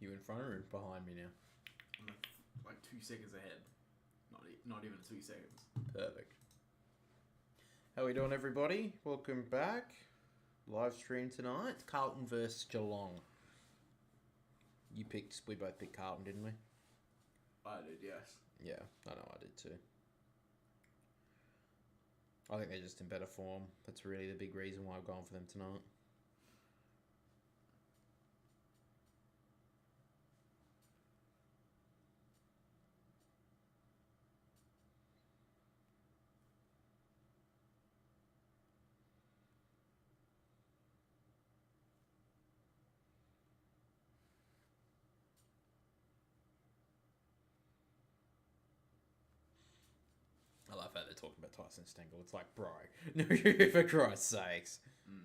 You in front or behind me now? I'm like 2 seconds ahead. Not even 2 seconds. Perfect. How we doing, everybody? Welcome back. Live stream tonight. Carlton versus Geelong. We both picked Carlton, didn't we? I did, yes. Yeah, I know I did too. I think they're just in better form. That's really the big reason why I've gone for them tonight. I love how they're talking about Tyson Stengel. It's like, bro, no, for Christ's sakes. Mm.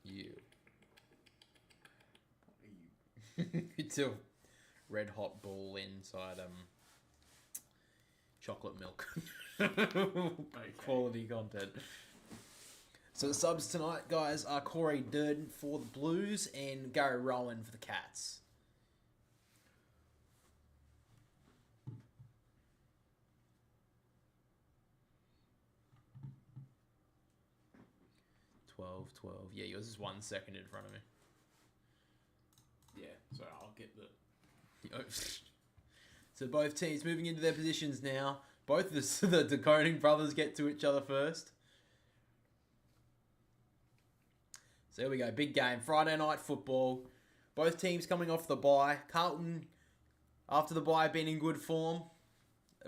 You. What are you? It's a red hot ball inside chocolate milk. Okay. Quality content. So the subs tonight, guys, are Corey Durden for the Blues and Gary Rowan for the Cats. $12. Yeah, yours is 1 second in front of me. Yeah, so I'll get the... So both teams moving into their positions now. Both the decoding brothers get to each other first. So here we go. Big game. Friday night football. Both teams coming off the bye. Carlton, after the bye, been in good form.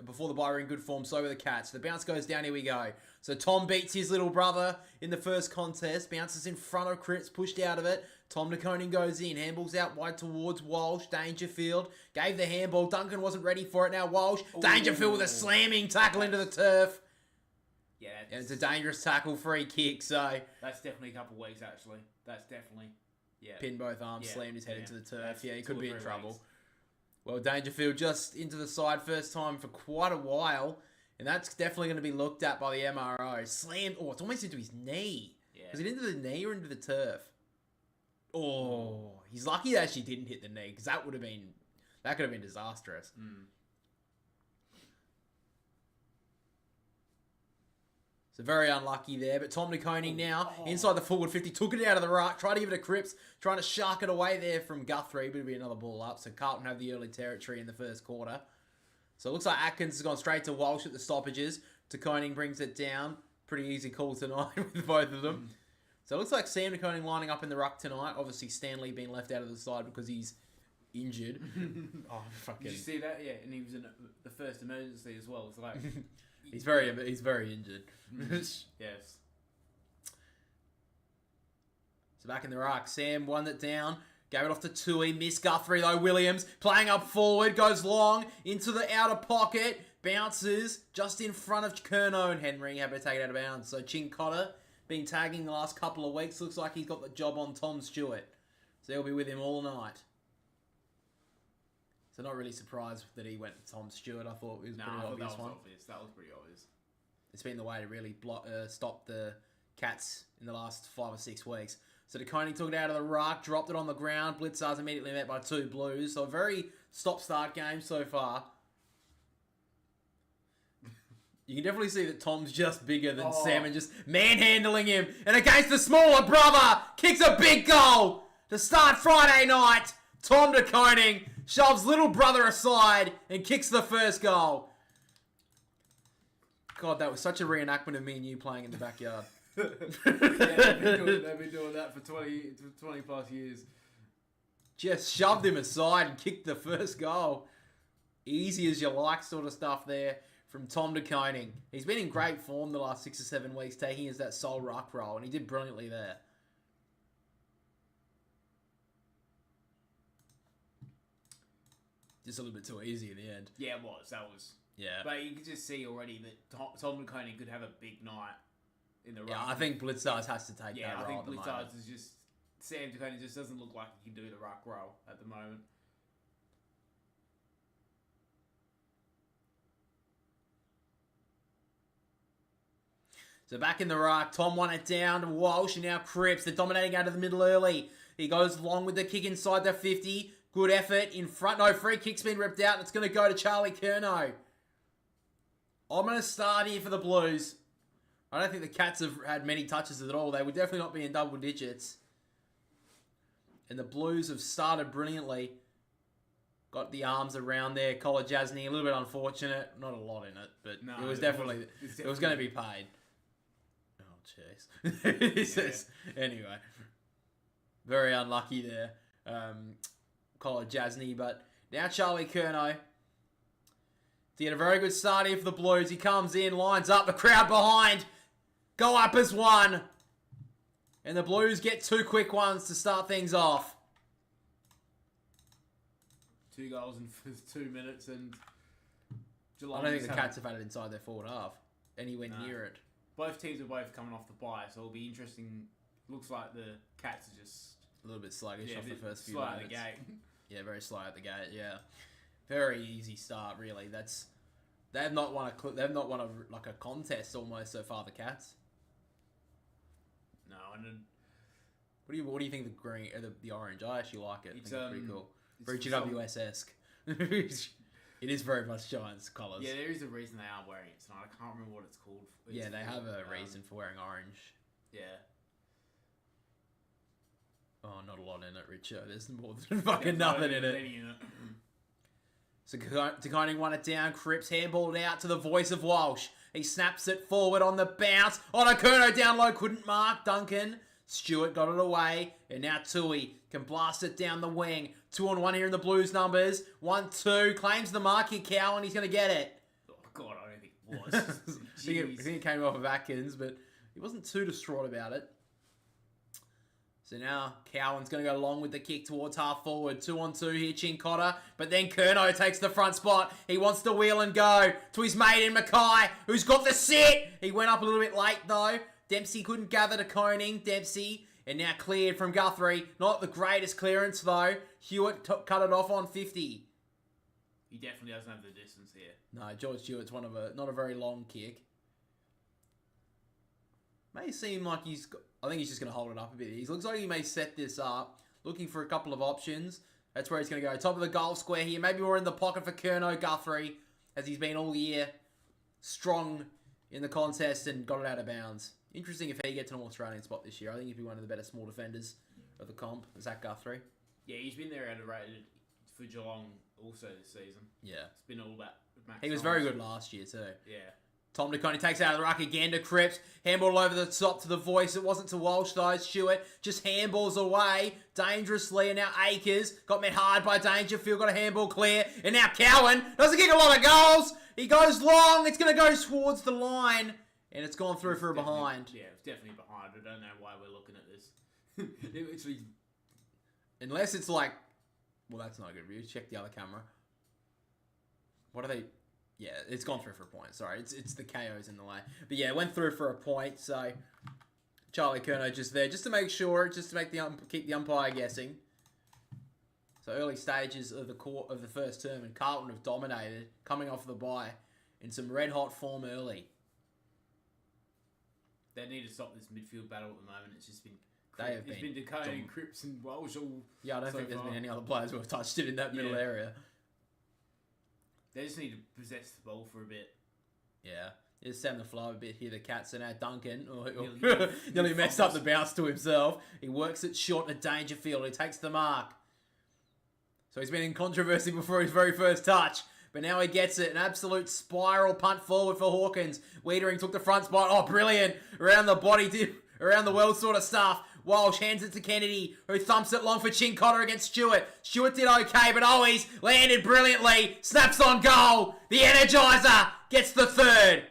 Before the bye, were in good form. So were the Cats. The bounce goes down. Here we go. So Tom beats his little brother in the first contest. Bounces in front of Cripps. Pushed out of it. Tom DeConing goes in. Handballs out wide towards Walsh. Dangerfield gave the handball. Duncan wasn't ready for it. Now Walsh. Ooh. Dangerfield with a slamming tackle into the turf. Yeah, And it's a dangerous tackle, free kick. So that's definitely a couple of weeks, actually. That's definitely... Yeah. pinned both arms, Yeah, slammed his head yeah. into the turf. That's Yeah, he 2 could or be in 3 trouble. weeks. Well, Dangerfield just into the side first time for quite a while, and that's definitely going to be looked at by the MRO. Slammed. Oh, it's almost into his knee. Yeah. Was it into the knee or into the turf? Oh, he's lucky he actually didn't hit the knee, because that could have been disastrous. Mm. So very unlucky there, but Tom DeConing now, inside the forward 50, took it out of the ruck, tried to give it to Cripps, trying to shark it away there from Guthrie, but it'll be another ball up, so Carlton have the early territory in the first quarter. So it looks like Atkins has gone straight to Walsh at the stoppages. DeConing brings it down. Pretty easy call tonight with both of them. So it looks like Sam DeConing lining up in the ruck tonight. Obviously Stanley being left out of the side because he's injured. Oh, fucking... Did you see that? Yeah, and he was in the first emergency as well. It's like... He's very injured. Yes. So back in the ruck, Sam won it down, gave it off to Tui, missed Guthrie though. Williams playing up forward, goes long into the outer pocket, bounces just in front of Curnow and Henry, happy to take it out of bounds. So Chincotta, been tagging the last couple of weeks, looks like he's got the job on Tom Stewart. So he'll be with him all night. So not really surprised that he went to Tom Stewart. I thought it was pretty obvious one. That was pretty obvious. It's been the way to really stop the Cats in the last 5 or 6 weeks. So DeConing took it out of the ruck, dropped it on the ground. Blitzar's immediately met by 2 Blues. So a very stop-start game so far. You can definitely see that Tom's just bigger than Sam and just manhandling him. And against the smaller brother, kicks a big goal to start Friday night. Tom DeConing shoves little brother aside and kicks the first goal. God, that was such a reenactment of me and you playing in the backyard. Yeah, they've been doing that for 20 plus years. Just shoved him aside and kicked the first goal. Easy as you like sort of stuff there from Tom DeConing. He's been in great form the last 6 or 7 weeks, taking as that sole ruck role, and he did brilliantly there. Just a little bit too easy in the end. Yeah, it was. That was Yeah. But you can just see already that Tom McConey could have a big night in the ruck. Yeah, I think Blitzstars has to take Yeah, that I role think at the moment. Blitzards is just... Sam DeConey just doesn't look like he can do the ruck role at the moment. So back in the ruck, Tom won it down to Walsh, and now Cripps. They're dominating out of the middle early. He goes long with the kick inside the 50. Good effort in front. No, free kick's been ripped out, and it's going to go to Charlie Curnow. I'm going to start here for the Blues. I don't think the Cats have had many touches at all. They would definitely not be in double digits. And the Blues have started brilliantly. Got the arms around there. Collar Jasny, a little bit unfortunate. Not a lot in it, but No, it was it definitely... It was going to be paid. Oh, jeez. He says... Anyway. Very unlucky there. Collar Jasny, but now Charlie Curnow. To get a very good start here for the Blues. He comes in, lines up, the crowd behind. Go up as one. And the Blues get 2 quick ones to start things off. 2 goals in 2 minutes, and Geelong... I don't think the Cats have had it inside their forward half. Anywhere near it. Both teams are both coming off the bye, so it'll be interesting. Looks like the Cats are just... A little bit sluggish off the first few slow minutes. at the gate. Yeah, very slow at the gate, yeah. Very easy start, really. They've not won a contest almost so far, the Cats. No, and then... What do you think the green, the orange? I actually like it. I think it's pretty cool. Very GWS-esque. It is very much Giants colours. Yeah, there is a reason they are wearing it tonight. I can't remember what it's called. Yeah, they have a reason for wearing orange. Yeah. Oh, not a lot in it, Richard. There's more than fucking nothing in it. So DeConing won it down. Cripps handballed out to the voice of Walsh. He snaps it forward on the bounce. Oh, no, Curnow down low. Couldn't mark. Duncan. Stewart got it away. And now Tui can blast it down the wing. 2-on-1 here in the Blues numbers. 1-2. Claims the mark here, Cowan. He's going to get it. Oh, God, I don't think it was. I think it came off of Atkins, but he wasn't too distraught about it. So now Cowan's going to go long with the kick towards half forward. 2-on-2 here, Chincotta. But then Curnow takes the front spot. He wants to wheel and go to his mate in Mackay, who's got the sit. He went up a little bit late, though. Dempsey couldn't gather to Koning. Dempsey, and now cleared from Guthrie. Not the greatest clearance, though. Hewitt cut it off on 50. He definitely doesn't have the distance here. No, George Stewart's not a very long kick. May seem like I think he's just going to hold it up a bit. He looks like he may set this up, looking for a couple of options. That's where he's going to go. Top of the goal square here. Maybe we're in the pocket for Curnow Guthrie, as he's been all year. Strong in the contest and got it out of bounds. Interesting if he gets an All-Australian spot this year. I think he'd be one of the better small defenders of the comp, Zach Guthrie. Yeah, he's been there underrated for Geelong also this season. Yeah. It's been all about Max He was very good last year too. Yeah. Tom DeConey takes it out of the ruck again to Cripps. Handball over the top to the voice. It wasn't to Walsh though. Stewart just handballs away dangerously. And now Akers got met hard by Dangerfield. Got a handball clear. And now Cowan doesn't kick a lot of goals. He goes long. It's going to go towards the line. And it's gone through for a behind. Yeah, it's definitely behind. I don't know why we're looking at this. It literally... Unless it's like... Well, that's not a good view. Check the other camera. What are they... Yeah, it's gone through for a point. Sorry, it's the KOs in the way. But yeah, it went through for a point. So Charlie Curnow just there, just to make sure, just to make keep the umpire guessing. So early stages of the first term, and Carlton have dominated, coming off the bye in some red hot form early. They need to stop this midfield battle at the moment. It's just been... It's been DeConey, Cripps and Walsh all... Yeah, I don't think there's been any other players who have touched it in that middle area. They just need to possess the ball for a bit. Yeah. Just setting the flow a bit here, the Cats. And now Duncan nearly messed up the bounce to himself. He works it short to Dangerfield. He takes the mark. So he's been in controversy before his very first touch. But now he gets it. An absolute spiral punt forward for Hawkins. Wiedering took the front spot. Oh, brilliant. Around the body, around the world sort of stuff. Walsh hands it to Kennedy, who thumps it long for Chincotta against Stewart. Stewart did okay, but always landed brilliantly. Snaps on goal. The Energizer gets the third.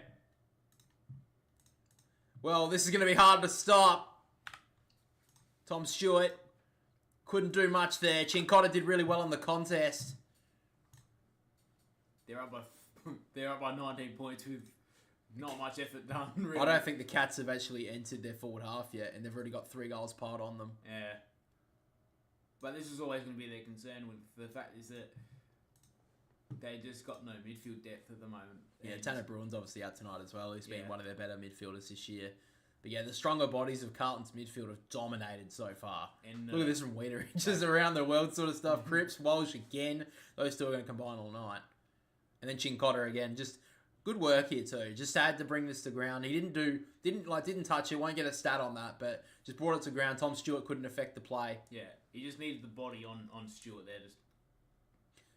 Well, this is going to be hard to stop. Tom Stewart couldn't do much there. Chincotta did really well in the contest. They're they're up by 19 points with not much effort done. Really. I don't think the Cats have actually entered their forward half yet, and they've already got 3 goals piled on them. Yeah. But this is always going to be their concern. With the fact is that they just got no midfield depth at the moment. Yeah, Tanner Bruin's obviously out tonight as well. He's been one of their better midfielders this year. But yeah, the stronger bodies of Carlton's midfield have dominated so far. And, look at this from Weeder. Just around the world sort of stuff. Cripps, Walsh again. Those two are going to combine all night. And then Chincotta again. Just good work here too. Just had to bring this to ground. He didn't touch it. Won't get a stat on that, but just brought it to ground. Tom Stewart couldn't affect the play. Yeah, he just needed the body on Stewart there.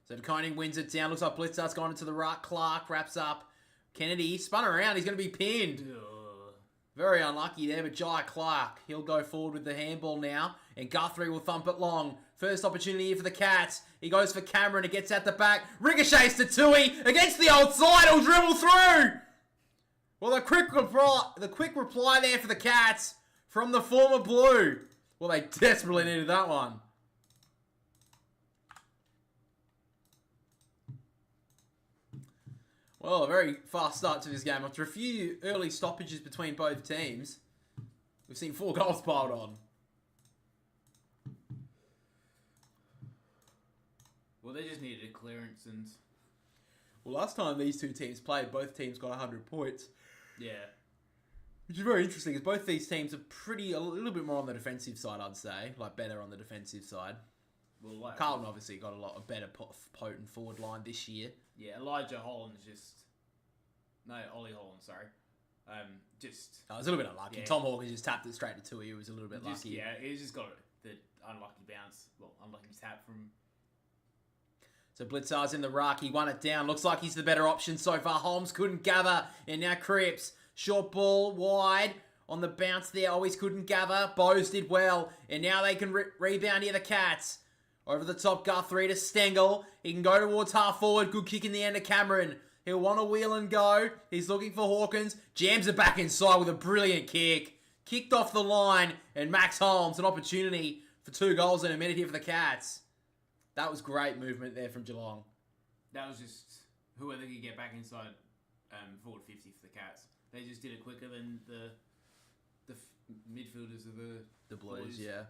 So Koning wins it down. Looks like Blitzar's gone into the right. Clark wraps up. Kennedy spun around. He's going to be pinned. Very unlucky there, but Jai Clark, he'll go forward with the handball now, and Guthrie will thump it long. First opportunity here for the Cats. He goes for Cameron. It gets at the back. Ricochets to Tui against the old side. He'll dribble through. Well, the quick reply there for the Cats from the former Blue. Well, they desperately needed that one. Well, a very fast start to this game. After a few early stoppages between both teams, we've seen 4 goals piled on. Well, they just needed a clearance and... Well, last time these two teams played, both teams got 100 points. Yeah. Which is very interesting, because both these teams are a little bit more on the defensive side, I'd say. Like, better on the defensive side. Well, like, Carlton obviously got a lot of better potent forward line this year. Yeah, Elijah Holland's Ollie Holland, sorry. Oh, it was a little bit unlucky. Yeah. Tom Hawkins just tapped it straight to Tui. He was a little bit lucky. Yeah, he's just got the unlucky bounce. Well, unlucky tap from... So Blitzar's in the ruck. He won it down. Looks like he's the better option so far. Holmes couldn't gather. And now Cripps. Short ball, wide. On the bounce there. Always couldn't gather. Bose did well. And now they can rebound here, the Cats. Over the top, Guthrie to Stengel. He can go towards half forward. Good kick in the end to Cameron. He'll want to wheel and go. He's looking for Hawkins. Jams it back inside with a brilliant kick. Kicked off the line. And Max Holmes, an opportunity for 2 goals in a minute here for the Cats. That was great movement there from Geelong. That was just whoever could get back inside forward 50 for the Cats. They just did it quicker than the midfielders of the Blues. Yeah.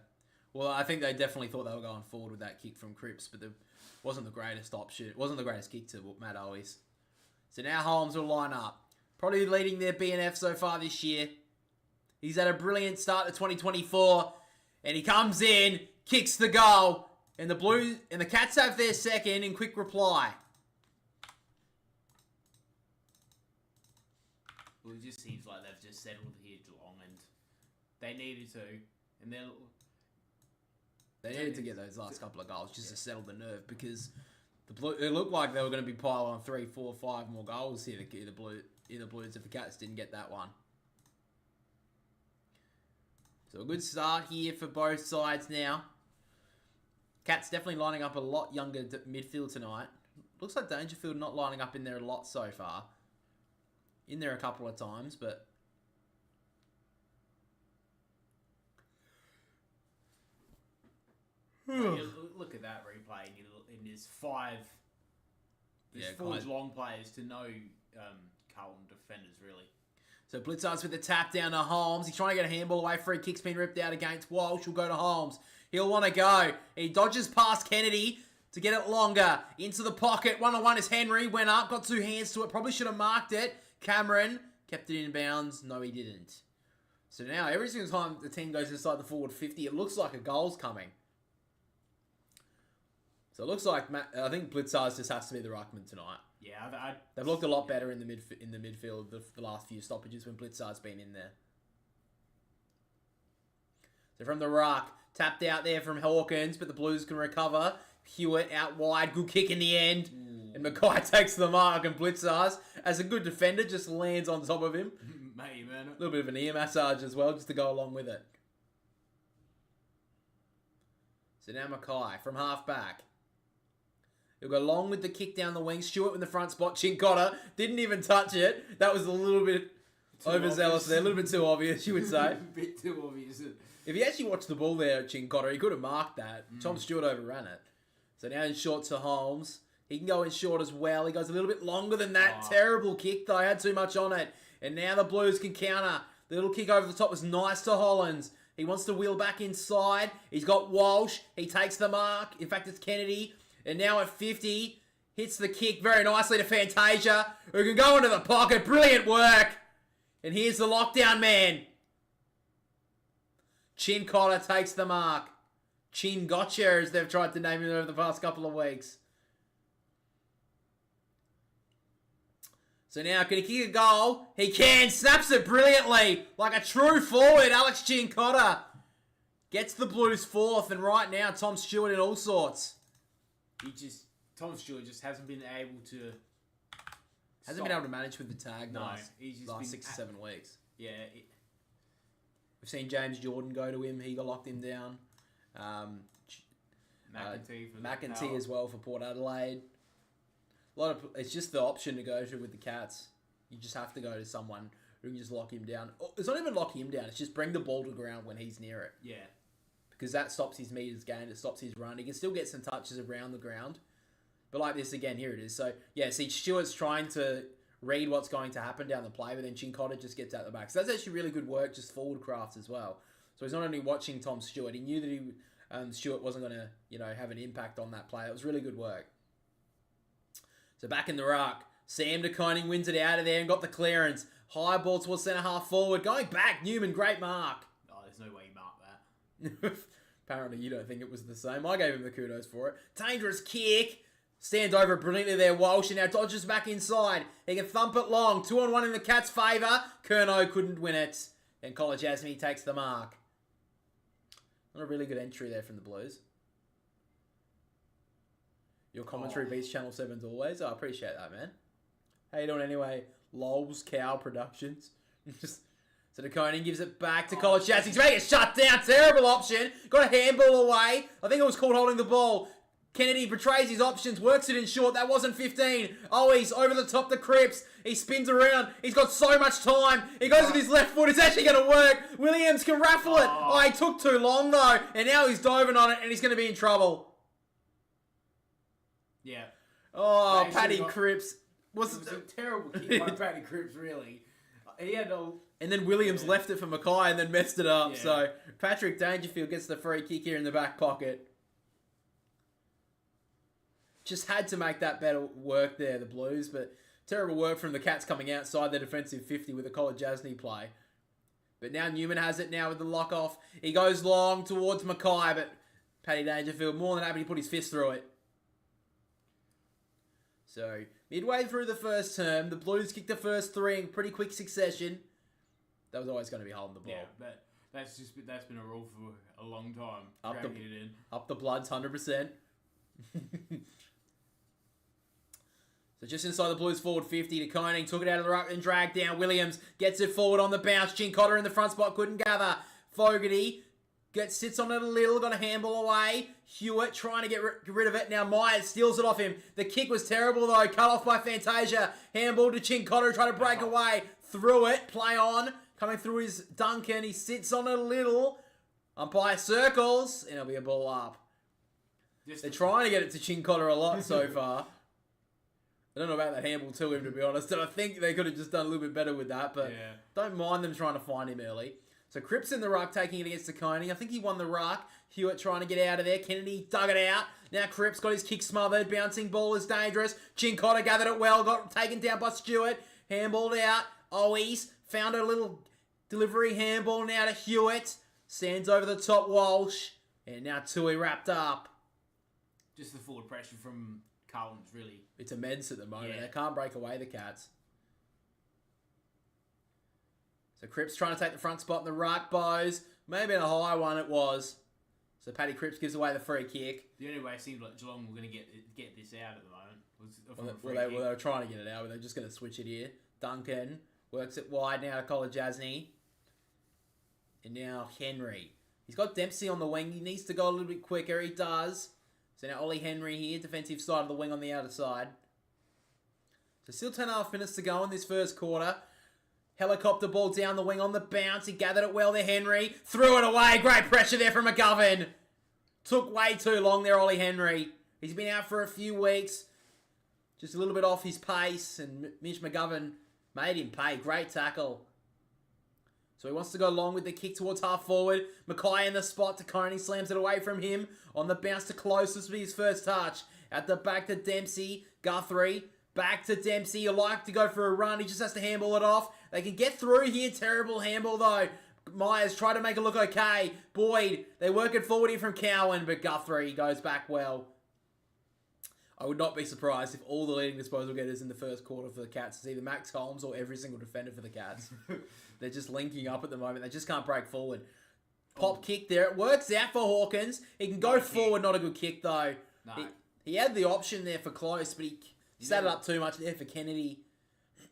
Well, I think they definitely thought they were going forward with that kick from Cripps, but it wasn't the greatest option. It wasn't the greatest kick to Matt Owies. So now Holmes will line up. Probably leading their BNF so far this year. He's had a brilliant start to 2024, and he comes in, kicks the goal. And the Blues and the Cats have their second in quick reply. Well, it just seems like they've just settled here, Geelong, and they needed to. And they needed to get those last couple of goals just to settle the nerve, because it looked like they were going to be piling on 3, 4, 5 more goals here. The Blues if the Cats didn't get that one. So a good start here for both sides now. Cats definitely lining up a lot younger midfield tonight. Looks like Dangerfield not lining up in there a lot so far. In there a couple of times, but... Look at that replay, and there's 5... There's 4 Geelong players to no Carlton defenders, really. So Blitzar's with the tap down to Holmes. He's trying to get a handball away. Free kick's been ripped out against Walsh. Will go to Holmes. He'll want to go. He dodges past Kennedy to get it longer. Into the pocket. 1-on-1 is Henry. Went up. Got 2 hands to it. Probably should have marked it. Cameron kept it in bounds. No, he didn't. So now, every single time the team goes inside the forward 50, it looks like a goal's coming. So it looks like I think Blitzar's just has to be the ruckman tonight. Yeah, they've looked a lot better in the midfield the last few stoppages when Blitzar's been in there. So from the ruck, tapped out there from Hawkins, but the Blues can recover. Hewitt out wide, good kick in the end. And Mackay takes the mark, and Blitzar's, as a good defender, just lands on top of him. Mate, man. A little bit of an ear massage as well, just to go along with it. So now Mackay from half back. He'll go long with the kick down the wing. Stewart in the front spot. Chincotta didn't even touch it. That was a little bit overzealous there. A little bit too obvious, you would say. A bit too obvious. If he actually watched the ball there, Chincotta, he could have marked that. Tom Stewart overran it. So now in short to Holmes. He can go in short as well. He goes a little bit longer than that. Oh. Terrible kick, though. Had too much on it. And now the Blues can counter. The little kick over the top was nice to Hollands. He wants to wheel back inside. He's got Walsh. He takes the mark. In fact, it's Kennedy. And now at 50, hits the kick very nicely to Fantasia, who can go into the pocket. Brilliant work. And here's the lockdown man. Chin Cotter takes the mark. Chin Gotcha, as they've tried to name him over the past couple of weeks. So now, can he kick a goal? He can. Snaps it brilliantly. Like a true forward, Alex Chin Cotter. Gets the Blues fourth, and right now, Tom Stewart in all sorts. Tom Stewart just hasn't been able to... Hasn't been able to manage with the tag last he's just 6 to 7 weeks. Yeah. We've seen James Jordan go to him. He got locked him down. McEntee as well for Port Adelaide. It's just the option to go to with the Cats. You just have to go to someone who can just lock him down. It's not even lock him down. It's just bring the ball to ground when he's near it. Yeah. Because that stops his meters gained. It stops his run. He can still get some touches around the ground. But like this again, here it is. So, yeah, see, Stewart's trying to read what's going to happen down the play, but then Chincotta just gets out the back. So that's actually really good work, just forward craft as well. So he's not only watching Tom Stewart, he knew that Stewart wasn't going to, have an impact on that play. It was really good work. So back in the ruck, Sam de Koning wins it out of there and got the clearance. High ball towards centre half forward. Going back, Newman, great mark. Oh, there's no way he marked that. Apparently you don't think it was the same. I gave him the kudos for it. Dangerous kick. Stands over brilliantly there, Walsh, and now dodges back inside. He can thump it long. 2-on-1 in the Cats' favour. Curnow couldn't win it. Then College Asmi takes the mark. Not a really good entry there from the Blues. Your commentary beats Channel 7's always. I appreciate that, man. How you doing anyway? Lol's Cow Productions. So de Koning gives it back to College Asmi. He's making it shut down. Terrible option. Got a handball away. I think it was called holding the ball. Kennedy betrays his options, works it in short. That wasn't 15. Oh, he's over the top to Cripps. He spins around. He's got so much time. He goes with his left foot. It's actually going to work. Williams can raffle it. Oh, he took too long, though. And now he's diving on it, and he's going to be in trouble. Yeah. Oh, Paddy Cripps. It was a terrible kick by Paddy Cripps, really. He had no... And then Williams left it for Mackay and then messed it up. Yeah. So Patrick Dangerfield gets the free kick here in the back pocket. Just had to make that better work there, the Blues, but terrible work from the Cats coming outside their defensive 50 with a College Asney play. But now Newman has it now with the lock-off. He goes long towards Mackay, but Paddy Dangerfield more than happy to put his fist through it. So, midway through the first term, the Blues kicked the first three in pretty quick succession. That was always going to be holding the ball. Yeah, but that's been a rule for a long time. Up the Bloods, 100%. So just inside the Blues forward 50, de Koning took it out of the ruck and dragged down. Williams gets it forward on the bounce. Chincotta in the front spot, couldn't gather. Fogarty sits on it a little, got a handball away. Hewitt trying to get rid of it. Now Myers steals it off him. The kick was terrible though, cut off by Fantasia. Handball to Chincotta, trying to break away. Threw it, play on. Coming through his Duncan, he sits on it a little. Umpire circles, and it'll be a ball up. They're trying to get it to Chincotta a lot so far. I don't know about that handball to him, to be honest. And I think they could have just done a little bit better with that. But don't mind them trying to find him early. So Cripps in the ruck, taking it against de Koning. I think he won the ruck. Hewitt trying to get out of there. Kennedy dug it out. Now Cripps got his kick smothered. Bouncing ball is dangerous. Chincotta gathered it well. Got taken down by Stewart. Handballed out. Owies found a little delivery handball now to Hewitt. Stands over the top, Walsh. And now Tui wrapped up. Just the forward pressure from Carlton's really... It's immense at the moment. They can't break away the Cats. So Cripps trying to take the front spot in the ruck, bows. Maybe a high one it was. So Paddy Cripps gives away the free kick. The only way it seems like Geelong were going to get this out at the moment was they were trying to get it out, but they're just going to switch it here. Duncan works it wide now to College Asney. And now Henry. He's got Dempsey on the wing. He needs to go a little bit quicker. He does. So now Ollie Henry here, defensive side of the wing on the outer side. So still 10.5 minutes to go in this first quarter. Helicopter ball down the wing on the bounce. He gathered it well there, Henry. Threw it away. Great pressure there from McGovern. Took way too long there, Ollie Henry. He's been out for a few weeks. just a little bit off his pace, and Mitch McGovern made him pay. Great tackle. So he wants to go long with the kick towards half forward. Mackay in the spot to Coney, slams it away from him. On the bounce to closest with his first touch. At the back to Dempsey. Guthrie. Back to Dempsey. You like to go for a run. He just has to handball it off. They can get through here. Terrible handball though. Myers try to make it look okay. Boyd, they work it forward here from Cowan, but Guthrie goes back well. I would not be surprised if all the leading disposal getters in the first quarter for the Cats is either Max Holmes or every single defender for the Cats. They're just linking up at the moment. They just can't break forward. Pop kick there. It works out for Hawkins. He can go forward. Not a good kick, though. No. He had the option there for close, but he set it up too much there for Kennedy.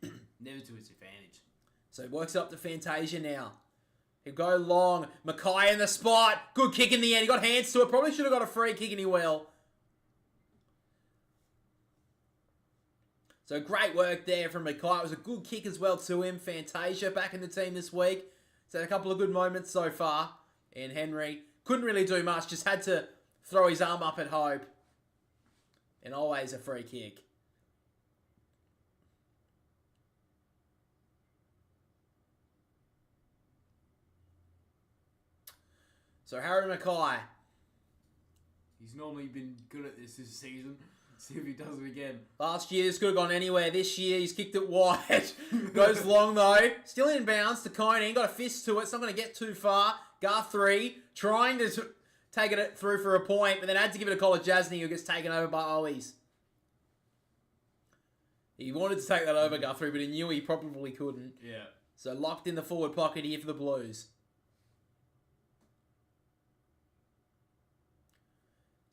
Never to his advantage. So he works up to Fantasia now. He'll go long. Mackay in the spot. Good kick in the end. He got hands to it. Probably should have got a free kick and he will. So great work there from Mackay. It was a good kick as well to him. Fantasia back in the team this week. He's had a couple of good moments so far. And Henry couldn't really do much. Just had to throw his arm up at hope. And always a free kick. So Harry Mackay. He's normally been good at this season. See if he does it again. Last year, this could have gone anywhere. This year, he's kicked it wide. Goes long, though. Still in bounds to Coney. Got a fist to it. It's not going to get too far. Guthrie trying to take it through for a point, but then had to give it a call at Jasny, who gets taken over by Owies. He wanted to take that over, Guthrie, but he knew he probably couldn't. Yeah. So locked in the forward pocket here for the Blues.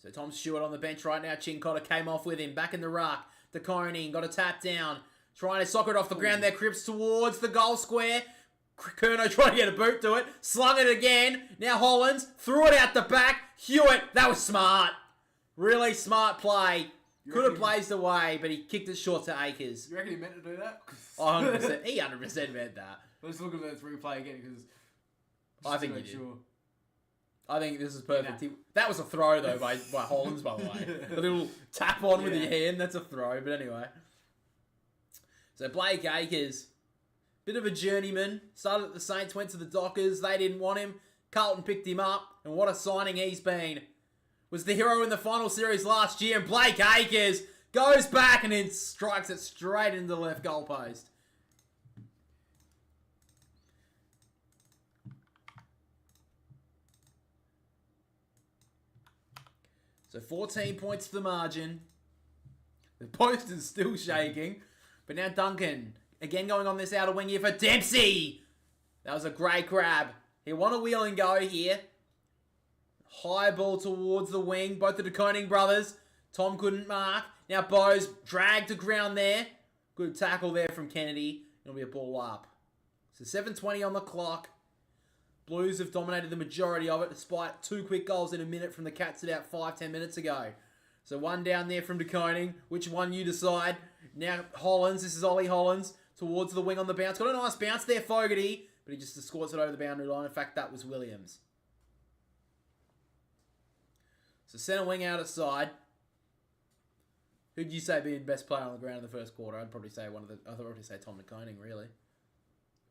So Tom Stewart on the bench right now. Chincotta came off with him. Back in the ruck. De Coney got a tap down. Trying to sock it off the ground there. Cripps towards the goal square. Curnow trying to get a boot to it. Slung it again. Now Hollands threw it out the back. Hewitt, that was smart. Really smart play. Could have blazed away, but he kicked it short to Akers. You reckon he meant to do that? 100%. He 100% meant that. Let's look at that replay again because I think he did. Sure. I think this is perfect. Yeah. That was a throw, though, by Hollands, by the way. A little tap on with your hand, that's a throw. But anyway. So Blake Akers, bit of a journeyman. Started at the Saints, went to the Dockers. They didn't want him. Carlton picked him up. And what a signing he's been. Was the hero in the final series last year. And Blake Akers goes back and then strikes it straight into the left goalpost. So 14 points to the margin. The post is still shaking. But now Duncan, again going on this outer wing here for Dempsey. That was a great grab. He won a wheel and go here. High ball towards the wing. Both the De Koning brothers. Tom couldn't mark. Now Bose dragged to ground there. Good tackle there from Kennedy. It'll be a ball up. So 7:20 on the clock. Blues have dominated the majority of it despite 2 quick goals in a minute from the Cats about 5-10 minutes ago. So one down there from De Koning. Which one you decide. Now Hollands. This is Ollie Hollands towards the wing on the bounce. Got a nice bounce there, Fogarty. But he just escorts it over the boundary line. In fact, that was Williams. So centre wing out at side. Who'd you say being best player on the ground in the first quarter? I'd probably say I'd probably say Tom De Koning, really.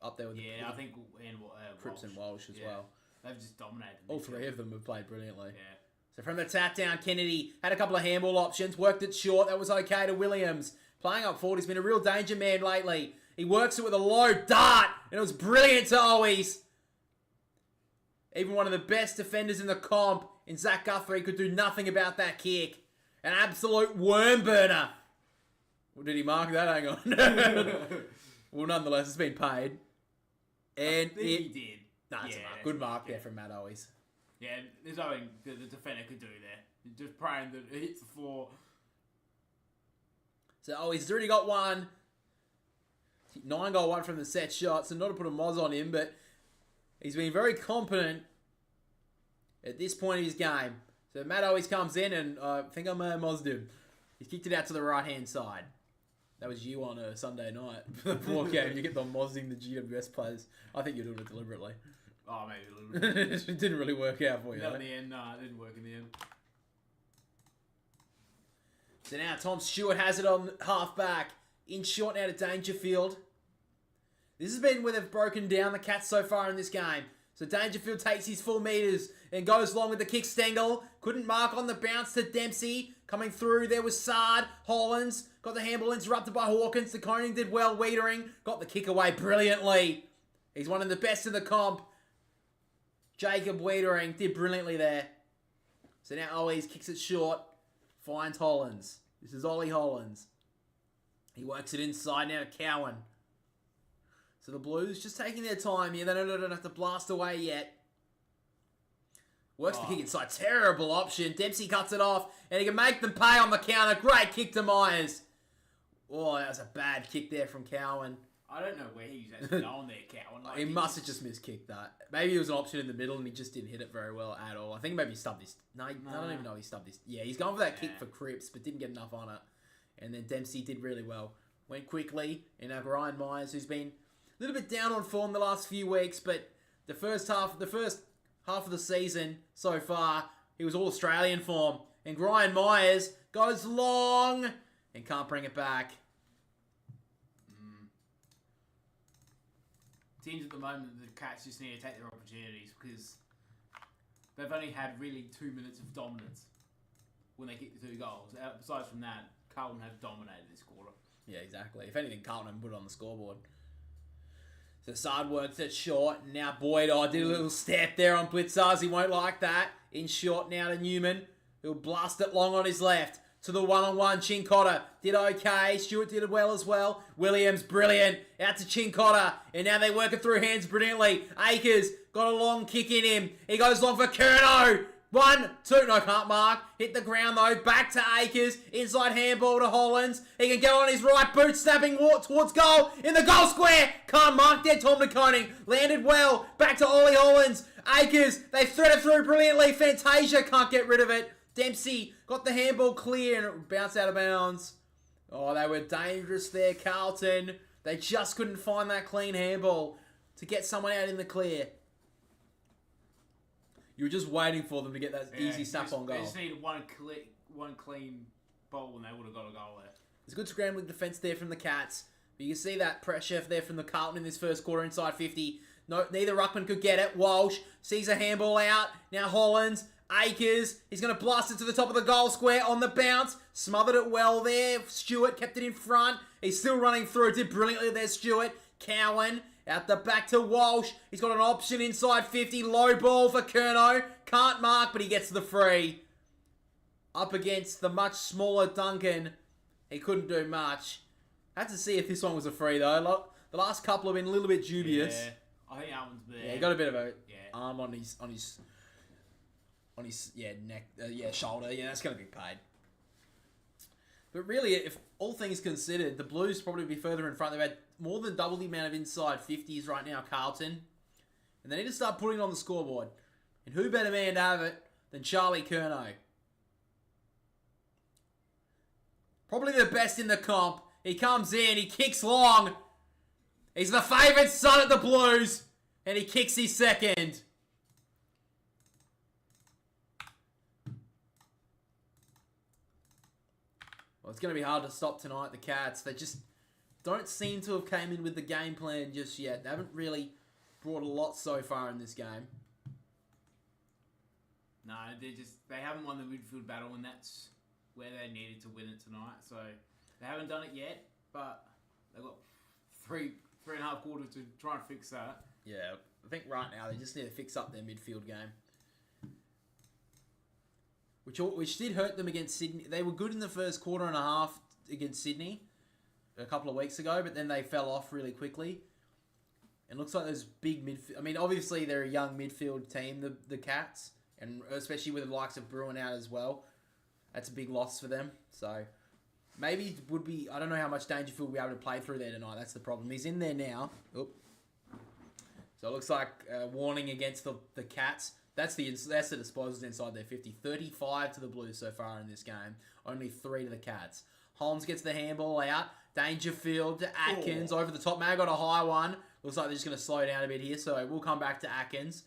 Up there with I think and Cripps and Walsh as well. They've just dominated. All three of them have played brilliantly. Yeah. So from the tap down, Kennedy had a couple of handball options, worked it short. That was okay to Williams. Playing up forward, he's been a real danger man lately. He works it with a low dart, and it was brilliant to Owies. Even one of the best defenders in the comp, in Zach Guthrie, could do nothing about that kick. An absolute worm burner. Well, did he mark that? Hang on. Well, nonetheless, it's been paid. And I think he did. No, it's a mark. Good mark there from Matt Owies. Yeah, there's nothing the defender could do there. Just praying that it hits the floor. So Owies already got one. 9-goal one from the set shot, so not to put a moz on him, but he's been very competent at this point in his game. So Matt Owies comes in, and I think I may have mozzed him. He's kicked it out to the right-hand side. That was you on a Sunday night for the poor game. You get the mozzing the GWS players. I think you're doing it deliberately. Oh, maybe a little bit. It didn't really work out for you. Not in the end. No, it didn't work in the end. So now Tom Stewart has it on half-back. In short now to Dangerfield. This has been where they've broken down the Cats so far in this game. So Dangerfield takes his 4 metres and goes long with the kick. Stengel couldn't mark on the bounce to Dempsey. Coming through, there was Sard. Hollands got the handball interrupted by Hawkins. The Koning did well. Wiedering got the kick away brilliantly. He's one of the best in the comp. Jacob Wiedering did brilliantly there. So now Ollie's kicks it short. Finds Hollands. This is Ollie Hollands. He works it inside now to Cowan. So the Blues just taking their time here. They don't have to blast away yet. Works the kick inside. Terrible option. Dempsey cuts it off. And he can make them pay on the counter. Great kick to Myers. Oh, that was a bad kick there from Cowan. I don't know where he's actually going there, Cowan. He must have just miskicked that. Maybe it was an option in the middle and he just didn't hit it very well at all. I think maybe he stubbed his... No, I don't even know if he stubbed his... Yeah, he's going for that kick for Cripps, but didn't get enough on it. And then Dempsey did really well. Went quickly. And now Ryan Myers, who's been a little bit down on form the last few weeks, but the first half of the season so far, he was all Australian form. And Ryan Myers goes long and can't bring it back. Seems at the moment the Cats just need to take their opportunities because they've only had really 2 minutes of dominance when they kick the 2 goals. Besides from that, Carlton have dominated this quarter. Yeah, exactly. If anything, Carlton have put it on the scoreboard. So Sard works it short. And now Boyd, did a little step there on Blitzars. He won't like that. In short now to Newman. He'll blast it long on his left. To the one-on-one, Chincotta did okay. Stewart did well as well. Williams, brilliant. Out to Chincotta. And now they work it through hands brilliantly. Akers got a long kick in him. He goes long for Curnow. 1, 2, no, can't mark. Hit the ground though. Back to Akers. Inside handball to Hollands. He can go on his right boot, snapping towards goal. In the goal square. Can't mark there. Tom DeConing landed well. Back to Ollie Hollands. Akers, they thread it through brilliantly. Fantasia can't get rid of it. Dempsey got the handball clear and it bounced out of bounds. Oh, they were dangerous there, Carlton. They just couldn't find that clean handball to get someone out in the clear. You were just waiting for them to get that easy snap on goal. They just needed one clean ball and they would have got a goal there. There's good scrambling defence there from the Cats. But you can see that pressure there from the Carlton in this first quarter inside 50. No, neither Ruckman could get it. Walsh sees a handball out. Now Hollands. Akers, he's going to blast it to the top of the goal square on the bounce. Smothered it well there. Stewart kept it in front. He's still running through. Did brilliantly there, Stewart. Cowan out the back to Walsh. He's got an option inside 50. Low ball for Curnow. Can't mark, but he gets the free. Up against the much smaller Duncan. He couldn't do much. Had to see if this one was a free, though. The last couple have been a little bit dubious. Yeah, I think that one's there. Yeah, he got a bit of a arm on his neck, shoulder. Yeah, that's going to be paid. But really, if all things considered, the Blues probably be further in front. They've had more than double the amount of inside 50s right now, Carlton. And they need to start putting it on the scoreboard. And who better man to have it than Charlie Curnow? Probably the best in the comp. He comes in, he kicks long. He's the favourite son at the Blues. And he kicks his second. Well, it's going to be hard to stop tonight, the Cats. They just don't seem to have came in with the game plan just yet. They haven't really brought a lot so far in this game. No, they haven't won the midfield battle, and that's where they needed to win it tonight. So they haven't done it yet, but they've got three and a half quarters to try and fix that. Yeah, I think right now they just need to fix up their midfield game. Which did hurt them against Sydney. They were good in the first quarter and a half against Sydney a couple of weeks ago, but then they fell off really quickly. It looks like those big midfield... I mean, obviously they're a young midfield team, the Cats, and especially with the likes of Bruin out as well. That's a big loss for them. So maybe it would be... I don't know how much Dangerfield will be able to play through there tonight. That's the problem. He's in there now. Oop. So it looks like a warning against the Cats. That's the disposals inside their 50. 35 to the Blues so far in this game. Only 3 to the Cats. Holmes gets the handball out. Dangerfield to Atkins over the top. May have got a high one. Looks like they're just going to slow down a bit here. So we'll come back to Atkins.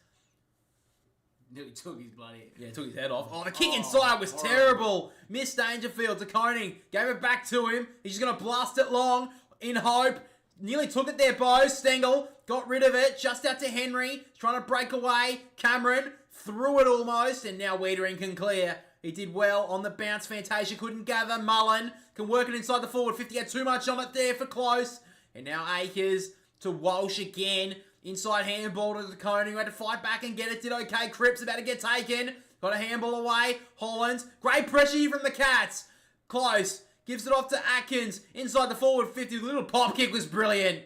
Nearly took his bloody... Yeah, took his head off. Oh, the kick inside was terrible. Missed Dangerfield to Koning. Gave it back to him. He's just going to blast it long in hope. Nearly took it there, Bo. Stengel got rid of it. Just out to Henry. Trying to break away. Cameron threw it almost. And now Wiedering can clear. He did well on the bounce. Fantasia couldn't gather. Mullen can work it inside the forward 50. Had too much on it there for close. And now Akers to Walsh again. Inside handball to the Koning. Who had to fight back and get it. Did okay. Cripps about to get taken. Got a handball away. Hollands. Great pressure here from the Cats. Close. Gives it off to Atkins. Inside the forward 50. The little pop kick was brilliant.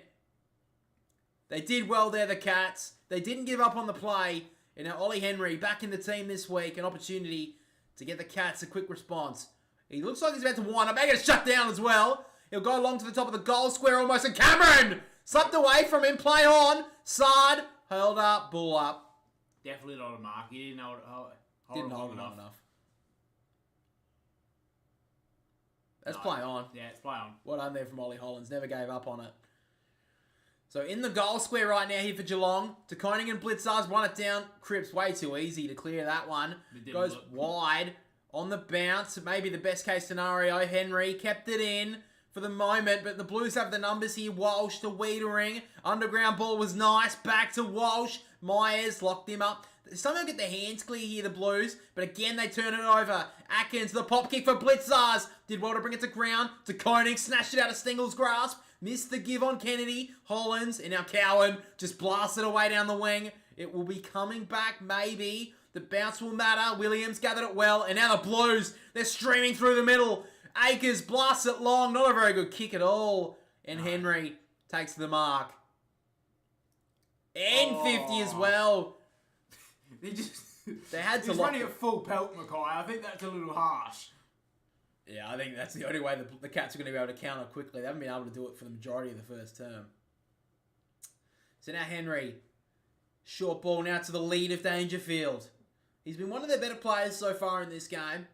They did well there, the Cats. They didn't give up on the play. And now Ollie Henry back in the team this week. An opportunity to get the Cats a quick response. He looks like he's about to wind up. They're going to shut down as well. He'll go along to the top of the goal square almost. And Cameron slapped away from him. Play on. Sard held up. Ball up. Definitely not a mark. He didn't hold it, Didn't hold it enough. Let's play on. Yeah, it's play on. Well done there from Ollie Hollands. Never gave up on it. So in the goal square right now here for Geelong. To Koning and Blitzars. Run it down. Cripps way too easy to clear that one. Goes wide on the bounce. Maybe the best case scenario. Henry kept it in for the moment. But the Blues have the numbers here. Walsh to Wiedering. Underground ball was nice. Back to Walsh. Myers locked him up. They somehow get their hands clear here, the Blues. But again, they turn it over. Atkins, the pop kick for Blitzars. Did well to bring it to ground. To Koning. Snatched it out of Stengel's grasp. Missed the give on Kennedy. Hollands. And now Cowan just blasted away down the wing. It will be coming back, maybe. The bounce will matter. Williams gathered it well. And now the Blues. They're streaming through the middle. Akers blasts it long. Not a very good kick at all. And Henry takes the mark. And 50 as well. They had to He's lock running at full pelt, Mackay. I think that's a little harsh. Yeah, I think that's the only way the Cats are going to be able to counter quickly. They haven't been able to do it for the majority of the first term. So now Henry. Short ball now to the lead of Dangerfield. He's been one of their better players so far in this game.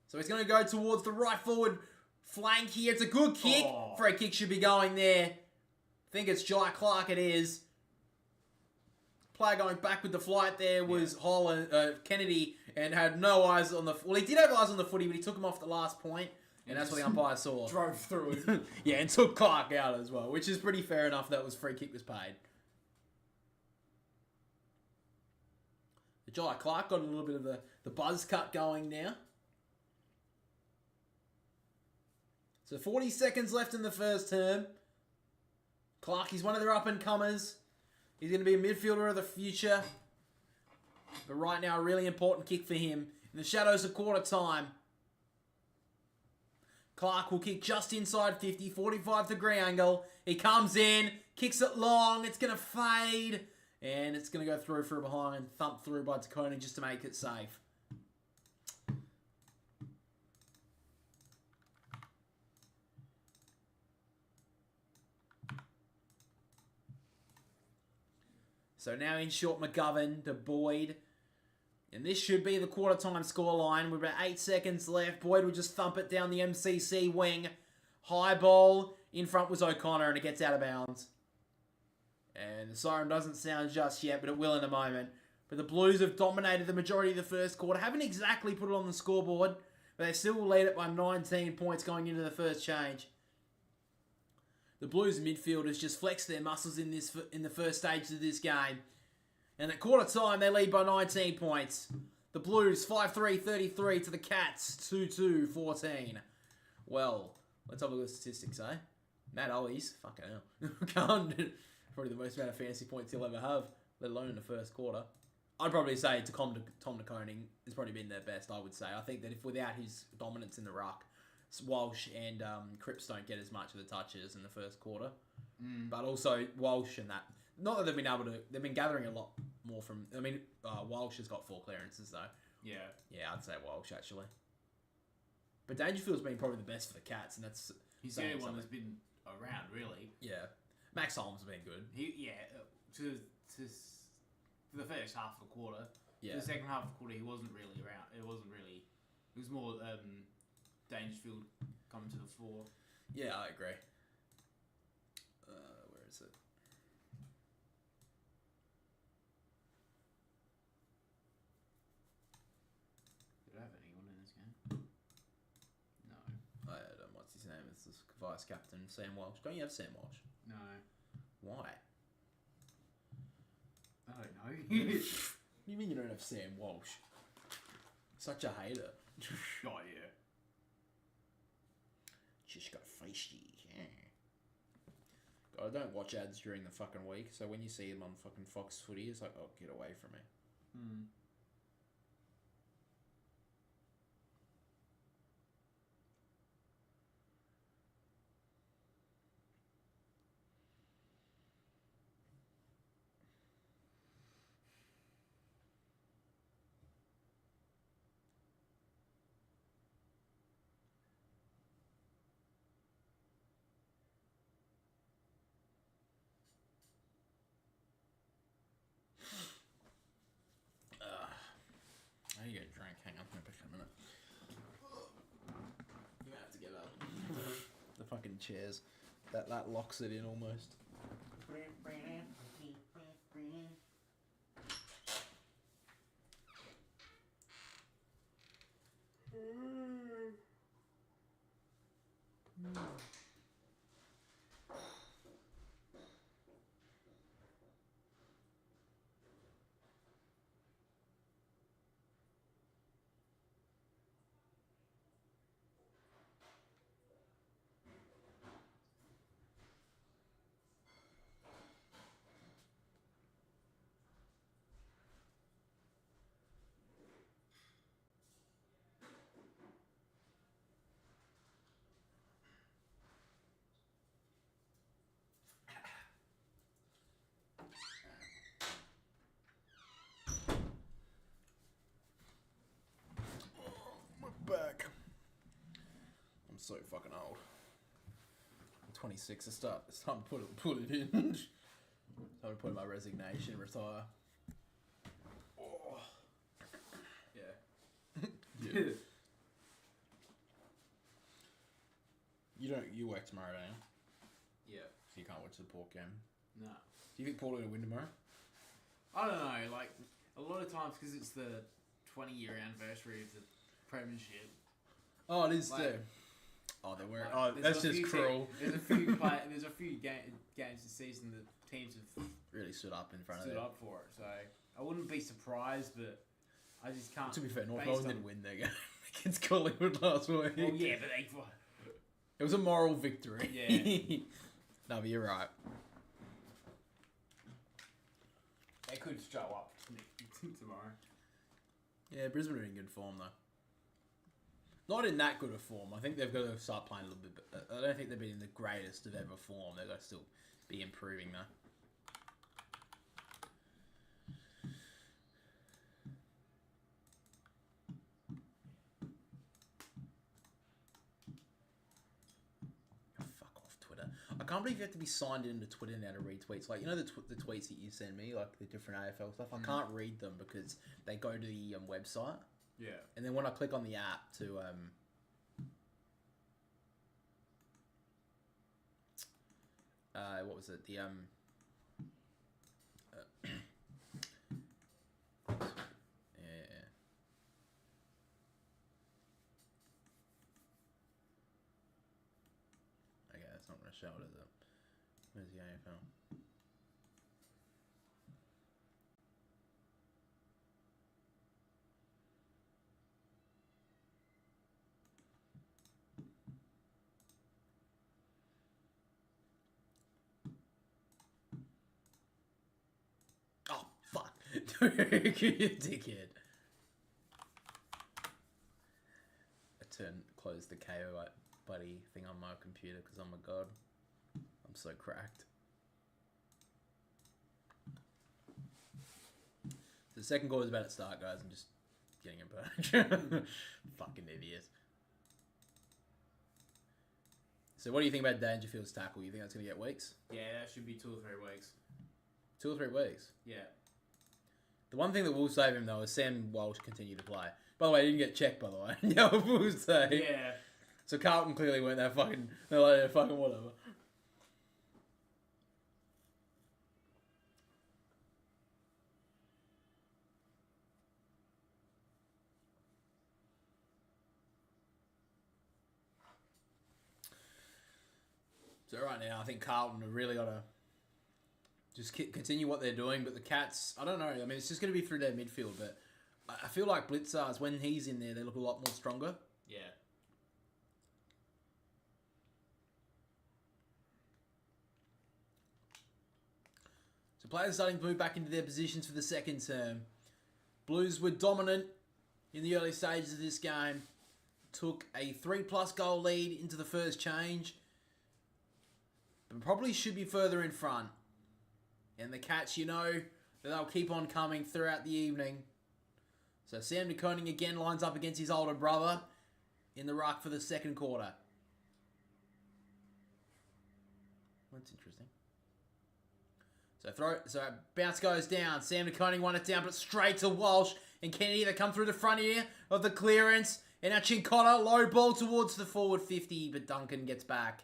So he's going to go towards the right forward flank here. It's a good kick. Free kick should be going there. I think it's Jai Clark, it is. Player going back with the flight there was Kennedy, and had no eyes on the... Well, he did have eyes on the footy, but he took him off the last point, and that's what the umpire saw. Drove through him. Yeah, and took Clark out as well, which is pretty fair enough. That was free kick was paid. Jai Clark got a little bit of the buzz cut going now. So 40 seconds left in the first term. Clark, he's one of their up-and-comers. He's going to be a midfielder of the future. But right now, a really important kick for him. In the shadows of quarter time. Clark will kick just inside 50, 45 degree angle. He comes in, kicks it long. It's going to fade. And it's going to go through for behind. Thumped through by Koning just to make it safe. So now in short, McGovern to Boyd. And this should be the quarter time scoreline. With about 8 seconds left. Boyd will just thump it down the MCC wing. High ball. In front was O'Connor and it gets out of bounds. And the siren doesn't sound just yet, but it will in a moment. But the Blues have dominated the majority of the first quarter. Haven't exactly put it on the scoreboard. But they still lead it by 19 points going into the first change. The Blues midfielders just flexed their muscles in the first stage of this game. And at quarter time, they lead by 19 points. The Blues 5-3-33 to the Cats 2-2-14. Well, let's have a look at the statistics, eh? Matt Ollie's, fucking hell. Can't, probably the most amount of fantasy points he'll ever have, let alone in the first quarter. I'd probably say Tom de Koning has probably been their best, I would say. I think that if without his dominance in the ruck, Walsh and Cripps don't get as much of the touches in the first quarter. But also Walsh and that. Not that they've been able to... They've been gathering a lot more from... I mean, Walsh has got 4 clearances, though. Yeah. Yeah, I'd say Walsh, actually. But Dangerfield's been probably the best for the Cats, and that's... He's the only one that's been around, really. Yeah. Max Holmes has been good. For the first half of the quarter. Yeah. For the second half of the quarter, he wasn't really around. It was more... Dangerfield coming to the fore. Yeah, I agree. Where is it? as vice captain, Sam Walsh. Don't you have Sam Walsh? No. Why? I don't know. What do you mean you don't have Sam Walsh? Such a hater. Oh, yeah. Just got feisty. Yeah. God, I don't watch ads during the fucking week, so when you see them on fucking Fox Footy, it's like, oh, get away from me. Hmm. I need to get a drink. Hang on, I'm back in a minute. You have to get up. The fucking chairs. That locks it in almost. Back. I'm so fucking old. I'm 26. It's time to put it in. Time to put in my resignation, retire. Oh. Yeah. Yeah. You work tomorrow, don't you? Yeah. So you can't watch the Port game. No. Do you think Port are gonna win tomorrow? I don't know. Like, a lot of times, because it's the 20-year anniversary of the Premiership. Oh, it is Like, too. Oh, they were. Like, Oh, that's just cruel. There's a few games this season that teams have Really stood up in front of stood them. up for it. So I wouldn't be surprised, but I just can't. To be fair, North based Melbourne on- didn't win their game against Collingwood last week. Well, yeah, but they. It was a moral victory. Yeah. No, but you're right. They could show up tomorrow. Yeah, Brisbane are in good form though. Not in that good of form. I think they've got to start playing a little bit. I don't think they've been in the greatest of ever form. They've got to still be improving though. Fuck off, Twitter. I can't believe you have to be signed into Twitter now to read tweets. Like, you know the tweets that you send me, like the different AFL stuff? I can't read them because they go to the website. Yeah. And then when I click on the app to what was it? The yeah. Okay, that's not gonna show it, is it? Where's the AFL? Oh, fuck. You dickhead. Close the KO buddy thing on my computer because I'm a god. I'm so cracked. The second quarter's about to start, guys. I'm just getting a perch. Fucking idiot. So what do you think about Dangerfield's tackle? You think that's going to get weeks? Yeah, that should be 2 or 3 weeks. 2 or 3 weeks? Yeah. The one thing that will save him, though, is Sam Walsh continue to play. By the way, he didn't get checked, by the way. Yeah, I will say. Yeah. So Carlton clearly weren't that fucking... They're like, yeah, fucking whatever. So right now, I think Carlton have really got to just continue what they're doing. But the Cats, I don't know. I mean, it's just going to be through their midfield. But I feel like Blitzars, when he's in there, they look a lot more stronger. Yeah. So players starting to move back into their positions for the second term. Blues were dominant in the early stages of this game. Took a 3+ goal lead into the first change. But probably should be further in front. And the Cats, you know, that they'll keep on coming throughout the evening. So Sam de Koning again lines up against his older brother in the ruck for the second quarter. That's interesting. So bounce goes down. Sam de Koning won it down, but straight to Walsh and Kennedy. They come through the front here of the clearance. And now Chincotta, low ball towards the forward 50, but Duncan gets back.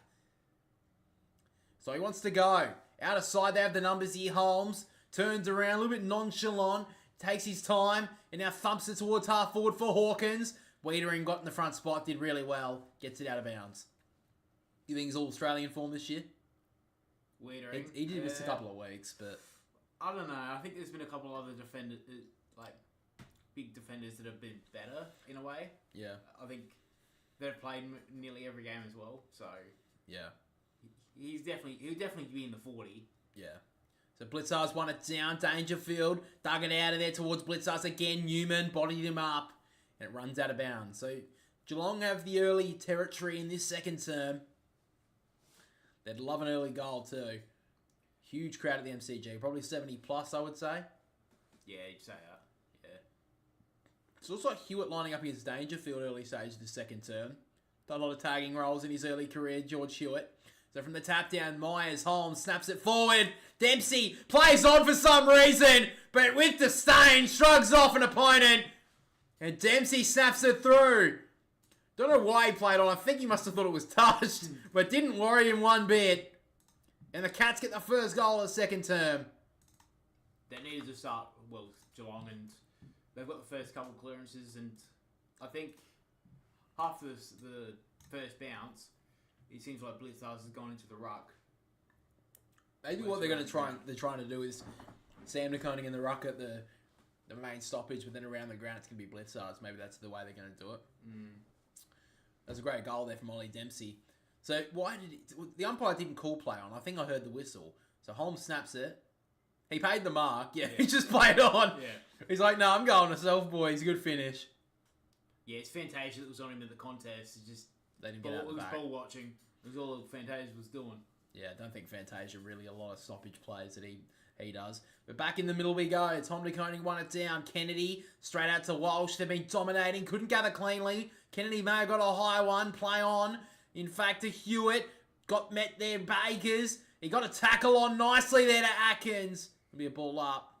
So he wants to go. Out of side, they have the numbers here. Holmes turns around, a little bit nonchalant, takes his time, and now thumps it towards half forward for Hawkins. Wiedering got in the front spot, did really well, gets it out of bounds. You think he's all Australian form this year? Wiedering. He did miss a couple of weeks, but I don't know. I think there's been a couple other defenders, like big defenders that have been better in a way. yeah. I think they've played nearly every game as well. So Yeah. he'll definitely be in the 40. Yeah. So Blitzars won it down. Dangerfield dug it out of there towards Blitzars again. Newman bodied him up. And it runs out of bounds. So Geelong have the early territory in this second term. They'd love an early goal too. Huge crowd at the MCG. Probably 70 plus, I would say. Yeah, you'd say that. Yeah. It's also Hewitt lining up against Dangerfield early stage of the second term. Done a lot of tagging roles in his early career, George Hewitt. So from the tap down, Myers, Holmes snaps it forward. Dempsey plays on for some reason, but with disdain, shrugs off an opponent. And Dempsey snaps it through. Don't know why he played on. I think he must have thought it was touched, but didn't worry him one bit. And the Cats get the first goal of the second term. They needed to start, well, Geelong, and they've got the first couple of clearances, and I think after the first bounce, it seems like Blitzars has gone into the ruck. Maybe what they're trying to do is Sam de Koning in the ruck at the main stoppage, but then around the ground it's going to be Blitzars. Maybe that's the way they're going to do it. That's a great goal there from Ollie Dempsey. So the umpire didn't call play on? I think I heard the whistle. So Holmes snaps it. He paid the mark. Yeah, he just played on. Yeah. He's like, no, I'm going myself, boys. Good finish. Yeah, it's Fantasia that was on him in the contest. It's just They didn't get out it the was back. ball watching. It was all Fantasia was doing. Yeah, I don't think Fantasia really a lot of stoppage plays that he does. But back in the middle we go. Tom de Koning won it down. Kennedy straight out to Walsh. They've been dominating. Couldn't gather cleanly. Kennedy may have got a high one. Play on. In fact, to Hewitt. Got met there. Bakers. He got a tackle on nicely there to Atkins. It'll be a ball up.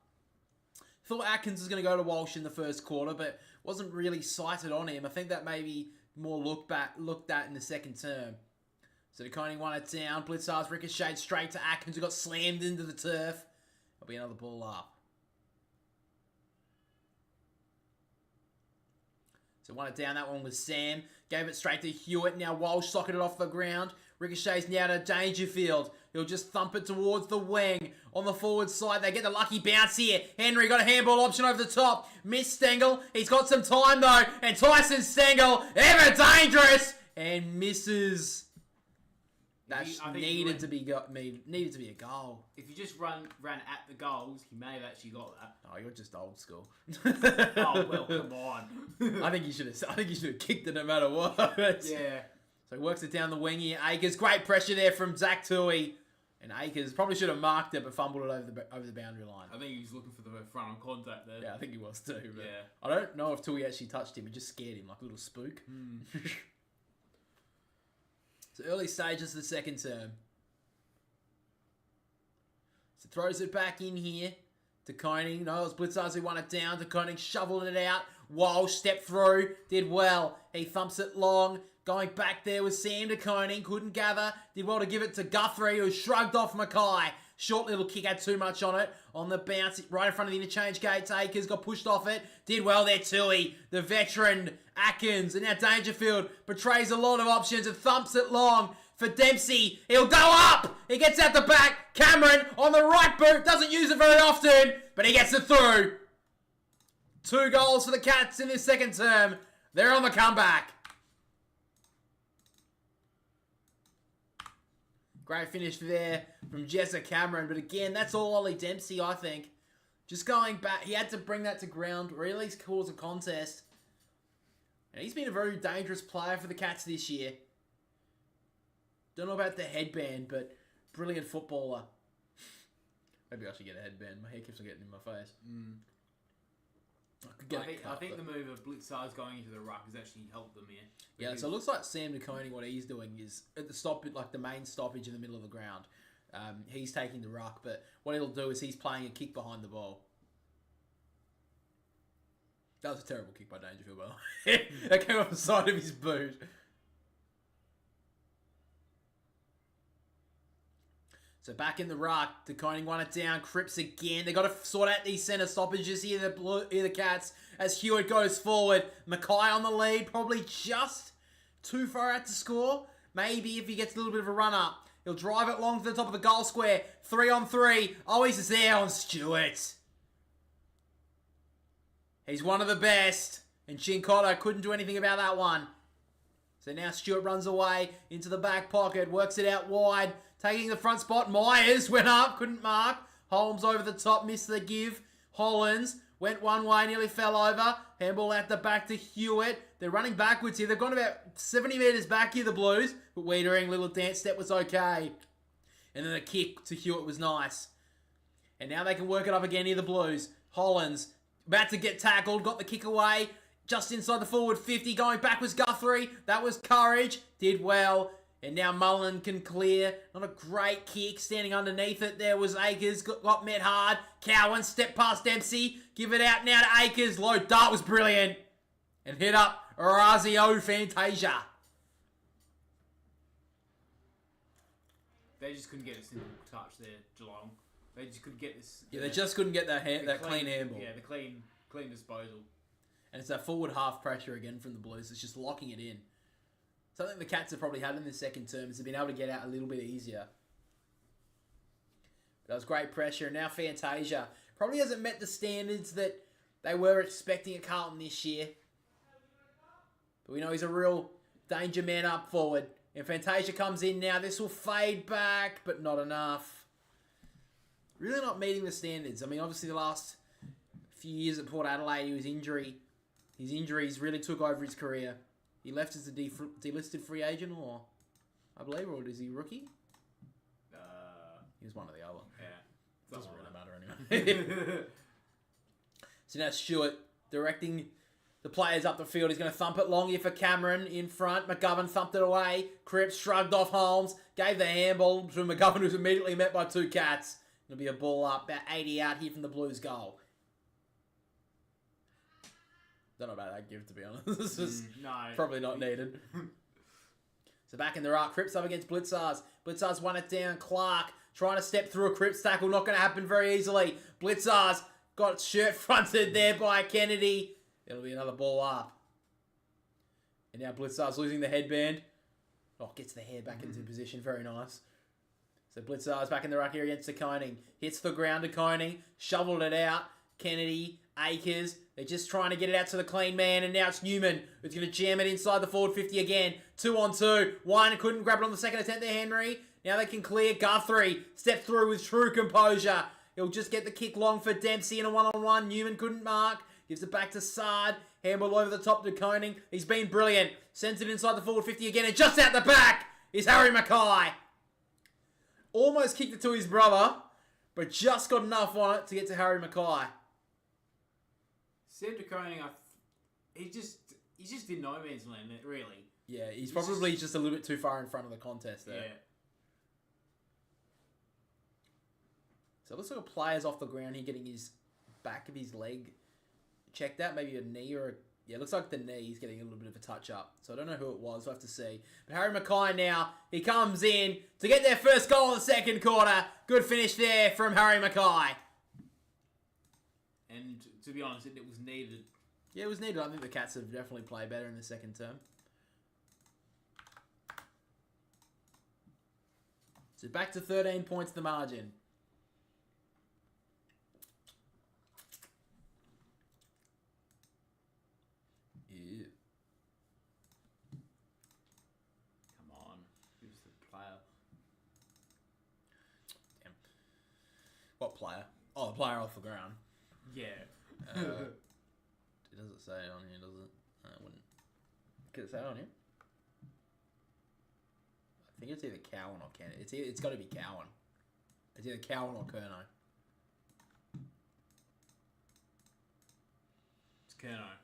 Thought Atkins was going to go to Walsh in the first quarter, but wasn't really sighted on him. I think that may be more looked at in the second term. So de Koning won it down. Blitzars ricocheted straight to Atkins, who got slammed into the turf. It'll be another ball up. So won it down. That one was Sam. Gave it straight to Hewitt. Now Walsh socketed off the ground. Ricochets now to Dangerfield. He'll just thump it towards the wing. On the forward side, they get the lucky bounce here. Henry got a handball option over the top. Miss Stengel. He's got some time though. And Tyson Stengel, ever dangerous, and misses. That needed to be a goal. If you just ran at the goals, he may have actually got that. Oh, you're just old school. Oh well, come on. I think you should have kicked it no matter what. Yeah. So he works it down the wing here. Akers, great pressure there from Zach Tui. And Akers probably should have marked it, but fumbled it over the boundary line. I think he was looking for the front on contact there. Yeah, I think he was too. But Yeah. I don't know if Tui actually touched him. He just scared him like a little spook. So early stages of the second term. So throws it back in here to Koning. No, it was Blitzars who won it down. To Koning shoveling it out. Walsh stepped through. Did well. He thumps it long. Going back there with Sam de Koning. Couldn't gather. Did well to give it to Guthrie, who shrugged off Mackay. Short little kick, had too much on it. On the bounce, right in front of the interchange gates. Akers got pushed off it. Did well there, Tui. The veteran, Atkins. And now Dangerfield betrays a lot of options and thumps it long. for Dempsey. He'll go up. He gets out the back. Cameron on the right boot. Doesn't use it very often, but he gets it through. 2 goals for the Cats in this second term. They're on the comeback. Great finish there from Jessa Cameron. But again, that's all Ollie Dempsey, I think. Just going back, he had to bring that to ground, or at least cause a contest. And he's been a very dangerous player for the Cats this year. Don't know about the headband, but brilliant footballer. Maybe I should get a headband. My hair keeps on getting in my face. I think the move of Blitzar's going into the ruck has actually helped them here. Yeah, so it looks like Sam DeConing, what he's doing is at the stop, like the main stoppage in the middle of the ground. He's taking the ruck, but what he'll do is he's playing a kick behind the ball. That was a terrible kick by Dangerfield, by the way. That came off the side of his boot. So back in the ruck, DeConing won it down. Cripps again. They got to sort out these centre stoppages here. The Cats as Hewitt goes forward. Mackay on the lead, probably just too far out to score. Maybe if he gets a little bit of a run up, he'll drive it long to the top of the goal square. 3-on-3. Always is there on Stewart. He's one of the best, and Chincotta couldn't do anything about that one. So now Stewart runs away into the back pocket, works it out wide. Taking the front spot, Myers went up, couldn't mark. Holmes over the top, missed the give. Hollins went one way, nearly fell over. Handball out the back to Hewitt. They're running backwards here. They've gone about 70 metres back here, the Blues. But Wiedering, little dance step was okay. And then a kick to Hewitt was nice. And now they can work it up again here, the Blues. Hollins about to get tackled, got the kick away. Just inside the forward 50, going back was Guthrie. That was courage, did well. And now Mullen can clear. Not a great kick. Standing underneath it, there was Akers. Got met hard. Cowan stepped past Dempsey. Give it out now to Akers. Low dart was brilliant. And hit up Orazio Fantasia. They just couldn't get a simple touch there, Geelong. They just couldn't get this. Yeah, they just couldn't get that clean handball. Yeah, the clean disposal. And it's that forward half pressure again from the Blues. It's just locking it in. Something the Cats have probably had in the second term is they've been able to get out a little bit easier. But that was great pressure. And now Fantasia probably hasn't met the standards that they were expecting at Carlton this year. But we know he's a real danger man up forward. And Fantasia comes in now. This will fade back, but not enough. Really not meeting the standards. I mean, obviously the last few years at Port Adelaide, his injuries really took over his career. He left as a delisted free agent, or I believe, or is he rookie? He was one or the other. Yeah, doesn't really matter anyway. So now Stewart directing the players up the field. He's going to thump it long here for Cameron in front. McGovern thumped it away. Cripps shrugged off Holmes, gave the handball to McGovern, who's immediately met by 2 Cats. It'll be a ball up, about 80 out here from the Blues goal. Don't know about that give, to be honest. This is probably not needed. So back in the ruck, Cripps up against Blitzars. Blitzars won it down. Clark trying to step through a Cripps tackle. Not going to happen very easily. Blitzars got shirt fronted there by Kennedy. It'll be another ball up. And now Blitzars losing the headband. Oh, gets the hair back into position. Very nice. So Blitzars back in the ruck here against DeConing. Hits the ground to Coning. Shoveled it out. Kennedy, Akers. They're just trying to get it out to the clean man. And now it's Newman who's going to jam it inside the forward 50 again. 2-on-2. One couldn't grab it on the second attempt there, Henry. Now they can clear. Guthrie step through with true composure. He'll just get the kick long for Dempsey in a one-on-one. Newman couldn't mark. Gives it back to Sard. Handball over the top to Coning. He's been brilliant. Sends it inside the forward 50 again. And just out the back is Harry Mackay. Almost kicked it to his brother, but just got enough on it to get to Harry Mackay. Sam DeConing, he's just in no man's land, really. Yeah, he's probably just a little bit too far in front of the contest there. Yeah. So it looks like a player's off the ground here getting his back of his leg checked out. Maybe a knee or it looks like the knee's getting a little bit of a touch up. So I don't know who it was. We'll have to see. But Harry Mackay now, he comes in to get their first goal in the second quarter. Good finish there from Harry Mackay. And to be honest, it was needed. Yeah, it was needed. I think the Cats have definitely played better in the second term. So back to 13 points the margin. Yeah. Come on. Who's the player? Damn. What player? Oh, the player off the ground. Yeah. Does it say it on here, does it? No, it wouldn't. Could it say it on here? I think it's either Cowan or Kennedy. It's got to be Cowan. It's either Cowan or Curnow. It's Curnow.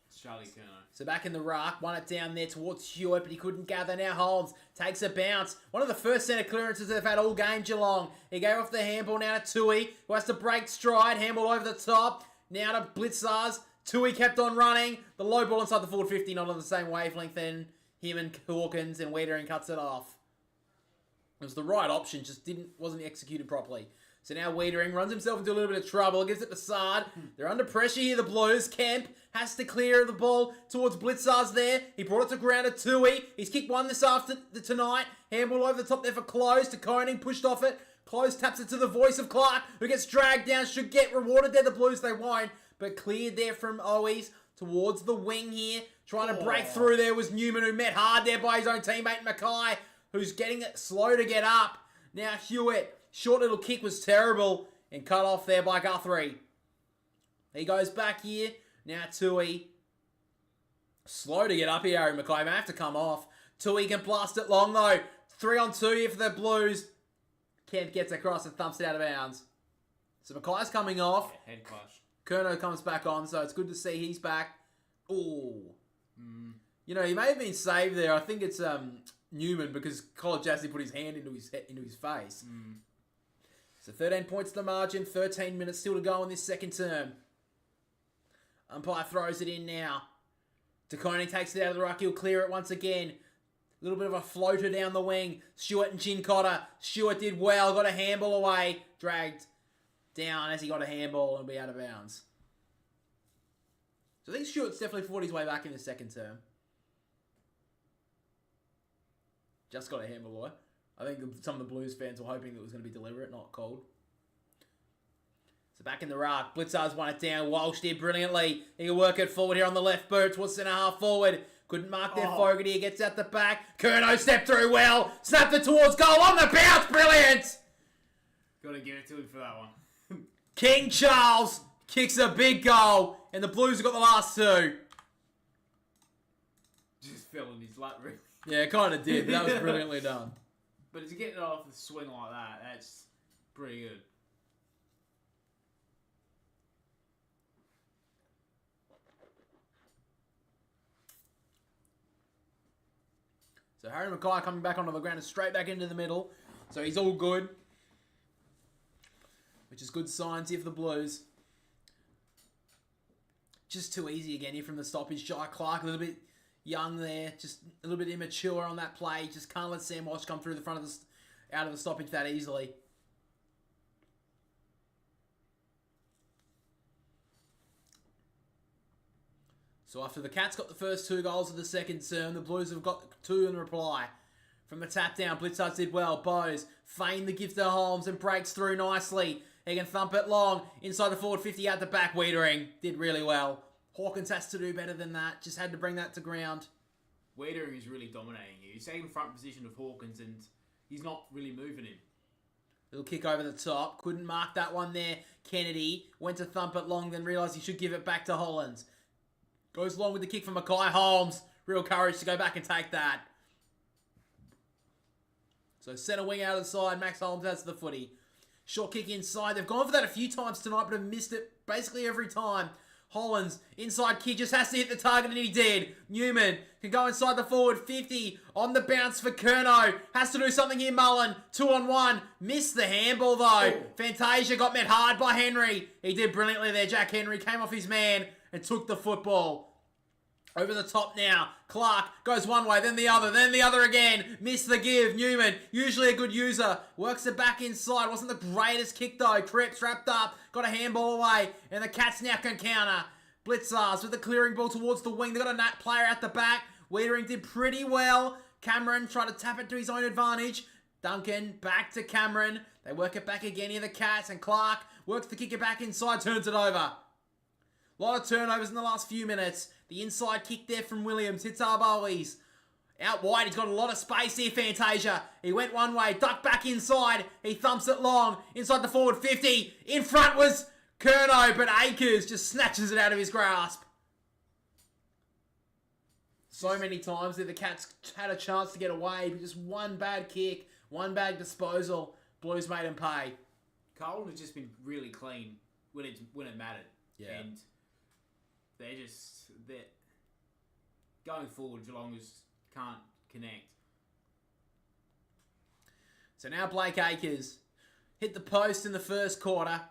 It's Charlie Curnow. So back in the ruck, won it down there towards Hewitt, but he couldn't gather. Now Holmes takes a bounce. One of the first centre clearances they've had all game, Geelong. He gave off the handball now to Tui, who has to break stride. Handball over the top. Now to Blitzars. Tui kept on running. The low ball inside the forward 50, not on the same wavelength then. Him and Hawkins, and Wiedering cuts it off. It was the right option, just wasn't executed properly. So now Wiedering runs himself into a little bit of trouble, gives it to Sard. They're under pressure here, the Blues. Kemp has to clear the ball towards Blitzars there. He brought it to ground to Tui. He's kicked one tonight. Handball over the top there for Close to Koning, pushed off it. Close taps it to the voice of Clark, who gets dragged down, should get rewarded there. The Blues, they won't, but cleared there from Owies towards the wing here. Trying to break through there was Newman, who met hard there by his own teammate Mackay, who's getting it slow to get up. Now Hewitt, short little kick was terrible and cut off there by Guthrie. He goes back here. Now Tui. Slow to get up here, Harry Mackay. May have to come off. Tui can blast it long though. 3-on-2 here for the Blues. Kemp gets across and thumps it out of bounds. So Mackay's coming off. Yeah, head clash. Curnow comes back on, so it's good to see he's back. Ooh. You know, he may have been saved there. I think it's Newman, because College Jassy put his hand into his face. So 13 points to the margin, 13 minutes still to go in this second term. Umpire throws it in now. DeConing takes it out of the ruck. He'll clear it once again. A little bit of a floater down the wing. Stewart and Chincotta. Stewart did well. Got a handball away. Dragged down as he got a handball and be out of bounds. So I think Stewart's definitely fought his way back in the second term. Just got a handball away. I think some of the Blues fans were hoping that it was going to be deliberate, not cold. So back in the ruck. Blitzars won it down. Walsh did brilliantly. He can work it forward here on the left boot towards centre half forward. Couldn't mark there. Fogarty gets out the back. Curnow stepped through well. Snapped it towards goal on the bounce. Brilliant! Got to give it to him for that one. King Charles kicks a big goal. And the Blues have got the last two. Just fell in his lap, really. Yeah, it kind of did. But that was brilliantly done. But to get it off the swing like that, that's pretty good. So Harry Mackay coming back onto the ground and straight back into the middle. So he's all good. Which is good signs here for the Blues. Just too easy again here from the stoppage. Jai Clark a little bit young there. Just a little bit immature on that play. Just can't let Sam Walsh come through the front of out of the stoppage that easily. So after the Cats got the first 2 goals of the second term, the Blues have got 2 in reply. From the tap down, Blitzards did well. Bowes feigned the gift to Holmes and breaks through nicely. He can thump it long. Inside the forward 50 out the back. Wiedering did really well. Hawkins has to do better than that. Just had to bring that to ground. Wiedering is really dominating you. He's taking front position of Hawkins and he's not really moving him. Little kick over the top. Couldn't mark that one there. Kennedy went to thump it long, then realised he should give it back to Hollands. Goes along with the kick from Mackay. Holmes. Real courage to go back and take that. So centre wing out of the side. Max Holmes has the footy. Short kick inside. They've gone for that a few times tonight, but have missed it basically every time. Hollands, inside kick, just has to hit the target, and he did. Newman can go inside the forward 50. On the bounce for Curnow. Has to do something here, Mullen. 2-on-1. Missed the handball, though. Oh. Fantasia got met hard by Henry. He did brilliantly there. Jack Henry came off his man and took the football. Over the top now. Clark goes one way, then the other again. Missed the give. Newman, usually a good user, works it back inside. Wasn't the greatest kick though. Cripps wrapped up, got a handball away, and the Cats now can counter. Blitzars with the clearing ball towards the wing. They got a player at the back. Wiedering did pretty well. Cameron trying to tap it to his own advantage. Duncan back to Cameron. They work it back again here, the Cats, and Clark works to kick it back inside, turns it over. A lot of turnovers in the last few minutes. The inside kick there from Williams. Hits Arboes. Out wide, he's got a lot of space here, Fantasia. He went one way, ducked back inside. He thumps it long. Inside the forward 50. In front was Curnow, but Akers just snatches it out of his grasp. So many times that the Cats had a chance to get away, but just one bad kick, one bad disposal. Blues made him pay. Carlton has just been really clean when it mattered. Yeah. And they're going forward, Geelong can't connect. So now Blake Akers hit the post in the first quarter.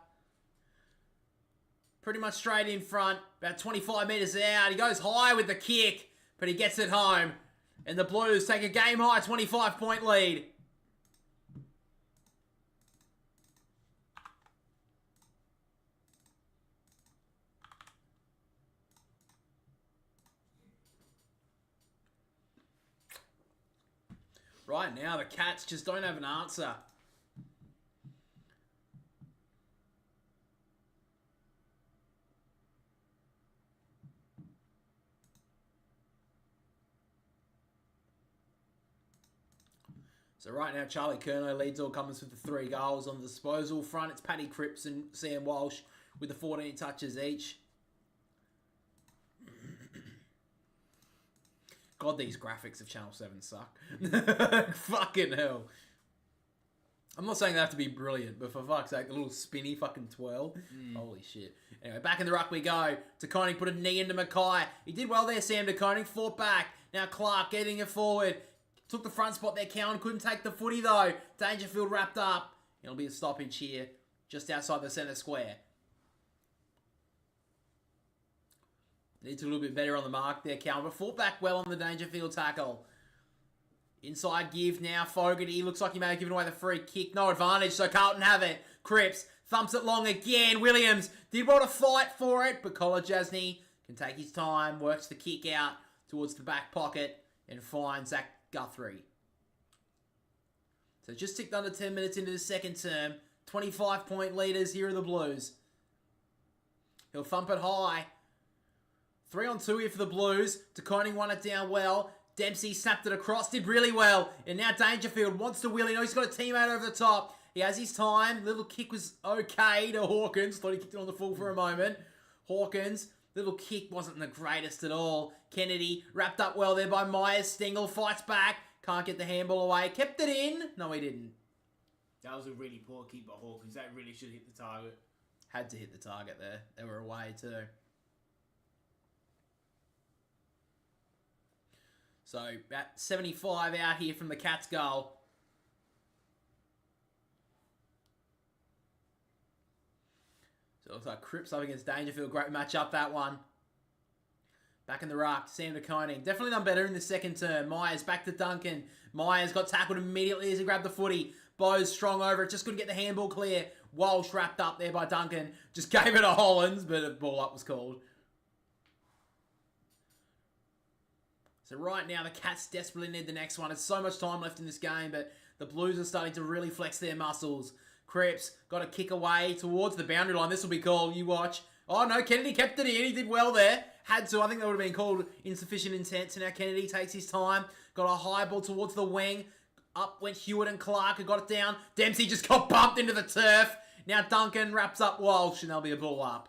Pretty much straight in front, about 25 metres out. He goes high with the kick, but he gets it home. And the Blues take a game-high 25-point lead. Right now, the Cats just don't have an answer. So right now, Charlie Curnow leads all comers with the 3 goals. On the disposal front, it's Paddy Cripps and Sam Walsh with the 14 touches each. God, these graphics of Channel 7 suck. Fucking hell. I'm not saying they have to be brilliant, but for fuck's sake, a little spinny fucking twirl. Holy shit. Anyway, back in the ruck we go. De Koning put a knee into Mackay. He did well there, Sam De Koning. Fought back. Now Clark getting it forward. Took the front spot there, Cowan. Couldn't take the footy, though. Dangerfield wrapped up. It'll be a stoppage here, just outside the centre square. Needs a little bit better on the mark there, Cowan. But fought back well on the Dangerfield tackle. Inside give now, Fogarty. Looks like he may have given away the free kick. No advantage, so Carlton have it. Cripps thumps it long again. Williams did well to fight for it, but Collar Jasny can take his time. Works the kick out towards the back pocket and finds Zach Guthrie. So just ticked under 10 minutes into the second term. 25-point leaders. Here are the Blues. He'll thump it high. 3-on-2 here for the Blues. De Koning won it down well. Dempsey snapped it across, did really well. And now Dangerfield wants to wheel in. Oh, he's got a teammate over the top. He has his time. Little kick was okay to Hawkins. Thought he kicked it on the full for a moment. Hawkins, little kick wasn't the greatest at all. Kennedy wrapped up well there by Myers. Stengel fights back. Can't get the handball away. Kept it in. No, he didn't. That was a really poor kick by Hawkins. That really should hit the target. Had to hit the target there. They were away too. So, about 75 out here from the Cats' goal. So, it looks like Cripps up against Dangerfield. Great match up, that one. Back in the ruck, Sam De Koning. Definitely done better in the second term. Myers back to Duncan. Myers got tackled immediately as he grabbed the footy. Bowes strong over it. Just couldn't get the handball clear. Walsh wrapped up there by Duncan. Just gave it to Hollands, but a ball up was called. So right now, the Cats desperately need the next one. There's so much time left in this game, but the Blues are starting to really flex their muscles. Cripps got a kick away towards the boundary line. This will be called. You watch. Oh, no, Kennedy kept it in. He did well there. Had to. I think that would have been called insufficient intent. So now Kennedy takes his time. Got a high ball towards the wing. Up went Hewitt and Clark, who got it down. Dempsey just got bumped into the turf. Now Duncan wraps up Walsh, and there'll be a ball up.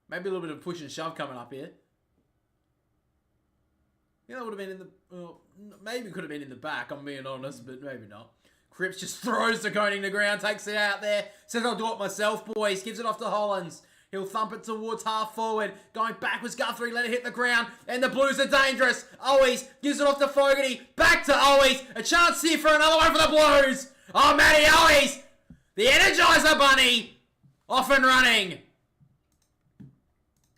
Maybe a little bit of push and shove coming up here. Yeah, that would have been in the... Well, maybe could have been in the back, I'm being honest, but maybe not. Cripps just throws the Koning to the ground, takes it out there. Says, I'll do it myself, boys. Gives it off to Hollands. He'll thump it towards half forward. Going backwards, Guthrie, let it hit the ground. And the Blues are dangerous. Owies gives it off to Fogarty. Back to Owies. A chance here for another one for the Blues. Oh, Matty Owies. The Energizer Bunny. Off and running.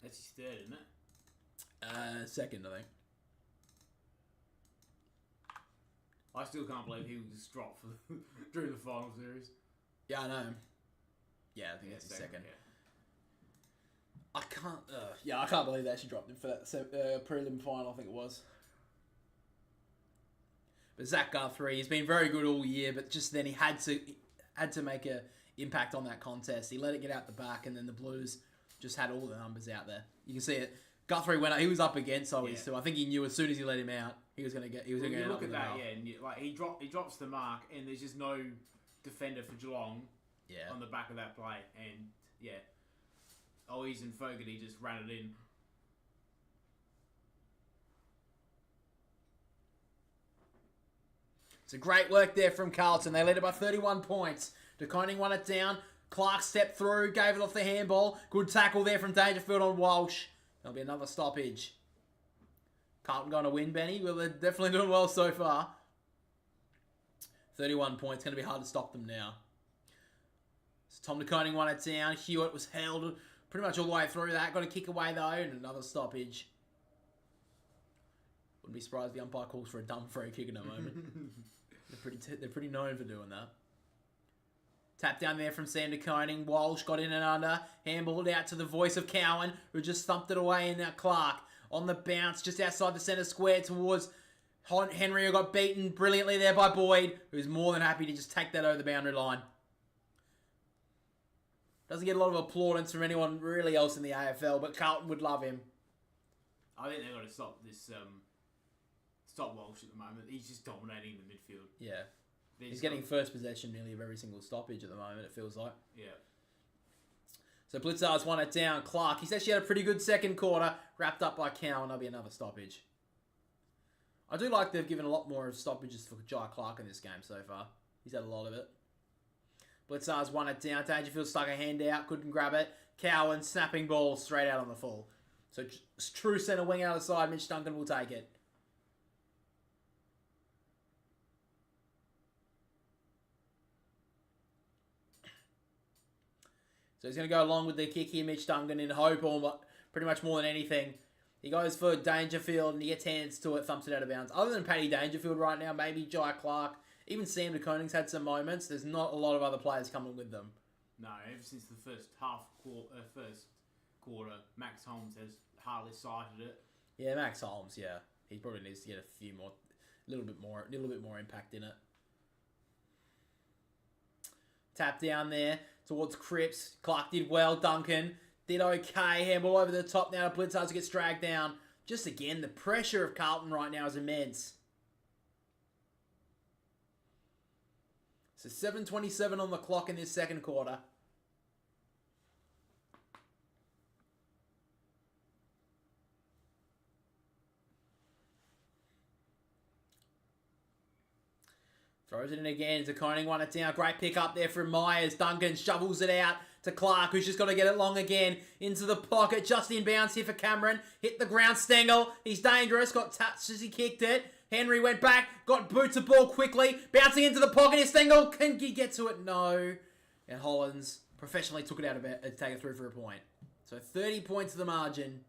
That's his third, isn't it? Second, I think. I still can't believe he was dropped during the final series. Yeah, I know. Yeah, I think that's his second. Yeah. I can't believe they actually dropped him for that prelim final, I think it was. But Zach Guthrie, he's been very good all year, but just then he had to make a impact on that contest. He let it get out the back, and then the Blues just had all the numbers out there. You can see it. Guthrie went. He was up against Owies too. I think he knew as soon as he let him out, he was going to get. He was going to look at that, and he drops the mark, and there's just no defender for Geelong. On the back of that play, and Owies and Fogarty just ran it in. It's a great work there from Carlton. They led it by 31 points. De Koning won it down. Clark stepped through, gave it off the handball. Good tackle there from Dangerfield on Walsh. There'll be another stoppage. Carlton going to win, Benny. Well, they're definitely doing well so far. 31 points. Going to be hard to stop them now. So Tom De Koning won it down. Hewitt was held pretty much all the way through that. Got a kick away, though, and another stoppage. Wouldn't be surprised if the umpire calls for a dumb free kick in a moment. They're pretty known for doing that. Tap down there from Sam De Koning. Walsh got in and under. Handballed out to the voice of Cowan, who just thumped it away. And now Clark on the bounce just outside the centre square towards Henry, who got beaten brilliantly there by Boyd, who's more than happy to just take that over the boundary line. Doesn't get a lot of plaudits from anyone really else in the AFL, but Carlton would love him. I think they've got to stop this. Stop Walsh at the moment. He's just dominating the midfield. Yeah. He's getting first possession nearly of every single stoppage at the moment, it feels like. Yeah. So Blitzar's won it down. Clark, he's actually had a pretty good second quarter, wrapped up by Cowan. There'll be another stoppage. I do like they've given a lot more of stoppages for Jai Clark in this game so far. He's had a lot of it. Blitzar's won it down. Dangerfield stuck a hand out, couldn't grab it. Cowan snapping ball straight out on the full. So true centre wing out of the side. Mitch Duncan will take it. So he's going to go along with the kick here, Mitch Duncan, in hope, or pretty much more than anything. He goes for Dangerfield, and he gets hands to it, thumps it out of bounds. Other than Paddy Dangerfield right now, maybe Jai Clark, even Sam De Koning's had some moments. There's not a lot of other players coming with them. No, ever since the first quarter, Max Holmes has hardly sighted it. Yeah, Max Holmes, yeah. He probably needs to get a little bit more impact in it. Tap down there towards Cripps. Clark did well. Duncan did okay. Handball over the top now. Blitzards gets dragged down. Just again, the pressure of Carlton right now is immense. So 7:27 on the clock in this second quarter. Throws it in again. De Koning won it down. Great pick up there from Myers. Duncan shovels it out to Clark, who's just got to get it long again. Into the pocket. Just in bounds here for Cameron. Hit the ground. Stengel. He's dangerous. Got touched as he kicked it. Henry went back. Got boots the ball quickly. Bouncing into the pocket is Stengel. Can he get to it? No. And Hollands professionally took it out of it and take it through for a point. So 30 points to the margin.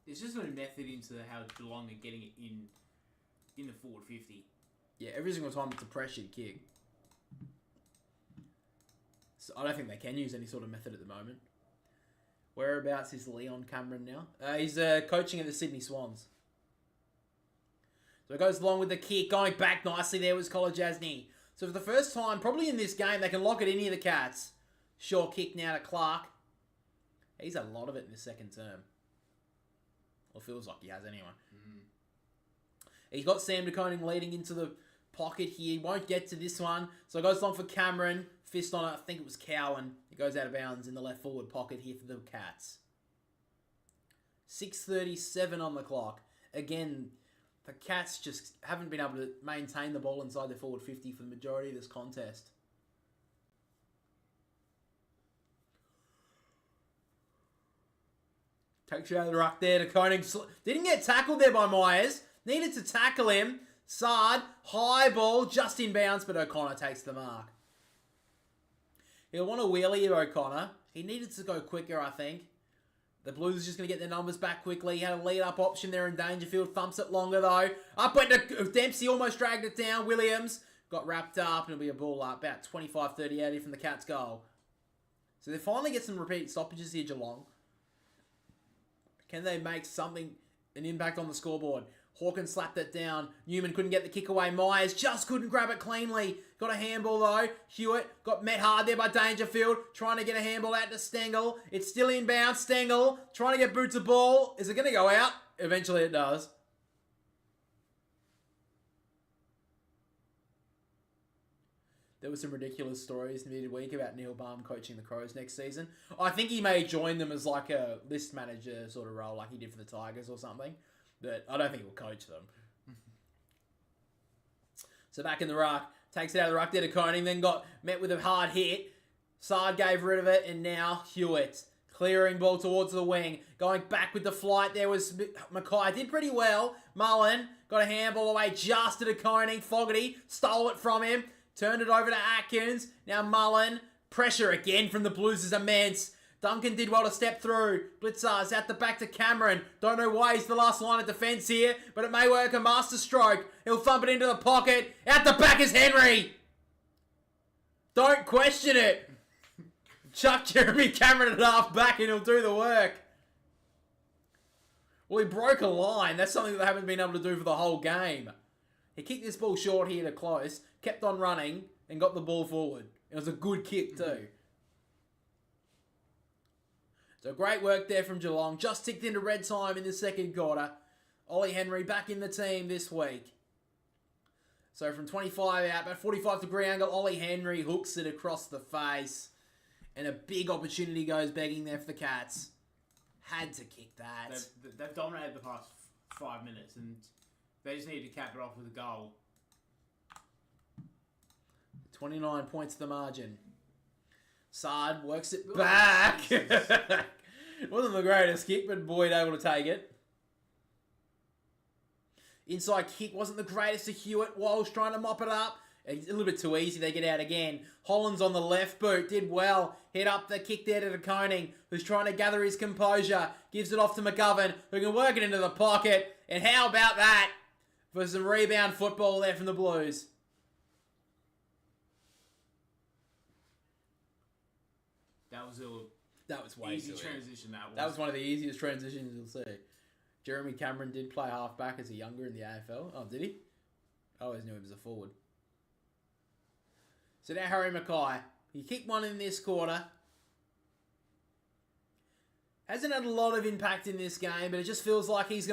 There's just no method into how Geelong are getting it in the forward 50. Yeah, every single time it's a pressured kick. So I don't think they can use any sort of method at the moment. Whereabouts is Leon Cameron now? He's coaching at the Sydney Swans. So it goes along with the kick. Going back nicely there was Kolajasny. So for the first time, probably in this game, they can lock it in here, the Cats. Short kick now to Clark. He's had a lot of it in the second term. Or feels like he has anyway. He's got Sam De Koning leading into the pocket here. He won't get to this one. So it goes long for Cameron. Fist on it. I think it was Cowan. He goes out of bounds in the left forward pocket here for the Cats. 6:37 on the clock. Again, the Cats just haven't been able to maintain the ball inside their forward 50 for the majority of this contest. Takes you out of the ruck there. De Koning didn't get tackled there by Myers. Needed to tackle him. Sard, high ball, just in bounds, but O'Connor takes the mark. He'll want a wheelie here, O'Connor. He needed to go quicker, I think. The Blues are just going to get their numbers back quickly. He had a lead-up option there in Dangerfield. Thumps it longer, though. Up went to Dempsey, almost dragged it down. Williams got wrapped up, and it'll be a ball up. About 25-30 out here from the Cats' goal. So they finally get some repeat stoppages here, Geelong. Can they make an impact on the scoreboard? Hawkins slapped it down. Newman couldn't get the kick away. Myers just couldn't grab it cleanly. Got a handball though. Hewitt got met hard there by Dangerfield. Trying to get a handball out to Stengel. It's still inbound. Stengel trying to get Boots a ball. Is it going to go out? Eventually it does. There were some ridiculous stories in the midweek about Neil Baum coaching the Crows next season. I think he may join them as like a list manager sort of role like he did for the Tigers or something. But I don't think he'll coach them. So back in the ruck. Takes it out of the ruck there to Koning. Then got met with a hard hit. Sard gave rid of it. And now Hewitt. Clearing ball towards the wing. Going back with the flight. There was Mackay. Did pretty well. Mullen got a handball away just to Koning. Fogarty stole it from him. Turned it over to Atkins. Now Mullen. Pressure again from the Blues is immense. Duncan did well to step through. Blitzar's out the back to Cameron. Don't know why he's the last line of defence here, but it may work a master stroke. He'll thump it into the pocket. Out the back is Henry. Don't question it. Chuck Jeremy Cameron at half back and he'll do the work. Well, he broke a line. That's something that they haven't been able to do for the whole game. He kicked this ball short here to close, kept on running, and got the ball forward. It was a good kick too. So great work there from Geelong. Just ticked into red time in the second quarter. Ollie Henry back in the team this week. So from 25 out, about 45-degree angle, Ollie Henry hooks it across the face. And a big opportunity goes begging there for the Cats. Had to kick that. They've dominated the past 5 minutes and they just need to cap it off with a goal. 29 points to the margin. Sard works it back. Wasn't the greatest kick, but Boyd able to take it. Inside kick wasn't the greatest to Hewitt. Walsh trying to mop it up. It's a little bit too easy. They get out again. Hollands on the left boot. Did well. Hit up the kick there to Koning, who's trying to gather his composure. Gives it off to McGovern, who can work it into the pocket. And how about that for some rebound football there from the Blues? That was way easy silly. transition. That was one of the easiest transitions you'll see. Jeremy Cameron did play halfback as a younger in the AFL. Oh, did he? I always knew he was a forward. So now Harry Mackay. He kicked one in this quarter. Hasn't had a lot of impact in this game, but it just feels like he's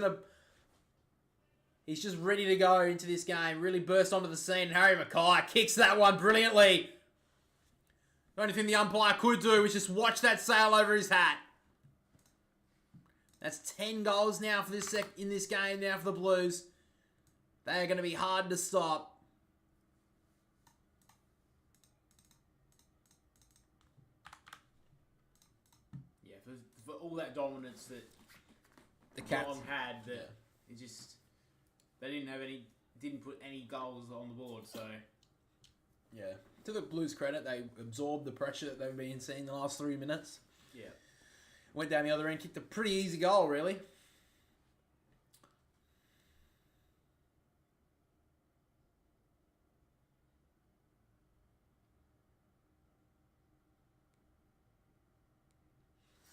just ready to go into this game. Really burst onto the scene. Harry Mackay kicks that one brilliantly. The only thing the umpire could do was just watch that sail over his hat. That's 10 goals now for this in this game now for the Blues. They are going to be hard to stop. Yeah, for all that dominance that the Cats Geelong had, that it just they didn't put any goals on the board. So yeah, to the Blues' credit, they absorbed the pressure that they've been seeing the last 3 minutes. Yeah. Went down the other end, kicked a pretty easy goal, really.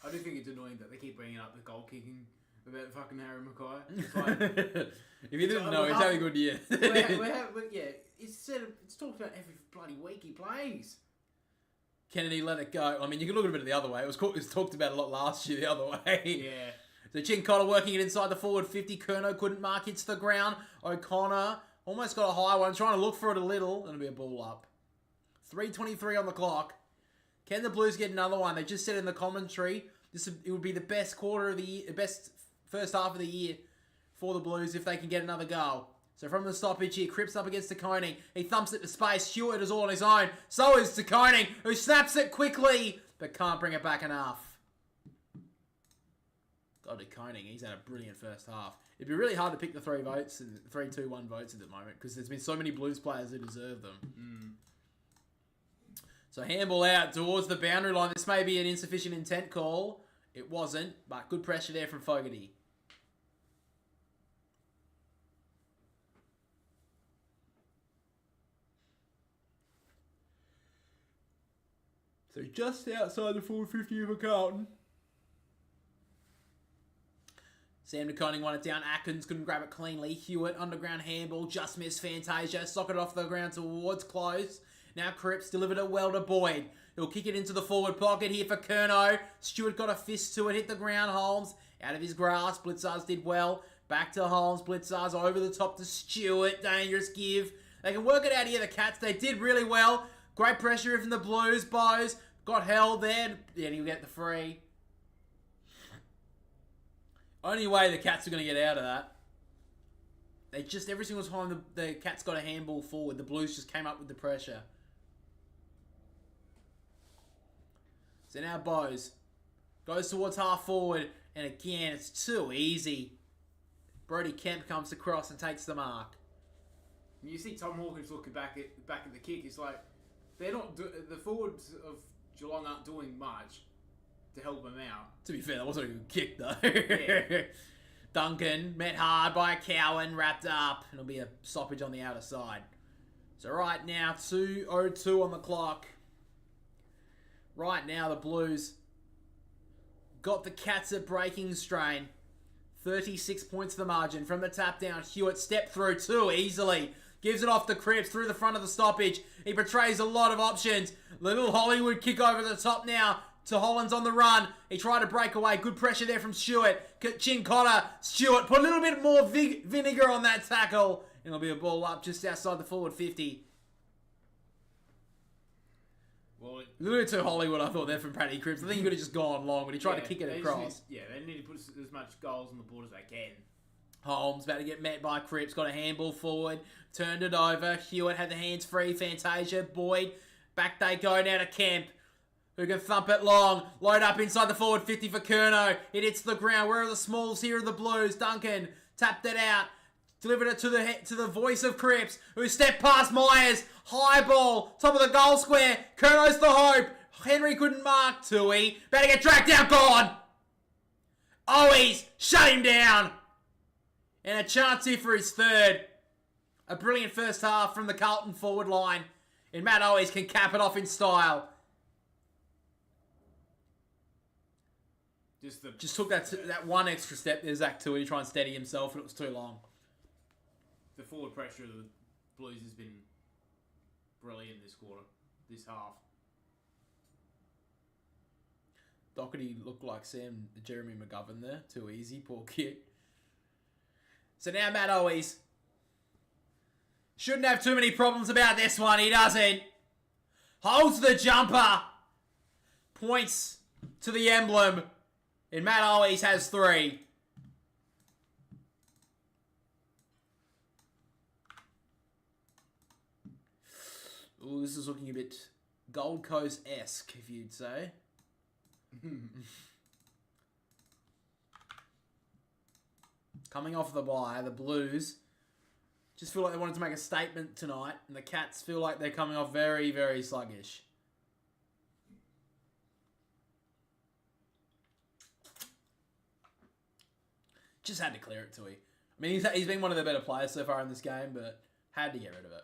I do think it's annoying that they keep bringing up the goal kicking about fucking Harry Mackay. It's like, if you didn't know, he's having a good year. It's talked about every bloody week he plays. Kennedy let it go. I mean, you can look at it the other way. It was talked about a lot last year the other way. Yeah. So Chincotta working it inside the forward 50. Curnow couldn't mark. Hits the ground. O'Connor almost got a high one. Trying to look for it a little. And it'll be a ball up. 3:23 on the clock. Can the Blues get another one? They just said in the commentary, it would be the best quarter of the year, the best first half of the year for the Blues if they can get another goal. So from the stoppage here, Cripps up against Koning. He thumps it to space. Stewart is all on his own. So is Koning, who snaps it quickly, but can't bring it back enough. God, to Koning, he's had a brilliant first half. It'd be really hard to pick the 3-2-1 votes at the moment because there's been so many Blues players who deserve them. So handball out towards the boundary line. This may be an insufficient intent call. It wasn't, but good pressure there from Fogarty. So just outside the full 50 for Carlton. Sam DeConing won it down. Atkins couldn't grab it cleanly. Hewitt, underground handball, just missed Fantasia. Socket off the ground towards close. Now Cripps delivered it well to Boyd. He'll kick it into the forward pocket here for Curnow. Stewart got a fist to it, hit the ground. Holmes out of his grasp. Blitzars did well. Back to Holmes. Blitzars over the top to Stewart. Dangerous give. They can work it out here, the Cats. They did really well. Great pressure from the Blues. Bowes got held there. Yeah, he'll get the free. Only way the Cats are going to get out of that. They just, every single time the Cats got a handball forward, the Blues just came up with the pressure. So now Bowes goes towards half forward, and again, it's too easy. Brody Kemp comes across and takes the mark. You see Tom Hawkins looking back at the kick. It's like they're not the forwards of Geelong aren't doing much to help them out. To be fair, that wasn't a good kick though. Yeah. Duncan met hard by Cowan, wrapped up, and it'll be a stoppage on the outer side. So right now, 2:02 on the clock. Right now, the Blues got the Cats at breaking strain. 36 points the margin. From the tap down, Hewitt stepped through too easily. Gives it off to Cripps through the front of the stoppage. He portrays a lot of options. Little Hollywood kick over the top now to Hollands on the run. He tried to break away. Good pressure there from Stewart. Chin Cotter. Stewart put a little bit more vinegar on that tackle. And it'll be a ball up just outside the forward 50. Well, A little bit too Hollywood, I thought, there from Paddy Cripps. I think he could have just gone long, but he tried to kick it across. They need to put as much goals on the board as they can. Holmes about to get met by Cripps. Got a handball forward. Turned it over. Hewitt had the hands free. Fantasia. Boyd. Back they go now to Kemp, who can thump it long. Load up inside the forward 50 for Curnow. It hits the ground. Where are the Smalls? Here are the Blues. Duncan tapped it out. Delivered it to the voice of Cripps, who stepped past Myers. High ball. Top of the goal square. Curnow's the hope. Henry couldn't mark. Tui. About to get dragged out. Gone. Owies. Shut him down. And a chance here for his third. A brilliant first half from the Carlton forward line. And Matt Owies can cap it off in style. Just took that one extra step there, Zach Tui, to try and steady himself, and it was too long. The forward pressure of the Blues has been brilliant this half. Doherty looked like Jeremy McGovern there. Too easy, poor kid. So now Matt Owies shouldn't have too many problems about this one. He doesn't. Holds the jumper. Points to the emblem. And Matt Owies has 3. Ooh, this is looking a bit Gold Coast-esque, if you'd say. Coming off the bye, the Blues just feel like they wanted to make a statement tonight, and the Cats feel like they're coming off very, very sluggish. Just had to clear it to him. I mean, he's been one of the better players so far in this game, but had to get rid of it.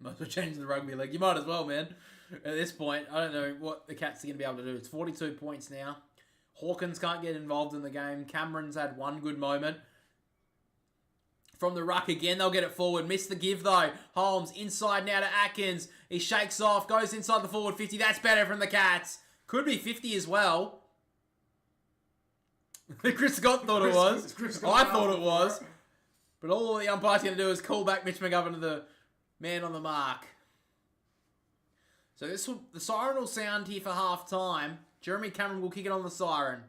Might as well change the rugby league. You might as well, man. At this point, I don't know what the Cats are going to be able to do. It's 42 points now. Hawkins can't get involved in the game. Cameron's had one good moment. From the ruck again, they'll get it forward. Missed the give, though. Holmes inside now to Atkins. He shakes off, goes inside the forward 50. That's better from the Cats. Could be 50 as well. Chris Scott thought it was. I thought it was. But all the umpire's going to do is call back Mitch McGovern to the man on the mark. So the siren will sound here for half time. Jeremy Cameron will kick it on the siren.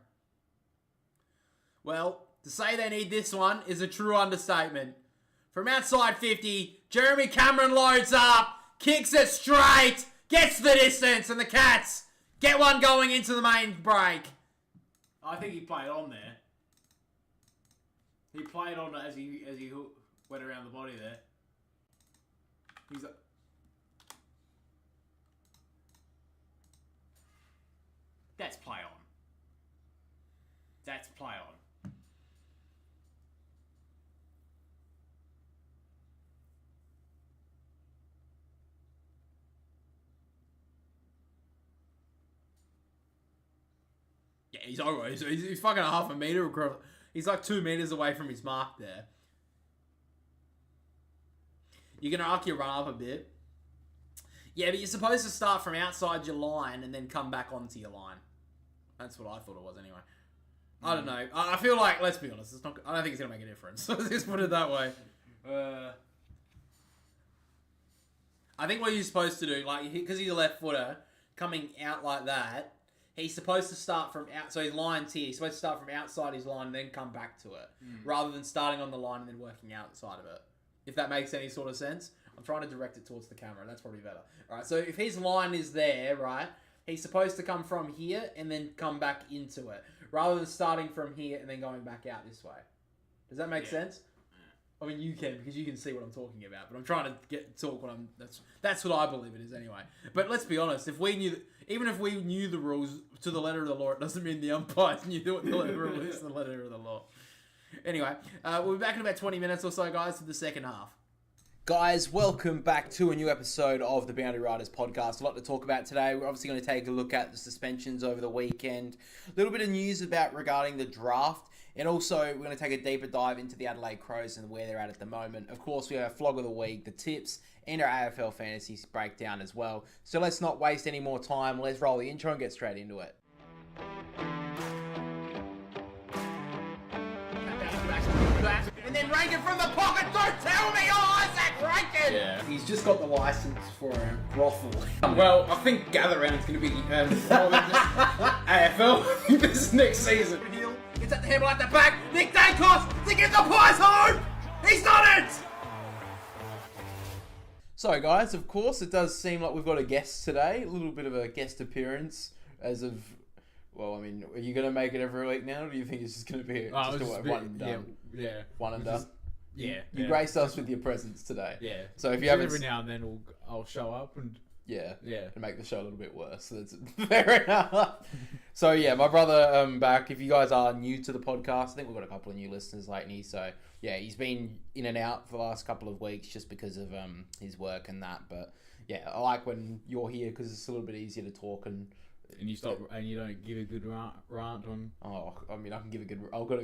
Well, to say they need this one is a true understatement. From outside 50, Jeremy Cameron loads up, kicks it straight, gets the distance, and the Cats get one going into the main break. I think he played on there. He played on as he went around the body there. He's like, that's play on. That's play on. Yeah, he's fucking half a metre across. He's like 2 metres away from his mark there. You're going to arc your run up a bit. Yeah, but you're supposed to start from outside your line and then come back onto your line. That's what I thought it was anyway. I don't know. I feel like, let's be honest, it's not. I don't think it's going to make a difference. Let's just put it that way. I think what you're supposed to do, like, because he's a left footer, coming out like that, he's supposed to start from out. So his line's here. He's supposed to start from outside his line and then come back to it, rather than starting on the line and then working outside of it. If that makes any sort of sense. I'm trying to direct it towards the camera. That's probably better. All right. So if his line is there, right, he's supposed to come from here and then come back into it, rather than starting from here and then going back out this way. Does that make sense? I mean, you can, because you can see what I'm talking about. But I'm trying to talk what I'm. That's what I believe it is anyway. But let's be honest. If we knew, even if we knew the rules to the letter of the law, it doesn't mean the umpires knew what the rule is to the letter of the law. Anyway, we'll be back in about 20 minutes or so, guys, for the second half. Guys, welcome back to a new episode of the Boundary Riders podcast. A lot to talk about today. We're obviously going to take a look at the suspensions over the weekend. A little bit of news regarding the draft. And also, we're going to take a deeper dive into the Adelaide Crows and where they're at the moment. Of course, we have a flog of the week, the tips, and our AFL fantasy breakdown as well. So let's not waste any more time. Let's roll the intro and get straight into it. And then Rankin from the pocket. Don't tell me, Isaac Rankin! Yeah. He's just got the license for a brothel. Well, I think Gather Round's going to be AFL this next season. It's at the handle at the back. Nick Dacos to get the pies home. He's done it! So, guys, of course, it does seem like we've got a guest today. A little bit of a guest appearance as of... Well, I mean, are you going to make it every week now, or do you think it's just going to be one and done? Yeah. One and done? Yeah. You graced us with your presence today. Yeah. So if you haven't... Every now and then I'll show up and... Yeah. Yeah. To make the show a little bit worse. So that's fair enough. So, yeah, my brother back. If you guys are new to the podcast, I think we've got a couple of new listeners lately. So, yeah, he's been in and out for the last couple of weeks just because of his work and that. But, yeah, I like when you're here because it's a little bit easier to talk and you stop and you don't give a good rant on. Oh, I mean, I can give a good. I've got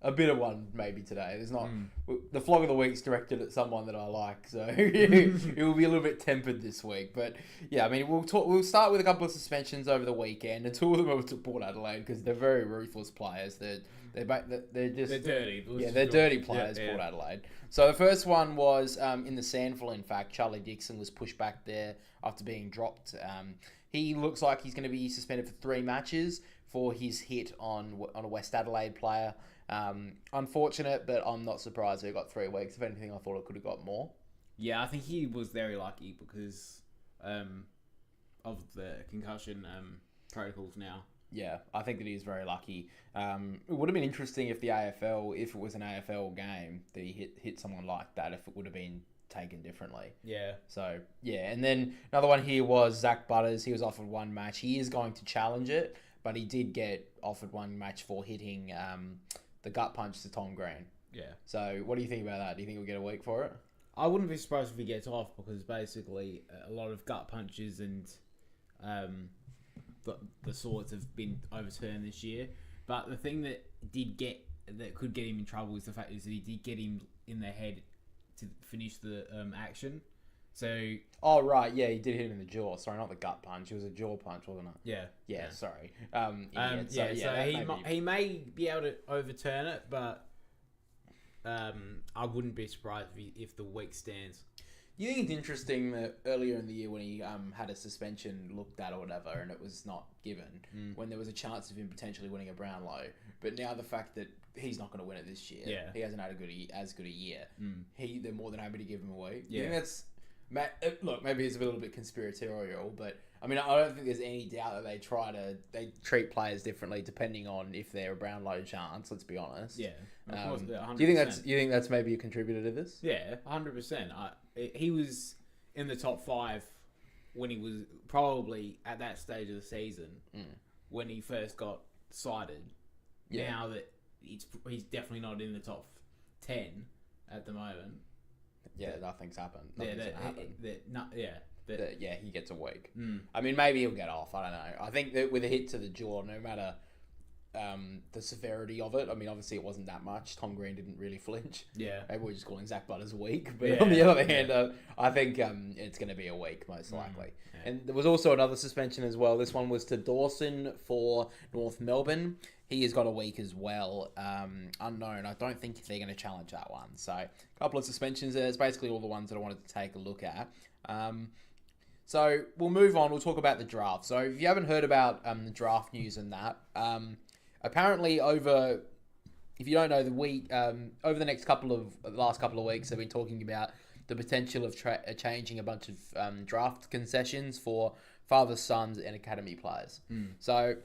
a bit of one maybe today. There's not the flog of the week's directed at someone that I like, so it will be a little bit tempered this week. But yeah, I mean, we'll start with a couple of suspensions over the weekend, and two of them are to Port Adelaide because they're very ruthless players. They're dirty. Yeah, they're dirty players. Port Adelaide. So the first one was in the Sandful. In fact, Charlie Dixon was pushed back there after being dropped. He looks like he's going to be suspended for 3 matches for his hit on a West Adelaide player. Unfortunate, but I'm not surprised he got 3 weeks. If anything, I thought it could have got more. Yeah, I think he was very lucky because of the concussion protocols now. Yeah, I think that he's very lucky. It would have been interesting if the AFL, if it was an AFL game, that he hit someone like that, if it would have been taken differently. Yeah. So, yeah. And then another one here was Zach Butters. He was offered 1 match. He is going to challenge it, but he did get offered 1 match for hitting the gut punch to Tom Green. Yeah. So, what do you think about that? Do you think we'll get a week for it? I wouldn't be surprised if he gets off because basically a lot of gut punches and the sorts have been overturned this year. But the thing that could get him in trouble is the fact is that he did get him in the head to finish the action. So... Oh, right. Yeah, he did hit him in the jaw. Sorry, not the gut punch. It was a jaw punch, wasn't it? Yeah. Yeah, sorry. He may be able to overturn it, but I wouldn't be surprised if the week stands. You think it's interesting that earlier in the year when he had a suspension looked at or whatever and it was not given, when there was a chance of him potentially winning a Brownlow, but now the fact that he's not going to win it this year, he hasn't had as good a year, they're more than happy to give him a week. Yeah. You think that's... Look, maybe it's a little bit conspiratorial, but I mean, I don't think there's any doubt that they treat players differently depending on if they're a Brownlow chance. Let's be honest. Yeah, of course. 100%. Do you think that's maybe a contributor to this? Yeah, 100%. He was in the top 5 when he was probably at that stage of the season when he first got cited. Yeah. Now that he's definitely not in the top 10 at the moment. Yeah, nothing's happened. yeah, he gets a week. I mean, maybe he'll get off. I don't know. I think that with a hit to the jaw, no matter the severity of it, I mean, obviously it wasn't that much. Tom Green didn't really flinch. Yeah. Maybe we're just calling Zach Butters weak. But on the other hand, I think it's going to be a week, most likely. Yeah. And there was also another suspension as well. This one was to Dawson for North Melbourne. He has got a week as well. Unknown. I don't think they're going to challenge that one. So, a couple of suspensions there. It's basically all the ones that I wanted to take a look at. So, we'll move on. We'll talk about the draft. So, if you haven't heard about the draft news and that, apparently if you don't know, over the last couple of weeks, they've been talking about the potential of changing a bunch of draft concessions for fathers, sons, and academy players. So,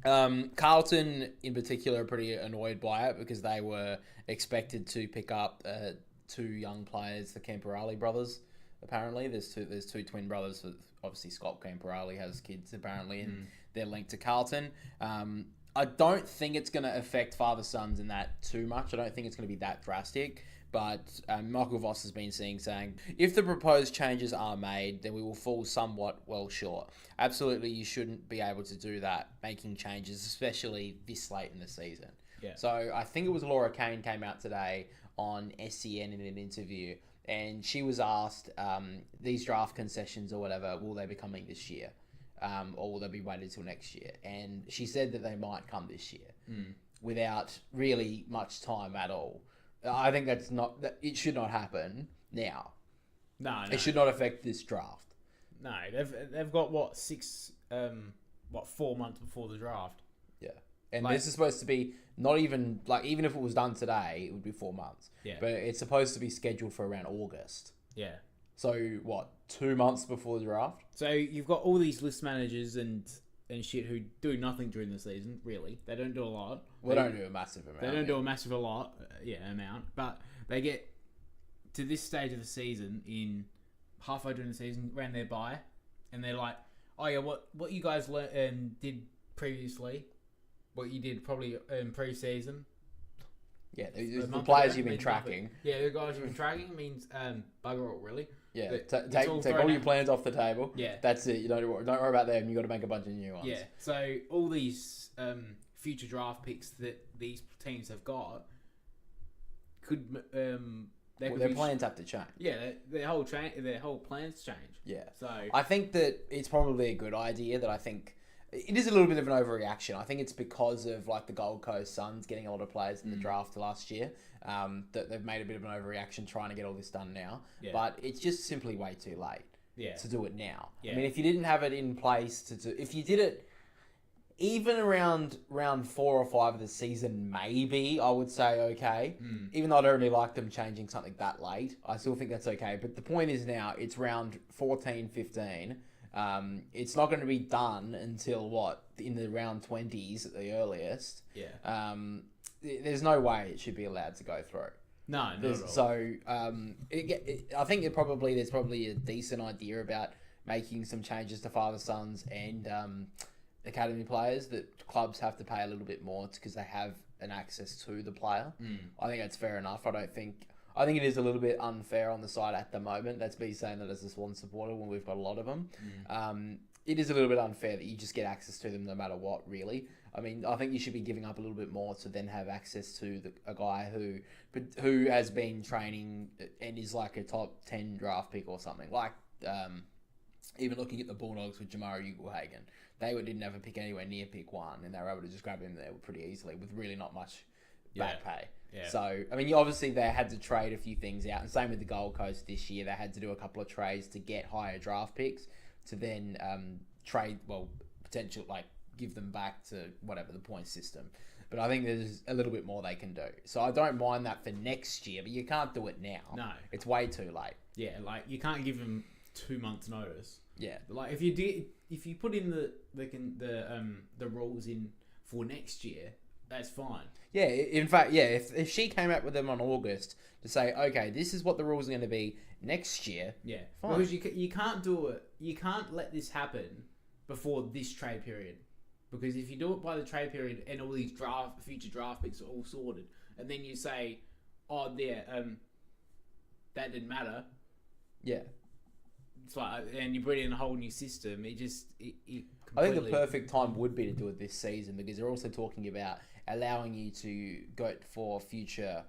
Carlton in particular are pretty annoyed by it because they were expected to pick up 2 young players, the Camperali brothers. Apparently, there's two twin brothers. Obviously, Scott Camperali has kids apparently, and they're linked to Carlton. I don't think it's going to affect father sons in that too much. I don't think it's going to be that drastic. But Michael Voss has been saying, if the proposed changes are made, then we will fall somewhat well short. Absolutely, you shouldn't be able to do that, making changes, especially this late in the season. Yeah. So I think it was Laura Kane came out today on SEN in an interview, and she was asked, these draft concessions or whatever, will they be coming this year? Or will they be waited till next year? And she said that they might come this year without really much time at all. I think it should not happen now. No. It should not affect this draft. No, they've got 4 months before the draft. Yeah. And this is supposed to be not even, even if it was done today, it would be 4 months. Yeah. But it's supposed to be scheduled for around August. Yeah. So, 2 months before the draft? So you've got all these list managers and shit who do nothing during the season, really. They don't do a lot. They don't do a massive amount. They don't do a massive amount. But they get to this stage of the season, in halfway during the season, ran their bye, and they're like, oh yeah, what you guys did previously, what you did probably in pre-season. Yeah, the players you've been tracking. Yeah, the guys you've been tracking means bugger all, really. Yeah, take all your plans off the table. Yeah. That's it. You don't worry about them. You've got to make a bunch of new ones. Yeah, so all these future draft picks that these teams have got could... their plans have to change. Yeah, their whole plans change. Yeah. So I think that it's probably a good idea. That I think it is a little bit of an overreaction. I think it's because of the Gold Coast Suns getting a lot of players in the draft last year. That they've made a bit of an overreaction trying to get all this done now. Yeah. But it's just simply way too late. Yeah. To do it now. Yeah. I mean, if you didn't have it in place if you did it even around round 4 or 5 of the season, maybe I would say okay. Even though I don't really like them changing something that late, I still think that's okay. But the point is now it's round 14, 15. It's not going to be done until in the round 20s at the earliest. Yeah. There's no way it should be allowed to go through. No, not at all. So I think there's probably a decent idea about making some changes to father sons and academy players, that clubs have to pay a little bit more because they have an access to the player. I think that's fair enough. I think it is a little bit unfair on the side at the moment. That's me saying that as a Swan supporter when we've got a lot of them. It is a little bit unfair that you just get access to them no matter what, really. I mean, I think you should be giving up a little bit more to then have access to a guy who has been training and is a top 10 draft pick or something. Even looking at the Bulldogs with Jamari Ugelhagen, they didn't have a pick anywhere near pick 1, and they were able to just grab him there pretty easily with really not much back pay. Yeah. So, I mean, obviously they had to trade a few things out, and same with the Gold Coast this year. They had to do a couple of trades to get higher draft picks to then give them back to whatever the point system. But I think there's a little bit more they can do. So I don't mind that for next year, but you can't do it now. No. It's way too late. Yeah, you can't give them 2 months notice. Yeah. If you put in the rules in for next year, that's fine. Yeah, in fact, yeah, if she came out with them on August to say, okay, this is what the rules are going to be next year. Yeah. Fine. Because you can't do it. You can't let this happen before this trade period. Because if you do it by the trade period and all these future draft picks are all sorted, and then you say, oh, yeah, that didn't matter. Yeah. it's like, and you bring in a whole new system. It I think the perfect time would be to do it this season because they're also talking about allowing you to go for future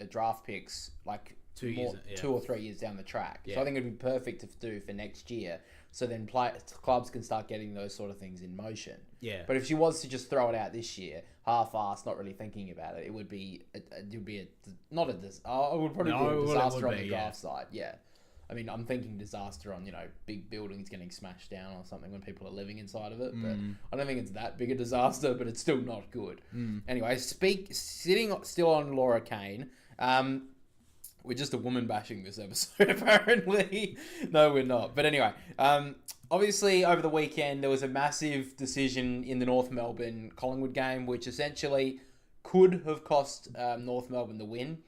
draft picks like 2 or 3 years down the track. Yeah. So I think it'd be perfect to do for next year. So then clubs can start getting those sort of things in motion. Yeah. But if she was to just throw it out this year, half-assed, not really thinking about it, it would be it would be not a disaster. It would probably be a disaster on the draft side. Yeah. I mean, I'm thinking disaster on, big buildings getting smashed down or something when people are living inside of it. But I don't think it's that big a disaster, but it's still not good. Anyway, sitting still on Laura Kane. We're just a woman bashing this episode, apparently. No, we're not. But anyway, obviously over the weekend, there was a massive decision in the North Melbourne Collingwood game, which essentially could have cost North Melbourne the win.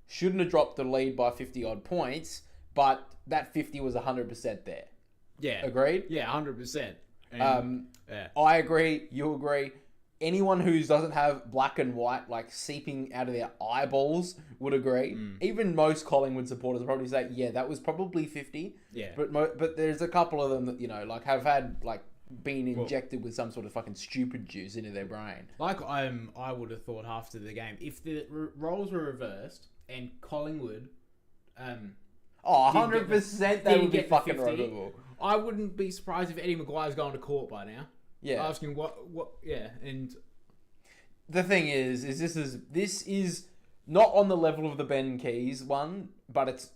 Shouldn't have dropped the lead by 50-odd points, but that 50 was 100% there. Yeah. Agreed? Yeah, 100%. Yeah. I agree. You agree. Anyone who doesn't have black and white like seeping out of their eyeballs would agree. Even most Collingwood supporters would probably say, yeah, that was probably 50. Yeah. But there's a couple of them that, have had been injected with some sort of fucking stupid juice into their brain. I would have thought after the game, if the roles were reversed and Collingwood... 100% they would be fucking revocable. I wouldn't be surprised if Eddie Maguire's going to court by now. Yeah. Asking what, and... The thing is this is not on the level of the Ben Keys one, but it's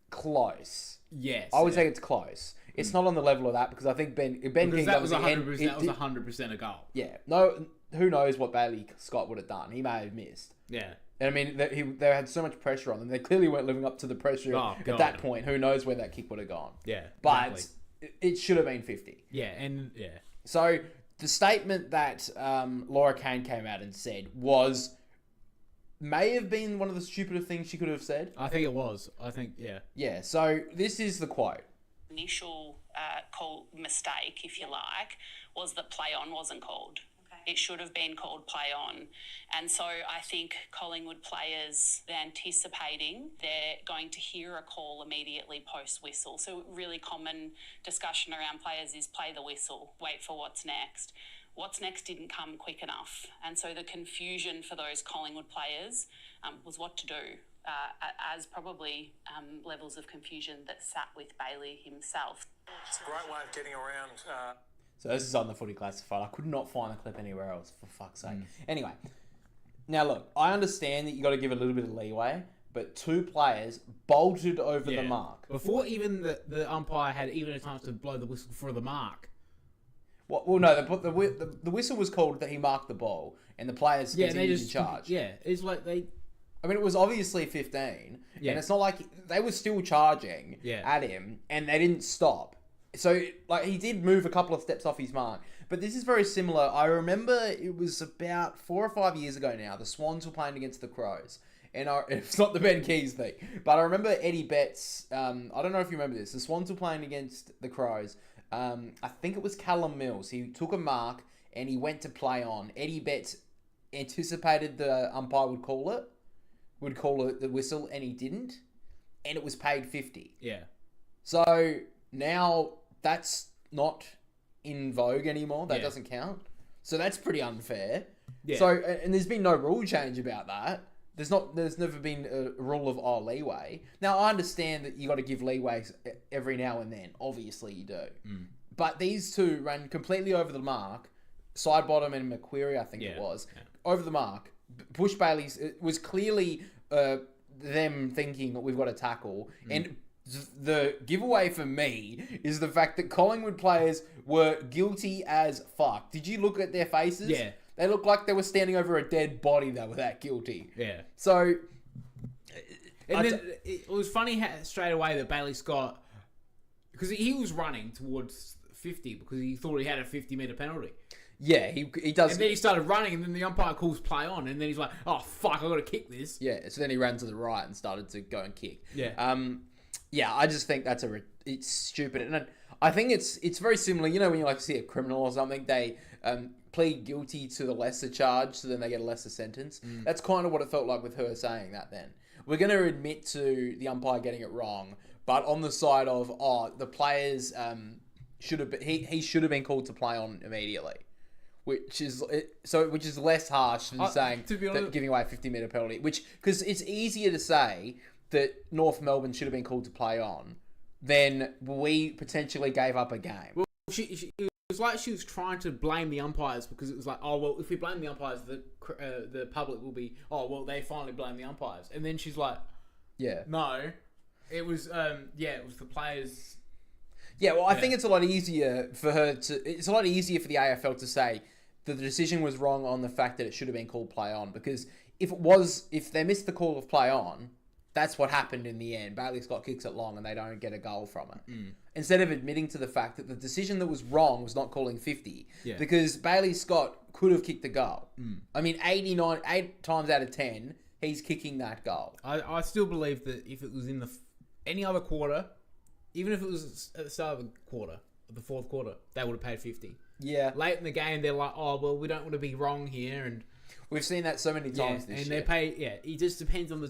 close. Yes. I would say it's close. It's not on the level of that because I think Ben Keys... That was 100% a goal. Yeah. No, who knows what Bailey Scott would have done. He may have missed. Yeah. And I mean, they had so much pressure on them. They clearly weren't living up to the pressure at that point. Who knows where that kick would have gone. Yeah. But exactly. It should have been 50. Yeah, and... Yeah. So... The statement that Laura Kane came out and said may have been one of the stupider things she could have said. I think it was. Yeah. Yeah, so this is the quote. Initial call mistake, if you like, was that play on wasn't called. Okay. It should have been called play on. And so I think Collingwood players, they're anticipating they're going to hear a call immediately post-whistle. So really common discussion around players is play the whistle, wait for what's next. What's next didn't come quick enough. And so the confusion for those Collingwood players was what to do, as probably levels of confusion that sat with Bailey himself. It's a great way of getting around... So this is on the Footy Classified. I could not find the clip anywhere else, for fuck's sake. Anyway, now look, I understand that you got to give a little bit of leeway, but two players bolted over the mark. Before even the umpire had even a chance to blow the whistle for the mark. Well, no, the whistle was called that he marked the ball, and the players continued to charge. Yeah, it's like they... I mean, it was obviously 15, and it's not like they were still charging at him, and they didn't stop. So, he did move a couple of steps off his mark. But this is very similar. I remember it was about 4 or 5 years ago now. The Swans were playing against the Crows. And it's not the Ben Keys thing. But I remember Eddie Betts. I don't know if you remember this. The Swans were playing against the Crows. I think it was Callum Mills. He took a mark and he went to play on. Eddie Betts anticipated the umpire would call it the whistle, and he didn't. And it was paid 50. Yeah. So now that's not in vogue anymore. That doesn't count. So that's pretty unfair. Yeah. So, and there's been no rule change about that. There's never been a rule of leeway. Now I understand that you got to give leeway every now and then. Obviously you do. But these two ran completely over the mark. Sidebottom and McQuarrie, I think it was, over the mark. Bush Bailey's, it was clearly them thinking that we've got to tackle. And the giveaway for me is the fact that Collingwood players were guilty as fuck. Did you look at their faces? Yeah. They looked like they were standing over a dead body. They were that guilty. Yeah. So... And then it was funny straight away that Bailey Scott... Because he was running towards 50 because he thought he had a 50-metre penalty. Yeah, he does... And then he started running and then the umpire calls play on and then he's like, oh, fuck, I've got to kick this. Yeah, so then he ran to the right and started to go and kick. Yeah. Yeah, I just think that's it's stupid. And I think it's very similar. You know, when you see a criminal or something, they plead guilty to the lesser charge, so then they get a lesser sentence. That's kind of what it felt like with her saying that then. We're going to admit to the umpire getting it wrong, but on the side of the players should have been, he should have been called to play on immediately, which is less harsh than saying to be honest, that giving away a 50-metre penalty. Because it's easier to say that North Melbourne should have been called to play on than we potentially gave up a game. Well, it was like she was trying to blame the umpires because it was like, oh, well, if we blame the umpires, the public will be, oh, well, they finally blame the umpires. And then she's like, Yeah. no, it was, it was the players. Yeah, well, I think it's a lot easier for her to. It's a lot easier for the AFL to say that the decision was wrong on the fact that it should have been called play on, because if they missed the call of play on, that's what happened in the end. Bailey Scott kicks it long and they don't get a goal from it. Instead of admitting to the fact that the decision that was wrong was not calling 50, because Bailey Scott could have kicked the goal. I mean, 8 times out of 10, he's kicking that goal. I still believe that if it was in any other quarter, even if it was at the start of the quarter, the fourth quarter, they would have paid 50. Yeah. Late in the game, they're like, oh, well, we don't want to be wrong here. And we've seen that so many times this year. And they pay, it just depends on the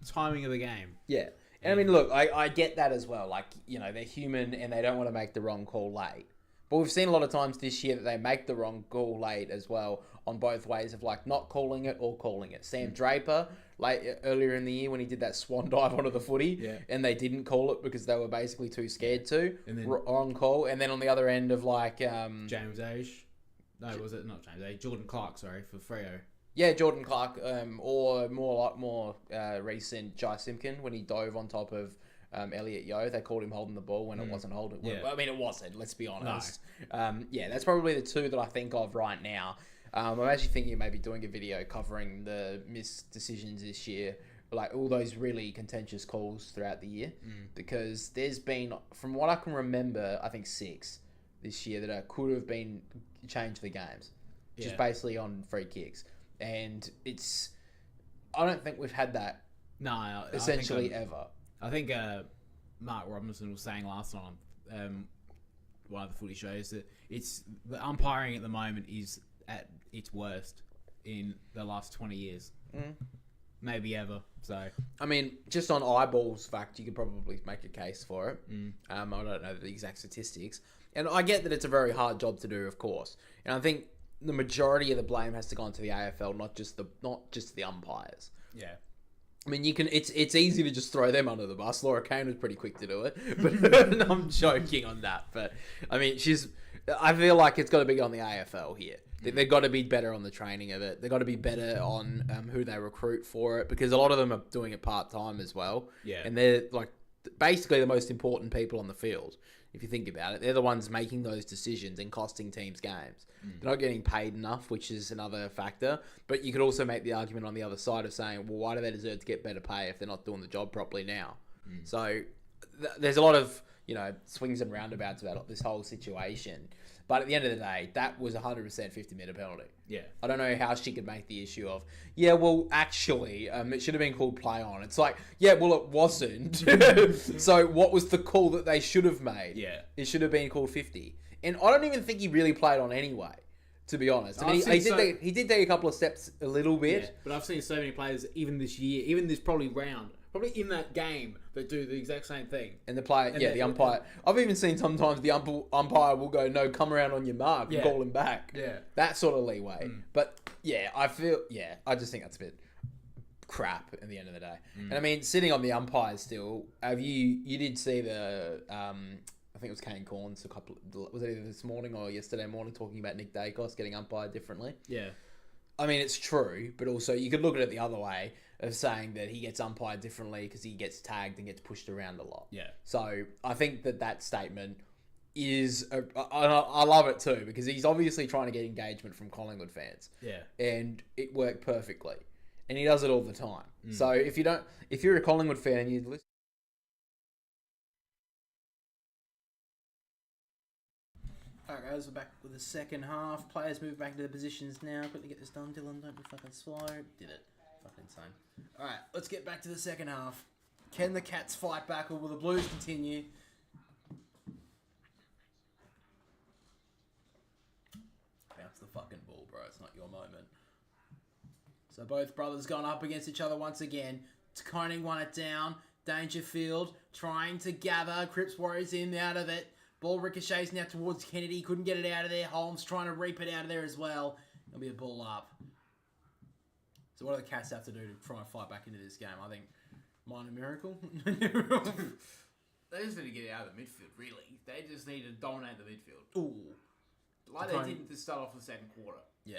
timing of the game. Yeah. And I mean, look, I get that as well. Like, they're human and they don't want to make the wrong call late. But we've seen a lot of times this year that they make the wrong call late as well, on both ways of like not calling it or calling it. Sam Draper, earlier in the year when he did that swan dive onto the footy, and they didn't call it because they were basically too scared to. And then, wrong call. And then on the other end of James Age. No, was it not James Age? Jordan Clark, sorry, for Freo. Yeah, Jordan Clark, or more recent Jai Simpkin when he dove on top of Elliot Yeo. They called him holding the ball when it wasn't holding. Yeah. Well, I mean, it wasn't. Let's be honest. No. That's probably the two that I think of right now. I'm actually thinking of maybe doing a video covering the missed decisions this year, like all those really contentious calls throughout the year, because there's been, from what I can remember, I think 6 this year that could have been changed the games, just basically on free kicks. And I don't think we've had that essentially ever. I think Mark Robinson was saying last night on one of the footy shows that the umpiring at the moment is at its worst in the last 20 years. Maybe ever. So I mean, just on eyeballs fact, you could probably make a case for it. I don't know the exact statistics. And I get that it's a very hard job to do, of course. And I think the majority of the blame has to go into the AFL, not just the umpires. Yeah. I mean, it's easy to just throw them under the bus. Laura Kane was pretty quick to do it, but I'm joking on that. But I mean, I feel like it's got to be on the AFL here. They've got to be better on the training of it. They've got to be better on who they recruit for it, because a lot of them are doing it part-time as well. Yeah. And they're like basically the most important people on the field. If you think about it, they're the ones making those decisions and costing teams games. They're not getting paid enough, which is another factor. But you could also make the argument on the other side of saying, well, why do they deserve to get better pay if they're not doing the job properly now? So there's a lot of swings and roundabouts about this whole situation. But at the end of the day, that was 100% 50-metre penalty. Yeah. I don't know how she could make the issue of, actually, it should have been called play on. It's like, well, it wasn't. So what was the call that they should have made? Yeah. It should have been called 50. And I don't even think he really played on anyway, to be honest. I mean, he did take a couple of steps a little bit. Yeah, but I've seen so many players, even this year, even this probably in that game, that do the exact same thing. And the player, the umpire. I've even seen sometimes the umpire will go, no, come around on your mark and call him back. Yeah. That sort of leeway. But I just think that's a bit crap at the end of the day. And I mean, sitting on the umpires still, you did see the, I think it was Kane Corns was it either this morning or yesterday morning, talking about Nick Dacos getting umpired differently. Yeah. I mean, it's true, but also you could look at it the other way of saying that he gets umpired differently because he gets tagged and gets pushed around a lot. Yeah. So I think that statement is, I love it too, because he's obviously trying to get engagement from Collingwood fans. Yeah. And it worked perfectly. And he does it all the time. So if you're a Collingwood fan and you listen. Alright guys, we're back with the second half. Players move back into their positions now. Quickly get this done, Dylan. Don't be fucking slow. Did it. Fucking insane. Alright, let's get back to the second half. Can the Cats fight back, or will the Blues continue? Bounce the fucking ball, bro. It's not your moment. So both brothers gone up against each other once again. Koning won it down. Dangerfield trying to gather. Cripps Warriors in out of it. Ball ricochets now towards Kennedy. Couldn't get it out of there. Holmes trying to reap it out of there as well. It'll be a ball up. So what do the Cats have to do to try and fight back into this game? I think minor miracle. They just need to get out of the midfield, really. They just need to dominate the midfield. Ooh. Like they did to start off the second quarter. Yeah.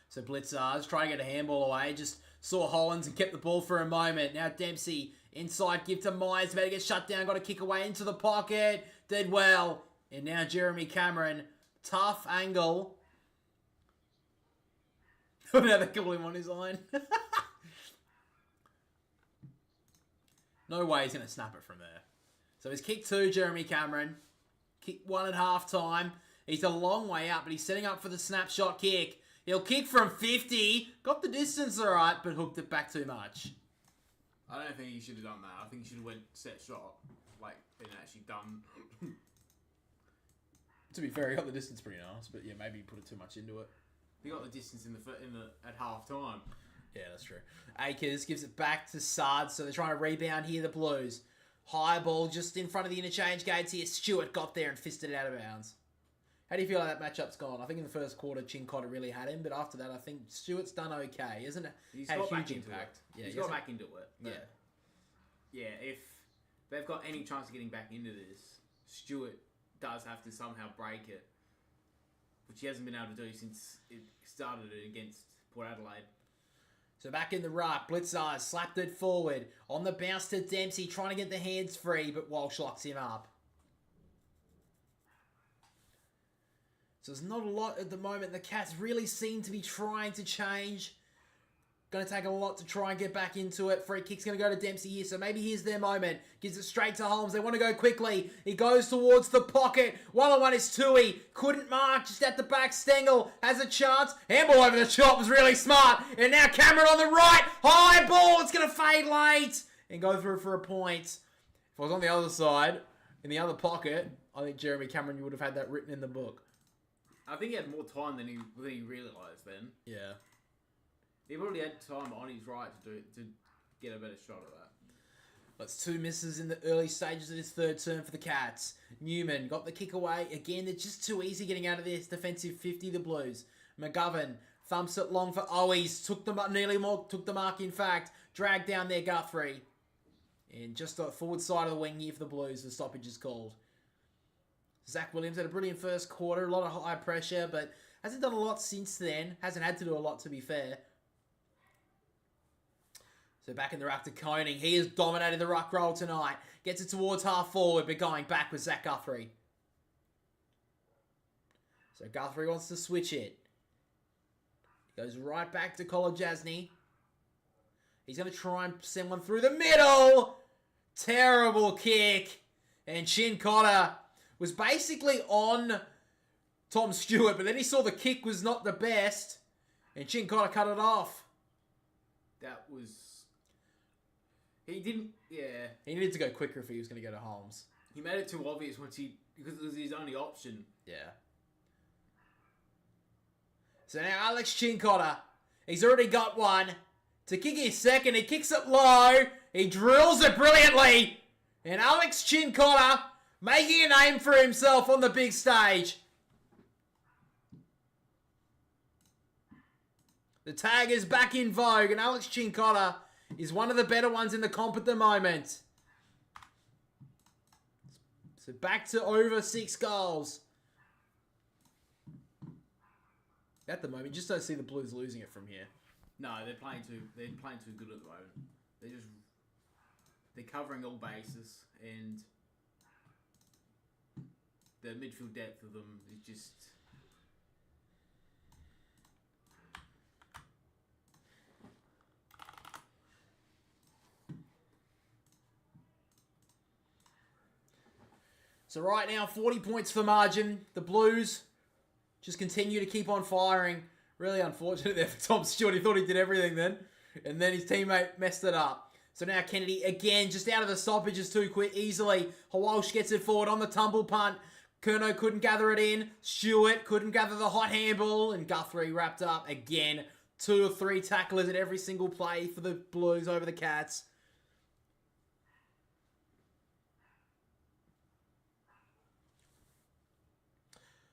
So Blitzars trying to get a handball away. Just saw Hollins and kept the ball for a moment. Now Dempsey inside, give to Myers. About to get shut down. Got to kick away into the pocket. Did well. And now Jeremy Cameron. Tough angle. Now they call him on his line. No way he's going to snap it from there. So he's kick 2, Jeremy Cameron. Kick 1 at half time. He's a long way up, but he's setting up for the snapshot kick. He'll kick from 50. Got the distance all right, but hooked it back too much. I don't think he should have done that. I think he should have went set shot, like, and actually done. To be fair, he got the distance pretty nice, but yeah, maybe he put it too much into it. He got the distance at half time. Yeah, that's true. Akers gives it back to Sard, so they're trying to rebound here, the Blues. High ball just in front of the interchange gates here. Stewart got there and fisted it out of bounds. How do you feel like that matchup's gone? I think in the first quarter, Chincotta really had him, but after that, I think Stewart's done okay, isn't it? He's had got a huge back into impact. it. Yeah, he's got back into it. Yeah. Yeah, if they've got any chance of getting back into this, Stewart does have to somehow break it, which he hasn't been able to do since it started it against Port Adelaide. So back in the ruck, Blitzars slapped it forward. On the bounce to Dempsey, trying to get the hands free, but Walsh locks him up. So there's not a lot at the moment. The Cats really seem to be trying to change. Going to take a lot to try and get back into it. Free kick's going to go to Dempsey here, so maybe here's their moment. Gives it straight to Holmes. They want to go quickly. He goes towards the pocket. 1-on-1 is Tui. Couldn't mark, just at the back. Stengel has a chance. Handball over the top was really smart. And now Cameron on the right. High ball. It's going to fade late. And go through for a point. If I was on the other side, in the other pocket, I think Jeremy Cameron, you would have had that written in the book. I think he had more time than he realised then. Yeah. He already had time on his right to get a better shot at that. That's 2 misses in the early stages of this third term for the Cats. Newman got the kick away. Again, they're just too easy getting out of this defensive 50, the Blues. McGovern thumps it long for Owies. Took the mark, in fact. Dragged down there Guthrie. And just the forward side of the wing here for the Blues, the stoppage is called. Zach Williams had a brilliant first quarter, a lot of high pressure, but hasn't done a lot since then. Hasn't had to do a lot, to be fair. So back in the ruck to Koning. He has dominated the ruck roll tonight. Gets it towards half forward, but going back with Zach Guthrie. So Guthrie wants to switch it. Goes right back to Kolodjasny. He's going to try and send one through the middle. Terrible kick. And Chincotta was basically on Tom Stewart, but then he saw the kick was not the best, and Chincotta cut it off. That was... He didn't... Yeah. He needed to go quicker if he was going to go to Holmes. He made it too obvious because it was his only option. Yeah. So now Alex Chincotta, he's already got one. To kick his second, he kicks it low. He drills it brilliantly. And Alex Chincotta making a name for himself on the big stage. The tag is back in vogue, and Alex Chincotta is one of the better ones in the comp at the moment. So back to over 6 goals. At the moment, you just don't see the Blues losing it from here. No, they're playing too good at the moment. They're covering all bases, and the midfield depth of them is just... So right now, 40 points for margin. The Blues just continue to keep on firing. Really unfortunate there for Tom Stewart. He thought he did everything then. And then his teammate messed it up. So now Kennedy, again, just out of the stoppages too quick, easily. Walsh gets it forward on the tumble punt. Curnow couldn't gather it in. Stewart couldn't gather the hot handball. And Guthrie wrapped up again. 2 or 3 tacklers at every single play for the Blues over the Cats.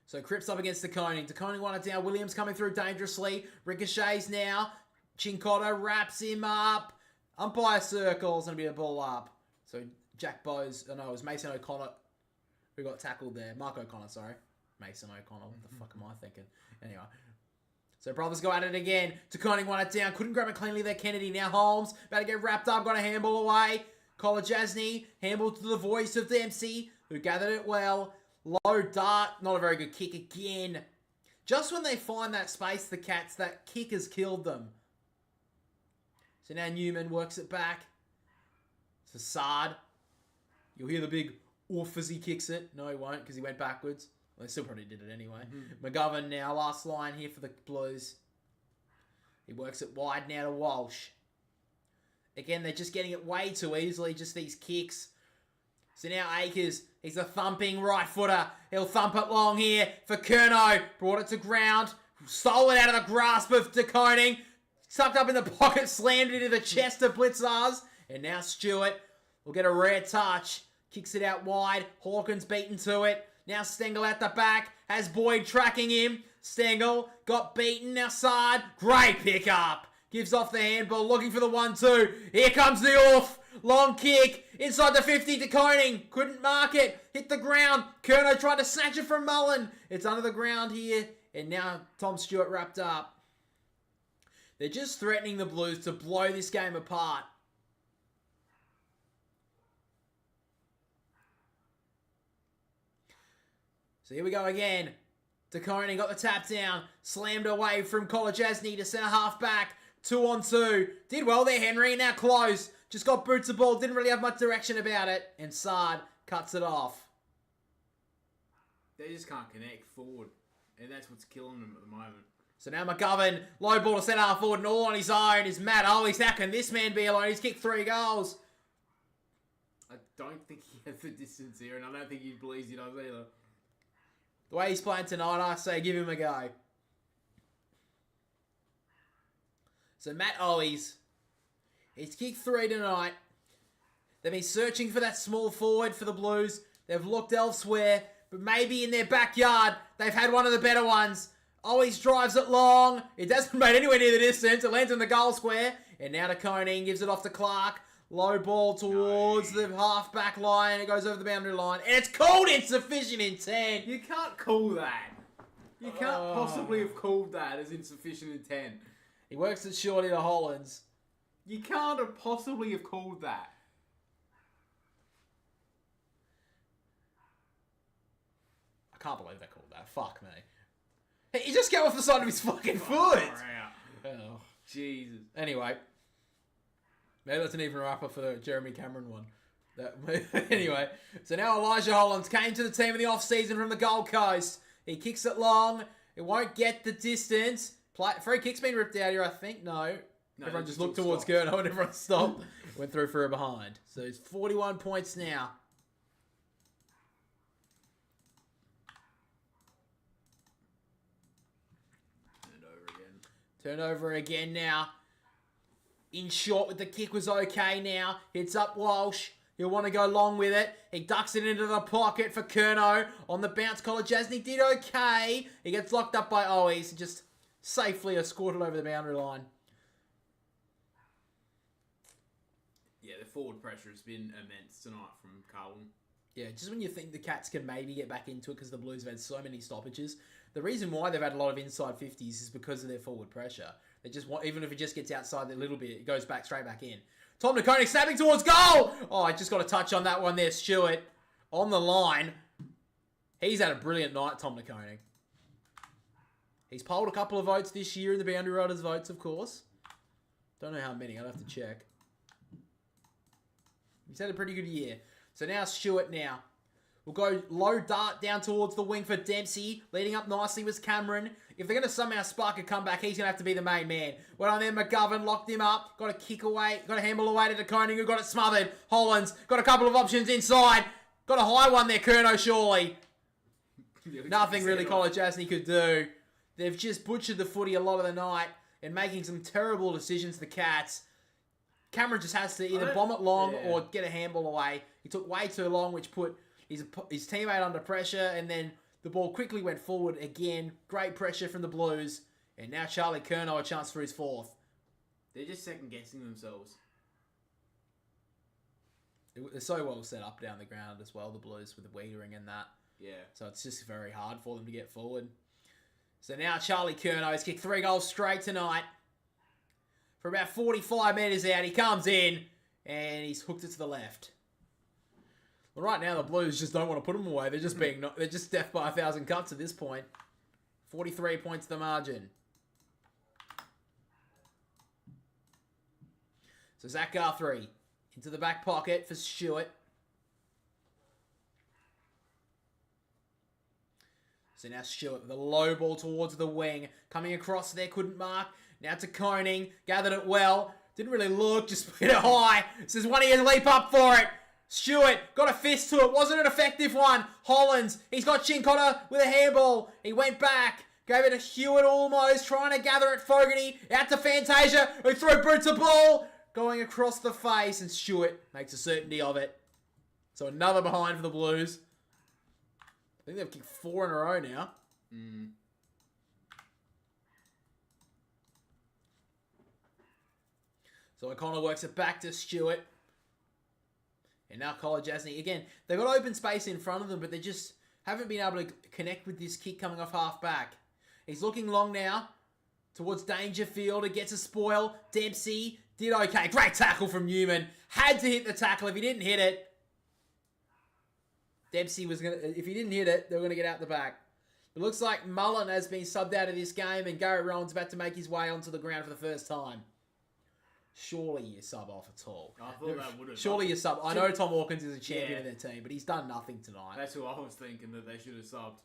So Cripps up against DeConing. DeConing won it down. Williams coming through dangerously. Ricochets now. Chincotto wraps him up. Umpire circles and a bit of ball up. So Jack Bowes, it was Mason O'Connor who got tackled there. Mark O'Connor, sorry. Mason O'Connor. What the fuck am I thinking? Anyway. So brothers go at it again. DeConing won it down. Couldn't grab it cleanly there. Kennedy. Now Holmes. About to get wrapped up. Got a handball away. Kolajasny. Handball to the voice of Dempsey, who gathered it well. Low dart. Not a very good kick again. Just when they find that space, the Cats, that kick has killed them. So now Newman works it back. Facade. You'll hear the big oof as he kicks it. No, he won't because he went backwards. Well, they still probably did it anyway. McGovern now, last line here for the Blues. He works it wide now to Walsh. Again, they're just getting it way too easily, just these kicks. So now Akers, he's a thumping right footer. He'll thump it long here for Curnow. Brought it to ground. Stole it out of the grasp of DeConing. Sucked up in the pocket, slammed it into the chest of Blitzars. And now Stewart will get a rare touch. Kicks it out wide. Hawkins beaten to it. Now Stengel at the back. Has Boyd tracking him. Stengel got beaten. Now Sard. Great pickup. Gives off the handball. Looking for the 1-2. Here comes the off. Long kick. Inside the 50 to Koning. Couldn't mark it. Hit the ground. Curnow tried to snatch it from Mullen. It's under the ground here. And now Tom Stewart wrapped up. They're just threatening the Blues to blow this game apart. So here we go again. DeConing got the tap down. Slammed away from Kolajasny to centre half back. 2-on-2. Did well there, Henry. Now close. Just got boots the ball. Didn't really have much direction about it. And Sard cuts it off. They just can't connect forward. And that's what's killing them at the moment. So now McGovern, low ball to centre half forward and all on his own is Matt Ollie's. How can this man be alone? He's kicked 3 goals. I don't think he has the distance here, and I don't think he believes he does either. The way he's playing tonight, I say give him a go. So Matt Ollie's, he's kicked 3 tonight. They've been searching for that small forward for the Blues. They've looked elsewhere, but maybe in their backyard, they've had one of the better ones. Always drives it long. It doesn't make anywhere near the distance. It lands in the goal square. And now to Koning. Gives it off to Clark. Low ball towards the half-back line. It goes over the boundary line. And it's called insufficient intent. You can't call that. You can't possibly have called that as insufficient intent. He works it shortly to Hollands. You can't have possibly have called that. I can't believe they called that. Fuck me. Hey, he just came off the side of his fucking foot. Oh, Jesus. Anyway. Maybe that's an even wrapper for the Jeremy Cameron one. Anyway. So now Elijah Hollands came to the team in the off-season from the Gold Coast. He kicks it long. It won't get the distance. Free kick's been ripped out here, I think. No. Everyone just looked towards Gurno and everyone stopped. Went through for a behind. So it's 41 points now. Turnover again now. In short with the kick was okay now. Hits up Walsh. He'll want to go long with it. He ducks it into the pocket for Curnow. On the bounce, Kolajasny did okay. He gets locked up by Owies. Just safely escorted over the boundary line. Yeah, the forward pressure has been immense tonight from Carlton. Yeah, just when you think the Cats can maybe get back into it because the Blues have had so many stoppages. The reason why they've had a lot of inside 50s is because of their forward pressure. They just want, even if it just gets outside a little bit, it goes back straight back in. Tom DeConing snapping towards goal! Oh, I just got a touch on that one there, Stewart. On the line. He's had a brilliant night, Tom DeConing. He's polled a couple of votes this year in the Boundary Riders votes, of course. Don't know how many, I'd have to check. He's had a pretty good year. So now Stewart now. We'll go low dart down towards the wing for Dempsey. Leading up nicely was Cameron. If they're going to somehow spark a comeback, he's going to have to be the main man. Went on there, McGovern locked him up. Got a kick away. Got a handball away to DeConing, who got it smothered. Hollands got a couple of options inside. Got a high one there, Curnow, surely. Nothing really Kolajasny could do. They've just butchered the footy a lot of the night and making some terrible decisions, the Cats. Cameron just has to either bomb it long or get a handball away. He took way too long, which put his teammate under pressure, and then The ball quickly went forward again. Great pressure from the Blues. And now Charlie Curnow a chance for his fourth. They're just second guessing themselves. They're so well set up down the ground as well, the Blues, with the Wiedering and that. Yeah. So it's just very hard for them to get forward. So now Charlie Curnow's kicked 3 goals straight tonight. For about 45 metres out, he comes in and he's hooked it to the left. Well, right now the Blues just don't want to put them away. They're just they're just death by 1,000 cuts at this point. 43 points the margin. So Zach Guthrie into the back pocket for Stewart. So now Stewart with a low ball towards the wing. Coming across there, couldn't mark. Now to Koning. Gathered it well. Didn't really look, just put it high. Says one of you leap up for it. Stewart got a fist to it. Wasn't an effective one. Hollins, he's got Chincotta with a handball. He went back. Gave it to Hewitt almost. Trying to gather it. Fogarty. Out to Fantasia, who threw Boots a ball. Going across the face, and Stewart makes a certainty of it. So another behind for the Blues. I think they've kicked 4 in a row now. So O'Connor works it back to Stewart. And now College Asney. Again, they've got open space in front of them, but they just haven't been able to connect with this kick coming off half back. He's looking long now towards Dangerfield. It gets a spoil. Dempsey did okay. Great tackle from Newman. Had to hit the tackle. If he didn't hit it, Dempsey was going to... If he didn't hit it, they were going to get out the back. It looks like Mullen has been subbed out of this game and Gary Rowan's about to make his way onto the ground for the first time. Surely you sub off at all. I thought that would have. Surely you sub. I know Tom Hawkins is a champion of their team, but he's done nothing tonight. That's who I was thinking, that they should have subbed.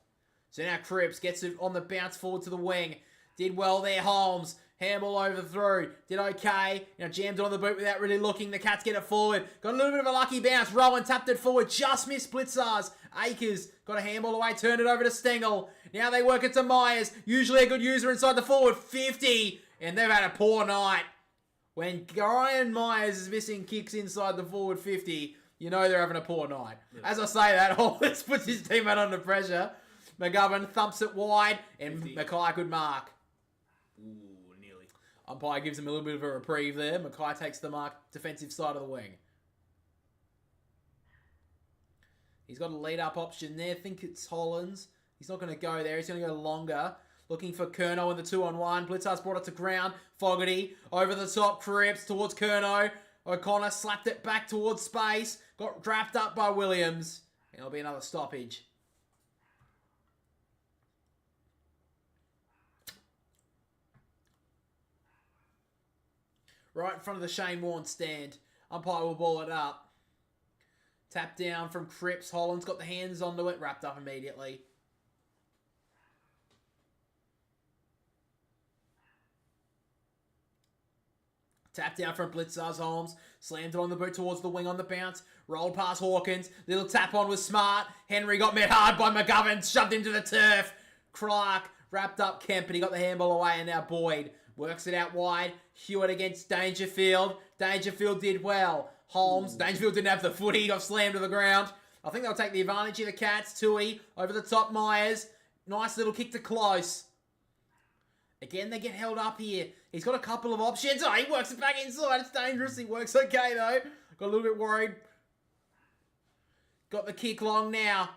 So now Cripps gets it on the bounce forward to the wing. Did well there, Holmes. Handball overthrew. Did okay. Now jammed it on the boot without really looking. The Cats get it forward. Got a little bit of a lucky bounce. Rowan tapped it forward. Just missed Blitzars. Akers got a handball away. Turned it over to Stengel. Now they work it to Myers. Usually a good user inside the forward. 50. And they've had a poor night. When Brian Myers is missing kicks inside the forward 50, you know they're having a poor night. Yeah. As I say that, Hollis puts his teammate under pressure. McGovern thumps it wide, and 50. Mackay could mark. Ooh, nearly. Umpire gives him a little bit of a reprieve there. Mackay takes the mark, defensive side of the wing. He's got a lead-up option there. I think it's Hollins. He's not going to go there. He's going to go longer. Looking for Curnow in the 2-on-1. Blitzar's brought it to ground. Fogarty over the top. Cripps towards Curnow. O'Connor slapped it back towards space. Got wrapped up by Williams. And it'll be another stoppage. Right in front of the Shane Warne stand. Umpire will ball it up. Tap down from Cripps. Holland's got the hands onto it. Wrapped up immediately. Tap down from Blitzars. Holmes slammed it on the boot towards the wing on the bounce. Rolled past Hawkins. Little tap on was smart. Henry got met hard by McGovern. Shoved him to the turf. Clark wrapped up Kemp and he got the handball away. And now Boyd works it out wide. Hewitt against Dangerfield. Dangerfield did well. Holmes. Dangerfield didn't have the footy. He got slammed to the ground. I think they'll take the advantage of the Cats. Tui over the top. Myers. Nice little kick to close. Again, they get held up here. He's got a couple of options. Oh, he works it back inside. It's dangerous. He works okay, though. Got a little bit worried. Got the kick long now.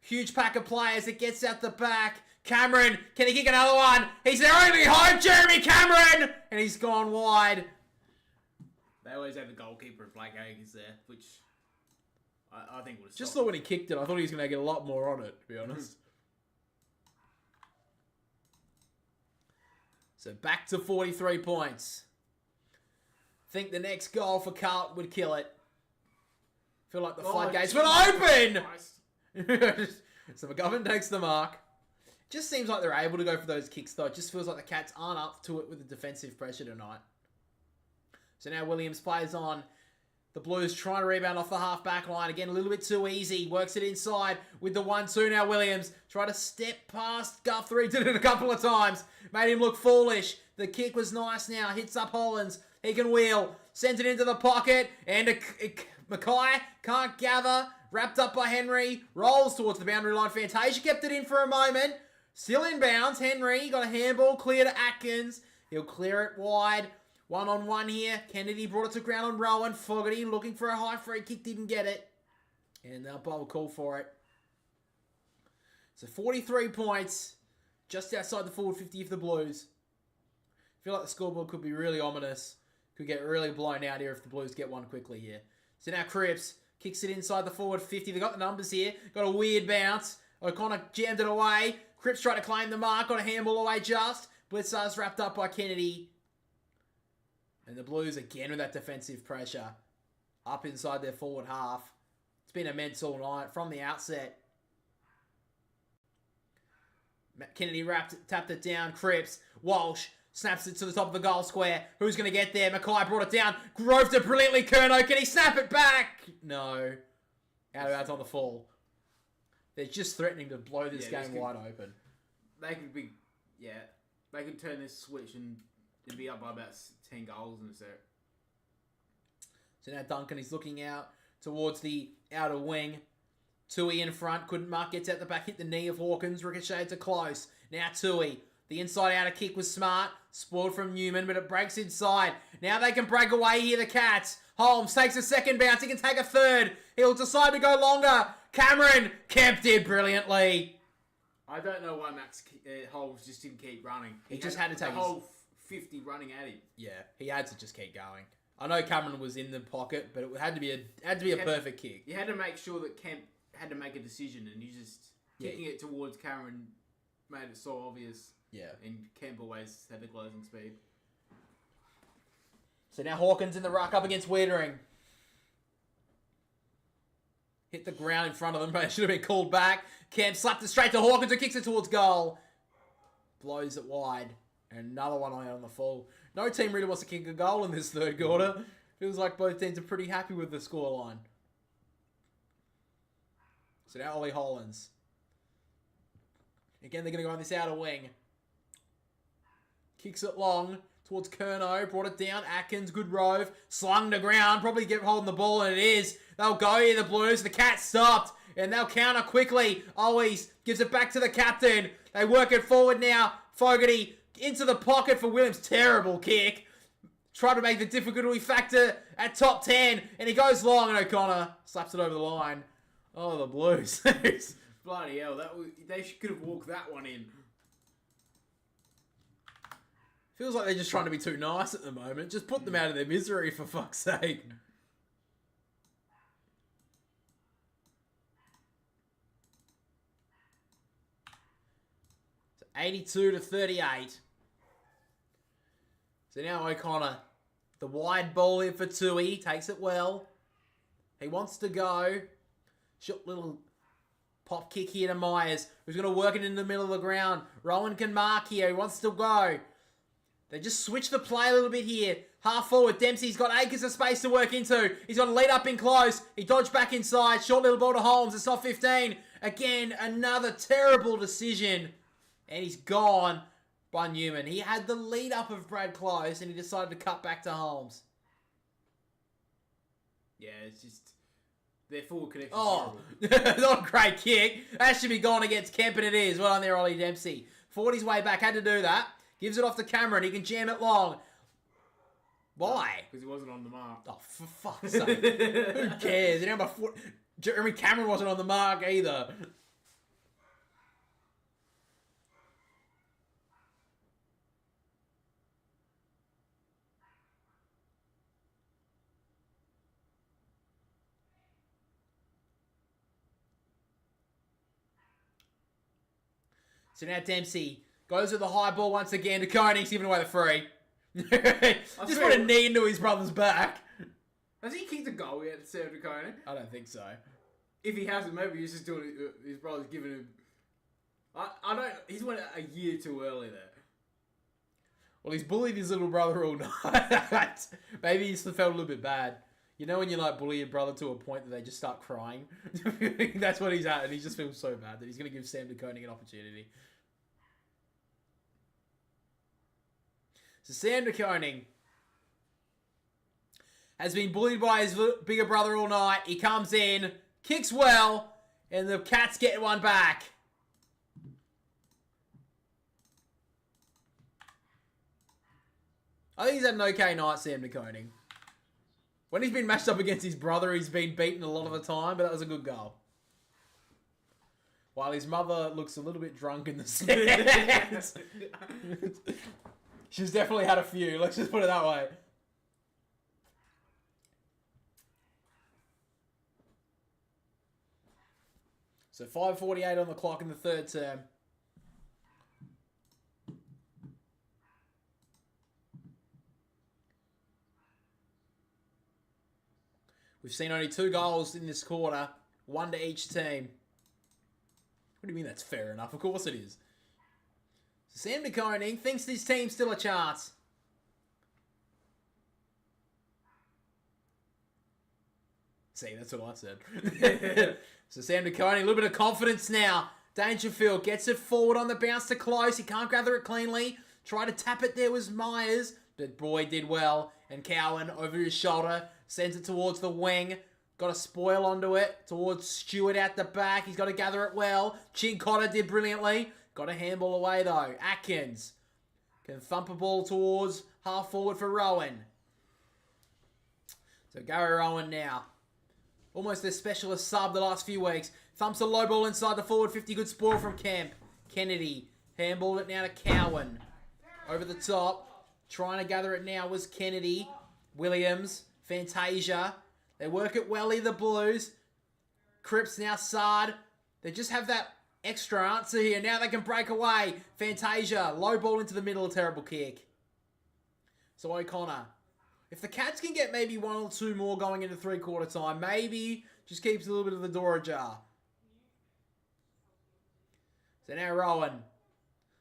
Huge pack of players. It gets out the back. Cameron, can he kick another one? He's their only hope, Jeremy Cameron! And he's gone wide. They always have the goalkeeper of Blake Akers there, which I think would have Just thought when he kicked it, I thought he was going to get a lot more on it, to be honest. So back to 43 points. Think the next goal for Carlton would kill it. Feel like the floodgates will open! So McGovern takes the mark. Just seems like they're able to go for those kicks, though. It just feels like the Cats aren't up to it with the defensive pressure tonight. So now Williams plays on. The Blues trying to rebound off the half-back line. Again, a little bit too easy. Works it inside with the 1-2 now. Williams try to step past Guthrie. Did it a couple of times. Made him look foolish. The kick was nice now. Hits up Hollins. He can wheel. Sends it into the pocket. And Mackay can't gather. Wrapped up by Henry. Rolls towards the boundary line. Fantasia kept it in for a moment. Still in bounds. Henry got a handball clear to Atkins. He'll clear it wide. 1-on-1 here. Kennedy brought it to ground on Rowan. Fogarty looking for a high free kick. Didn't get it. And the umpire will call for it. So 43 points. Just outside the forward 50 of the Blues. I feel like the scoreboard could be really ominous. Could get really blown out here if the Blues get one quickly here. So now Cripps kicks it inside the forward 50. They've got the numbers here. Got a weird bounce. O'Connor jammed it away. Cripps tried to claim the mark. Got a handball away just. Blitzar's wrapped up by Kennedy. And the Blues again with that defensive pressure. Up inside their forward half. It's been immense all night from the outset. Kennedy tapped it down. Cripps. Walsh. Snaps it to the top of the goal square. Who's going to get there? Mackay brought it down. Groved it brilliantly. Curnow. Can he snap it back? No. Out of bounds on the fall. They're just threatening to blow this game wide open. They could be, they could turn this switch and it'd be up by about 10 goals in a set. So now Duncan is looking out towards the outer wing. Tui in front. Couldn't mark. Gets out the back. Hit the knee of Hawkins. Ricocheted to close. Now Tui. The inside outer kick was smart. Spoiled from Newman, but it breaks inside. Now they can break away here, the Cats. Holmes takes a second bounce. He can take a third. He'll decide to go longer. Cameron. Kemp did brilliantly. I don't know why Max Holmes just didn't keep running. He just had to take the whole 50 running at him. Yeah, he had to just keep going. I know Cameron was in the pocket, but it had to be a perfect kick. You had to make sure that Kemp had to make a decision, and you just kicking it towards Cameron made it so obvious. Yeah. And Kemp always had the closing speed. So now Hawkins in the ruck up against Wiedering. Hit the ground in front of them, but it should have been called back. Kemp slapped it straight to Hawkins, who kicks it towards goal. Blows it wide. And another one on the full. No team really wants to kick a goal in this third quarter. Feels like both teams are pretty happy with the scoreline. So now Ollie Hollands. Again, they're going to go on this outer wing. Kicks it long towards Curnow. Brought it down. Atkins, good rove. Slung to ground. Probably get holding the ball, and it is. They'll go here, the Blues. The Cats stopped, and they'll counter quickly. Always gives it back to the captain. They work it forward now. Fogarty into the pocket for Williams. Terrible kick. Try to make the difficulty factor at top 10, and he goes long, and O'Connor slaps it over the line. Oh, the Blues. Bloody hell, they could have walked that one in. Feels like they're just trying to be too nice at the moment. Just put them out of their misery, for fuck's sake. So 82-38. So now O'Connor, the wide ball in for Tui, takes it well. He wants to go. Short little pop kick here to Myers, who's going to work it in the middle of the ground. Rowan can mark here. He wants to go. They just switch the play a little bit here. Half forward. Dempsey's got acres of space to work into. He's got to lead up in close. He dodged back inside. Short little ball to Holmes. It's off 15. Again, another terrible decision. And he's gone by Newman. He had the lead up of Brad Close, and he decided to cut back to Holmes. Yeah, it's just their forward connection. Oh, not a great kick. That should be gone against Kemp, and it is. Well on there, Ollie Dempsey. Fought his way back. Had to do that. Gives it off to Cameron. He can jam it long. Why? Because he wasn't on the mark. Oh, for fuck's sake. Who cares? You know, Jeremy Cameron wasn't on the mark either. So now Dempsey goes with the high ball once again to Koenig's giving away the free. Just put a knee into his brother's back. Has he kicked a goal yet, Sam Koenig? I don't think so. If he hasn't, maybe he's just doing it. His brother's giving him. I don't. He's went a year too early there. Well, he's bullied his little brother all night. Maybe he's felt a little bit bad. You know when you like bully your brother to a point that they just start crying? That's what he's at, and he just feels so bad that he's going to give Sam Koenig an opportunity. So Sam Koenig has been bullied by his bigger brother all night. He comes in, Kicks well. And the Cats get one back. I think he's had an okay night, Sam De Koning. When he's been matched up against his brother, he's been beaten a lot of the time, but that was a good goal. While his mother looks a little bit drunk in the stands. She's definitely had a few, let's just put it that way. So 5:48 on the clock in the third term. We've seen only 2 goals in this quarter, 1 to each team. What do you mean that's fair enough? Of course it is. So Sam De Koning thinks this team's still a chance. See, that's what I said. So Sam De Koning, a little bit of confidence now. Dangerfield gets it forward on the bounce to close. He can't gather it cleanly. Try to tap it, there was Myers. But Boyd did well. And Cowan over his shoulder sends it towards the wing. Got a spoil onto it. Towards Stewart out the back. He's got to gather it well. Chin Cotter did brilliantly. Got a handball away though. Atkins can thump a ball towards half forward for Rowan. So Gary Rowan now. Almost their specialist sub the last few weeks. Thumps a low ball inside the forward 50. Good spoil from Kemp. Kennedy. Handballed it now to Cowan. Over the top. Trying to gather it now was Kennedy. Williams. Fantasia. They work it welly, the Blues. Cripps now Sard. They just have that extra answer here. Now they can break away. Fantasia. Low ball into the middle. A terrible kick. So O'Connor. If the Cats can get maybe 1 or 2 more going into 3/4 time, maybe just keeps a little bit of the door ajar. So now Rowan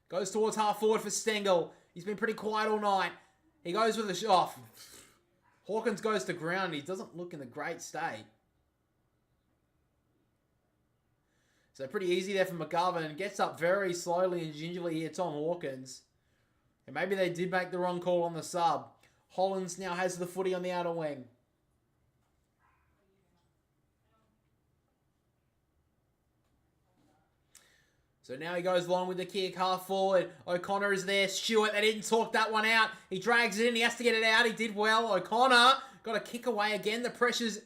goes towards half forward for Stengel. He's been pretty quiet all night. He goes with a shot. Hawkins goes to ground. He doesn't look in a great state. So pretty easy there for McGovern. Gets up very slowly and gingerly here, Tom Hawkins. And maybe they did make the wrong call on the sub. Hollins now has the footy on the outer wing. So now he goes long with the kick, half forward. O'Connor is there. Stewart, they didn't talk that one out. He drags it in. He has to get it out. He did well. O'Connor got a kick away again. The pressure's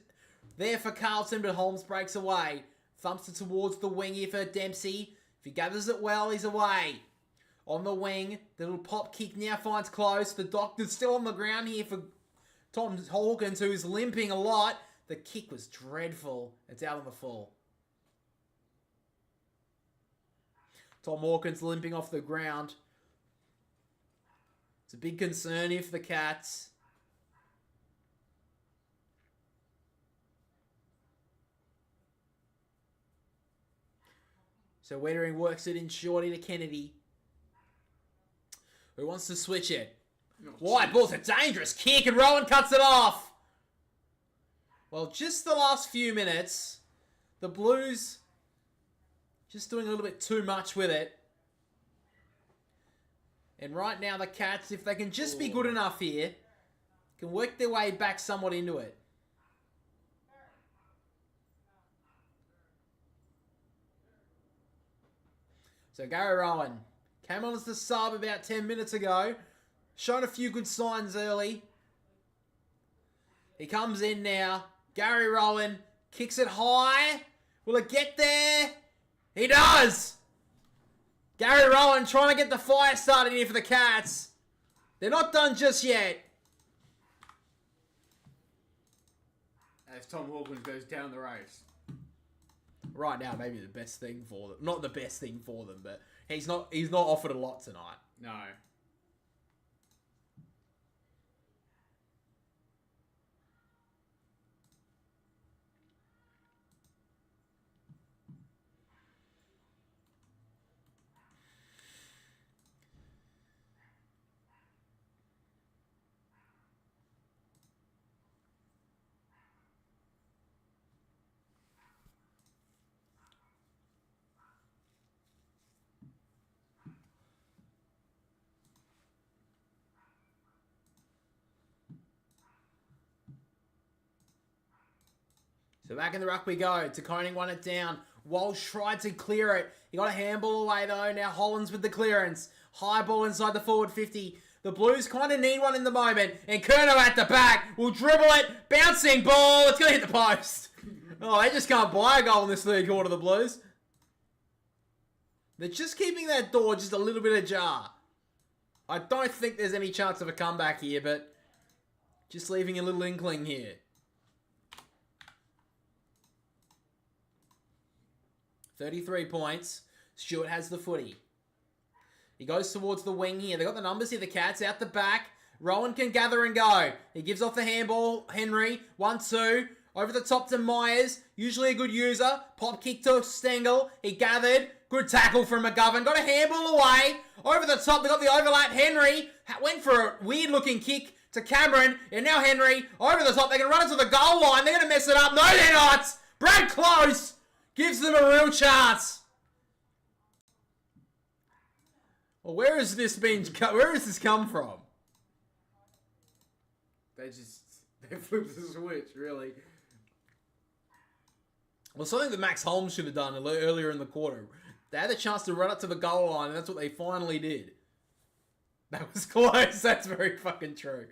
there for Carlton, but Holmes breaks away. Thumps it towards the wing here for Dempsey. If he gathers it well, he's away. On the wing, the little pop kick now finds close. The Doctor's still on the ground here for Tom Hawkins, who is limping a lot. The kick was dreadful. It's out on the full. Tom Hawkins limping off the ground. It's a big concern here for the Cats. So Wettering works it in shorty to Kennedy. Who wants to switch it? Wide ball's a dangerous kick and Rowan cuts it off. Well, just the last few minutes, the Blues just doing a little bit too much with it. And right now the Cats, if they can just be good enough here, can work their way back somewhat into it. So Gary Rowan came on as the sub about 10 minutes ago. Shown a few good signs early. He comes in now. Gary Rowan kicks it high. Will it get there? He does! Gary Rowan trying to get the fire started here for the Cats. They're not done just yet. As Tom Hawkins goes down the race. Right now, maybe the best thing for them. Not the best thing for them, but he's not offered a lot tonight. No. So back in the ruck we go. Takoning won it down. Walsh tried to clear it. He got a handball away though. Now Hollands with the clearance. High ball inside the forward 50. The Blues kind of need one in the moment. And Curnow at the back will dribble it. Bouncing ball. It's going to hit the post. Oh, they just can't buy a goal in this third quarter, the Blues. They're just keeping that door just a little bit ajar. I don't think there's any chance of a comeback here, but just leaving a little inkling here. $33 points. Stewart has the footy. He goes towards the wing here. They got the numbers here. The Cats out the back. Rowan can gather and go. He gives off the handball. Henry. 1-2. Over the top to Myers. Usually a good user. Pop kick to Stengel. He gathered. Good tackle from McGovern. Got a handball away. Over the top. They got the overlap. Henry went for a weird looking kick to Cameron. And now Henry. Over the top. They can run it to the goal line. They're going to mess it up. No, they're not. Brad Close gives them a real chance. Well, where has this come from? They flipped the switch, really. Well, something that Max Holmes should have done earlier in the quarter. They had the chance to run up to the goal line, and that's what they finally did. That was close. That's very fucking true.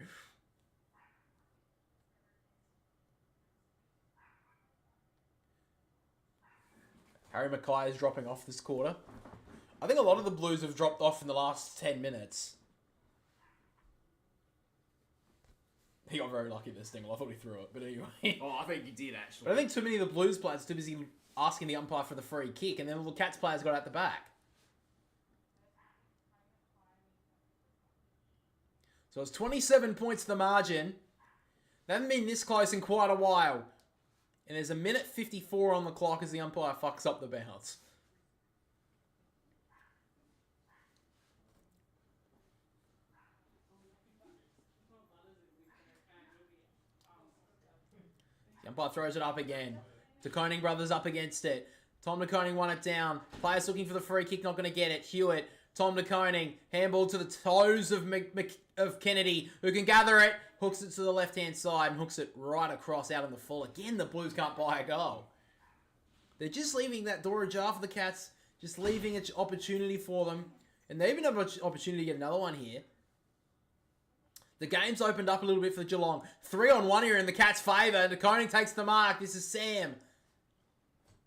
Harry Mackay is dropping off this quarter. I think a lot of the Blues have dropped off in the last 10 minutes. He got very lucky this thing. I thought he threw it, but anyway. Oh, I think he did, actually. But I think too many of the Blues players are too busy asking the umpire for the free kick, and then all the Cats players got out the back. So it's 27 points to the margin. They haven't been this close in quite a while. And there's a minute 54 on the clock as the umpire fucks up the bounce. The umpire throws it up again. De Koning brothers up against it. Tom De Koning won it down. Players looking for the free kick, not going to get it. Hewitt, Tom De Koning, handball to the toes of Kennedy, who can gather it, hooks it to the left-hand side, and hooks it right across out in the full. Again, the Blues can't buy a goal. They're just leaving that door ajar for the Cats, just leaving an opportunity for them. And they even have an opportunity to get another one here. The game's opened up a little bit for Geelong. 3-on-1 here in the Cats' favour. De Koning takes the mark. This is Sam.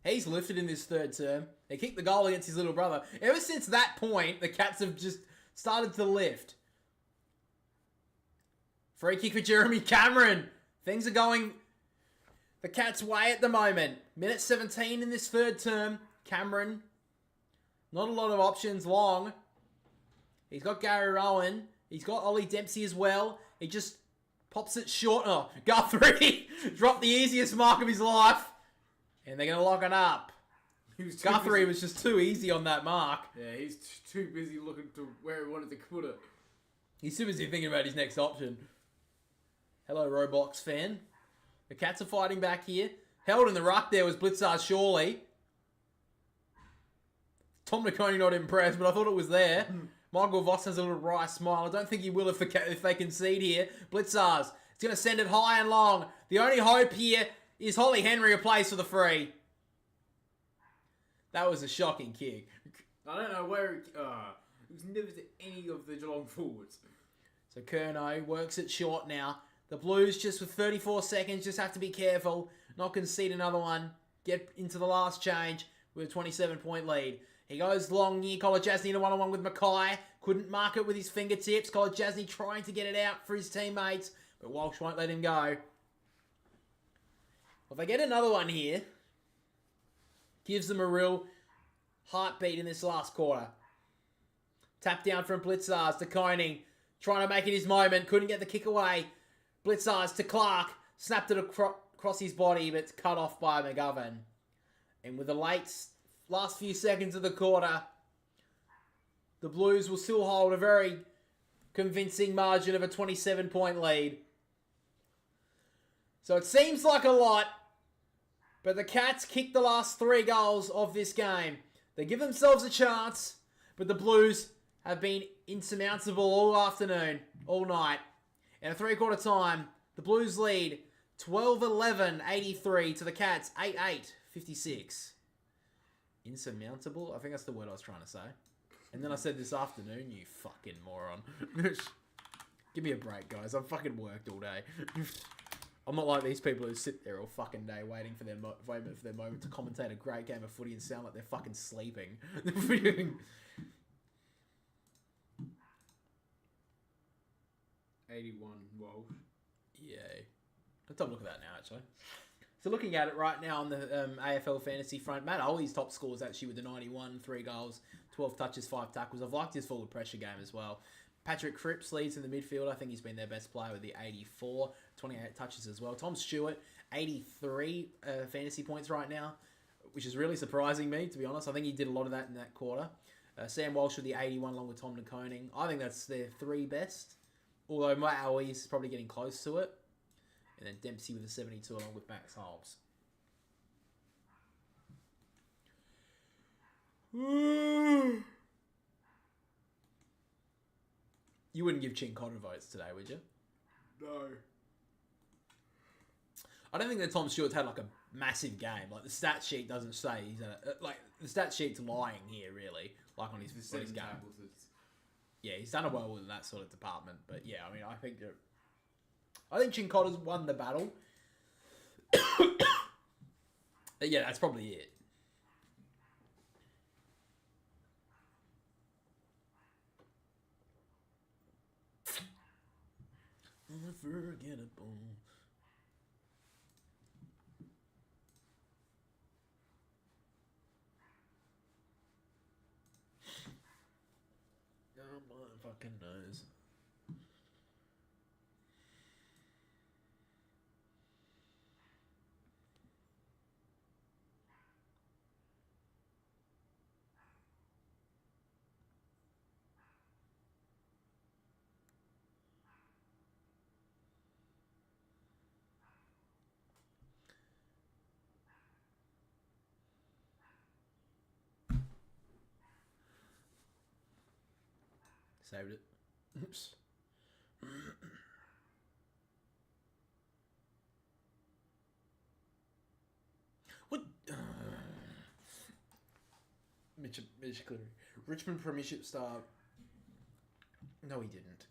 He's lifted in this third term. They kicked the goal against his little brother. Ever since that point, the Cats have just started to lift. Free kick for Jeremy Cameron. Things are going the Cats' way at the moment. Minute 17 in this third term. Cameron. Not a lot of options long. He's got Gary Rowan. He's got Ollie Dempsey as well. He just pops it short. Oh, Guthrie dropped the easiest mark of his life. And they're going to lock it up. Guthrie was just too easy on that mark. Yeah, he's too busy looking to where he wanted to put it. He's too busy thinking about his next option. Hello, Roblox fan. The Cats are fighting back here. Held in the ruck there was Blitzar Shawley. Tom De Koning not impressed, but I thought it was there. Michael Voss has a little wry smile. I don't think he will if they concede here. Blitzars. It's going to send it high and long. The only hope here is Holly Henry who plays for the free. That was a shocking kick. I don't know where it was never to any of the Geelong forwards. So Curnow works it short now. The Blues just with 34 seconds just have to be careful. Not concede another one. Get into the last change with a 27-point lead. He goes long here. Kolodjasny in a one-on-one with Mackay. Couldn't mark it with his fingertips. Kolodjasny trying to get it out for his teammates. But Walsh won't let him go. Well, if they get another one here, gives them a real heartbeat in this last quarter. Tap down from Blitzars to Koning. Trying to make it his moment. Couldn't get the kick away. Blitzars to Clark. Snapped it across his body, but it's cut off by McGovern. And with the last few seconds of the quarter, the Blues will still hold a very convincing margin of a 27-point lead. So it seems like a lot, but the Cats kicked the last 3 goals of this game. They give themselves a chance, but the Blues have been insurmountable all afternoon, all night. And at 3/4 time, the Blues lead 12-11, 83 to the Cats. 8-8, 56. Insurmountable? I think that's the word I was trying to say. And then I said this afternoon, you fucking moron. Give me a break, guys. I've fucking worked all day. I'm not like these people who sit there all fucking day waiting for their moment to commentate a great game of footy and sound like they're fucking sleeping. 81 Walsh. Yay. Let's have a look at that now, actually. So looking at it right now on the AFL fantasy front, Matt Ollie's top scores actually with the 91, 3 goals, 12 touches, 5 tackles. I've liked his forward pressure game as well. Patrick Cripps leads in the midfield. I think he's been their best player with the 84, 28 touches as well. Tom Stewart, 83 fantasy points right now, which is really surprising me, to be honest. I think he did a lot of that in that quarter. Sam Walsh with the 81 along with Tom Koning. I think that's their 3 best, although Matt Ollie's probably getting close to it. And then Dempsey with a 72 along with Max Holmes. You wouldn't give Chin Cotter votes today, would you? No. I don't think that Tom Stewart's had like a massive game. Like the stat sheet doesn't say he's like the stat sheet's lying here, really. Like on his first game. Yeah, he's done well in that sort of department. But yeah, I mean, I think Chin Cotter's won the battle. Yeah, that's probably it. Unforgettable. Oh my fucking nose. Saved it. Oops. What? Mitch Cleary. Richmond Premiership star. No, he didn't.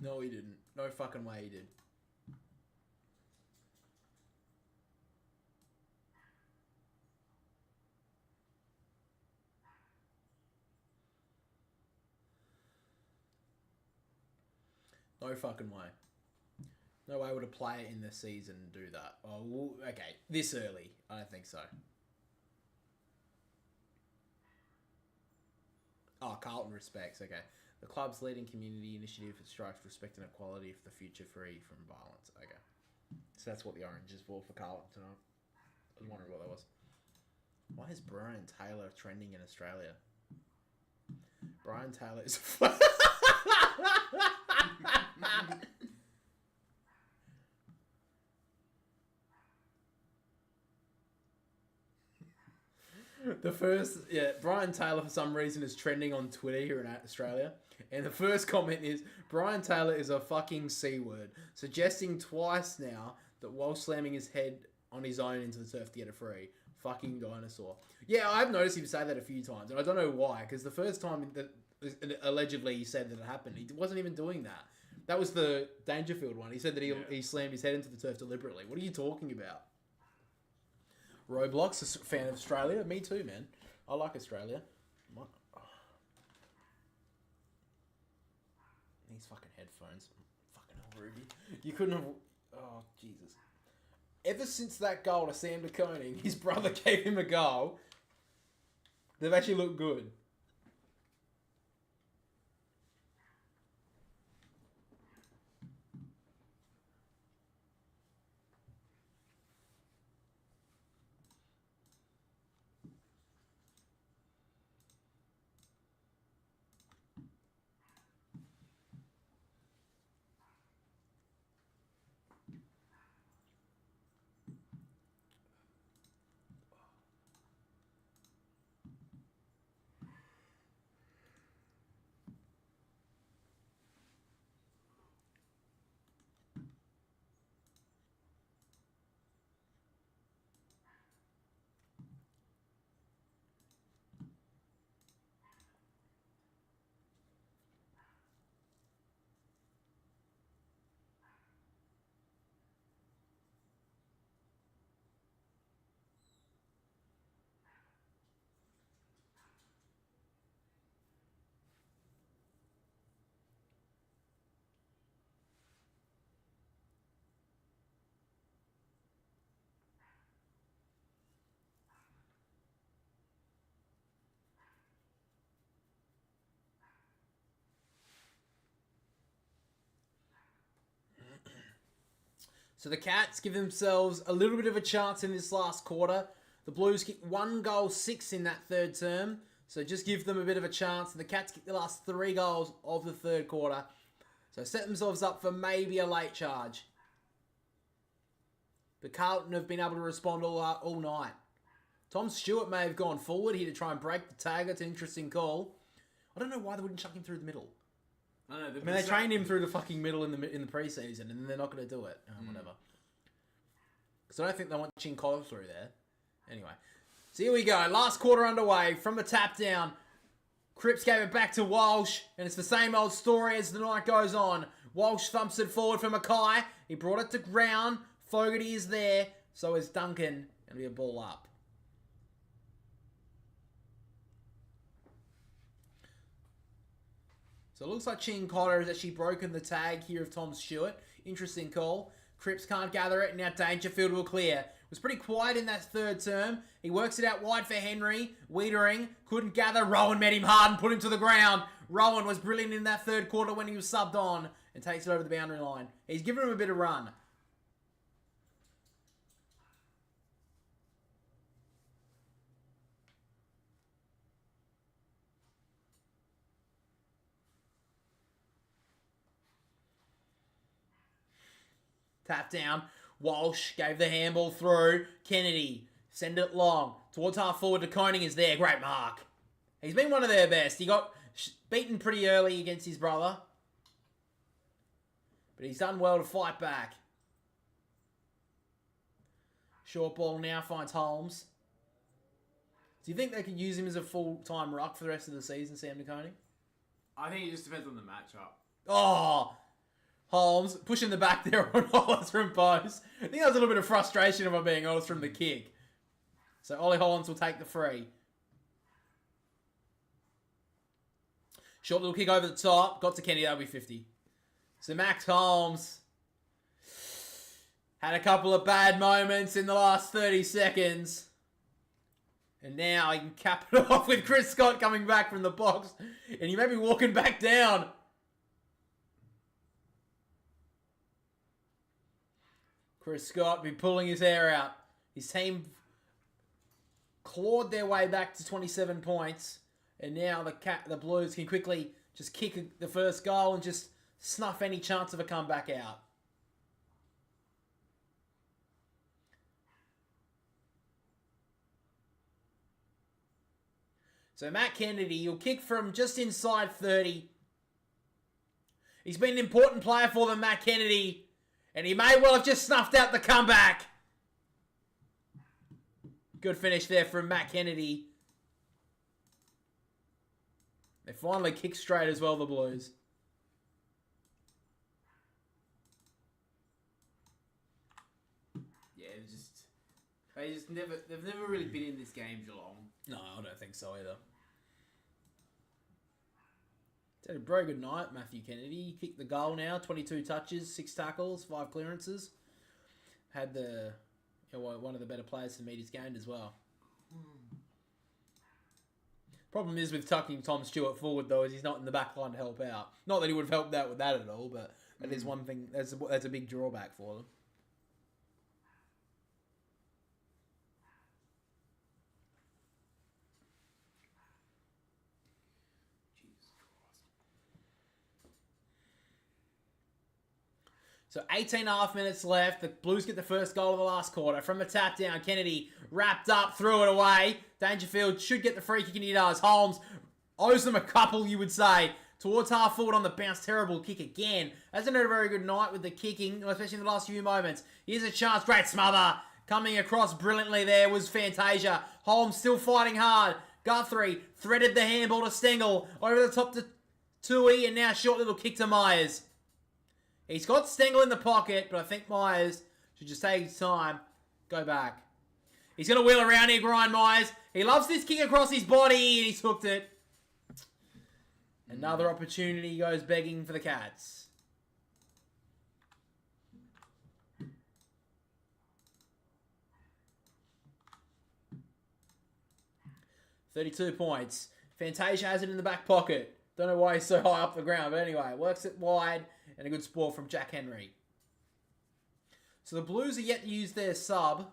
No, he didn't. No fucking way he did. No fucking way. No way would a player in the season do that. Oh, well, okay. This early. I don't think so. Oh, Carlton respects. Okay. The club's leading community initiative strikes respect and equality for the future free from violence. Okay. So that's what the orange is for Carlton tonight. I was wondering what that was. Why is Brian Taylor trending in Australia? Brian Taylor is... Brian Taylor for some reason is trending on Twitter here in Australia. And the first comment is, Brian Taylor is a fucking C word, suggesting twice now that while slamming his head on his own into the turf to get a free, fucking dinosaur. Yeah, I've noticed him say that a few times, and I don't know why, because the first time that allegedly he said that it happened, he wasn't even doing that. That was the Dangerfield one. He said that he slammed his head into the turf deliberately. What are you talking about? Roblox, a fan of Australia. Me too, man. I like Australia. These fucking headphones. Fucking hell, Ruby. You couldn't have... Oh, Jesus. Ever since that goal to Sam Koning, his brother gave him a goal. They've actually looked good. So the Cats give themselves a little bit of a chance in this last quarter. The Blues kick 1 goal 6 in that third term. So just give them a bit of a chance. And the Cats kick the last 3 goals of the third quarter. So set themselves up for maybe a late charge. But Carlton have been able to respond all night. Tom Stewart may have gone forward here to try and break the tag. That's an interesting call. I don't know why they wouldn't chuck him through the middle. I know. I mean, they trained him through the fucking middle in the preseason, and then they're not going to do it. Whatever. Because I don't think they want Chin Collar through there. Anyway. So here we go. Last quarter underway. From the tap down. Cripps gave it back to Walsh, and it's the same old story as the night goes on. Walsh thumps it forward for Mackay. He brought it to ground. Fogarty is there. So is Duncan. And we have ball up. So it looks like Chin Cotter has actually broken the tag here of Tom Stewart. Interesting call. Cripps can't gather it, and now Dangerfield will clear. It was pretty quiet in that third term. He works it out wide for Henry. Wiedering couldn't gather. Rowan met him hard and put him to the ground. Rowan was brilliant in that third quarter when he was subbed on and takes it over the boundary line. He's given him a bit of run. Tap down. Walsh gave the handball through. Kennedy, send it long. Towards half forward to Koning is there. Great mark. He's been one of their best. He got beaten pretty early against his brother. But he's done well to fight back. Short ball now finds Holmes. Do you think they could use him as a full-time ruck for the rest of the season, Sam de Koning? I think it just depends on the matchup. Oh! Holmes pushing the back there on Hollands from post. I think that was a little bit of frustration, if I'm being honest, from the kick. So Ollie Hollands will take the free. Short little kick over the top. Got to Kenny, that'll be 50. So Max Holmes had a couple of bad moments in the last 30 seconds. And now he can cap it off with Chris Scott coming back from the box. And he may be walking back down. Chris Scott be pulling his hair out. His team clawed their way back to 27 points. And now the Blues can quickly just kick the first goal and just snuff any chance of a comeback out. So Matt Kennedy, he'll kick from just inside 30. He's been an important player for them, Matt Kennedy. And he may well have just snuffed out the comeback. Good finish there from Matt Kennedy. They finally kick straight as well, the Blues. Yeah, they've never really been in this game, Geelong. No, I don't think so either. It's had a very good night, Matthew Kennedy. He kicked the goal now, 22 touches, 6 tackles, 5 clearances. Had one of the better players to meet his game as well. Problem is with tucking Tom Stewart forward, though, is he's not in the back line to help out. Not that he would have helped out with that at all, but that is one thing. That's a big drawback for them. So 18.5 minutes left. The Blues get the first goal of the last quarter. From the tap down, Kennedy wrapped up, threw it away. Dangerfield should get the free kick and he does. Holmes owes them a couple, you would say. Towards half forward on the bounce. Terrible kick again. Hasn't had a very good night with the kicking, especially in the last few moments. Here's a chance. Great smother. Coming across brilliantly there was Fantasia. Holmes still fighting hard. Guthrie threaded the handball to Stengel. Over the top to Tui, and now short little kick to Myers. He's got Stengel in the pocket, but I think Myers should just take his time. Go back. He's going to wheel around here, Grind Myers. He loves this kick across his body, and he's hooked it. Another opportunity goes begging for the Cats. $32 points. Fantasia has it in the back pocket. Don't know why he's so high up the ground, but anyway, works it wide. And a good score from Jack Henry. So the Blues are yet to use their sub,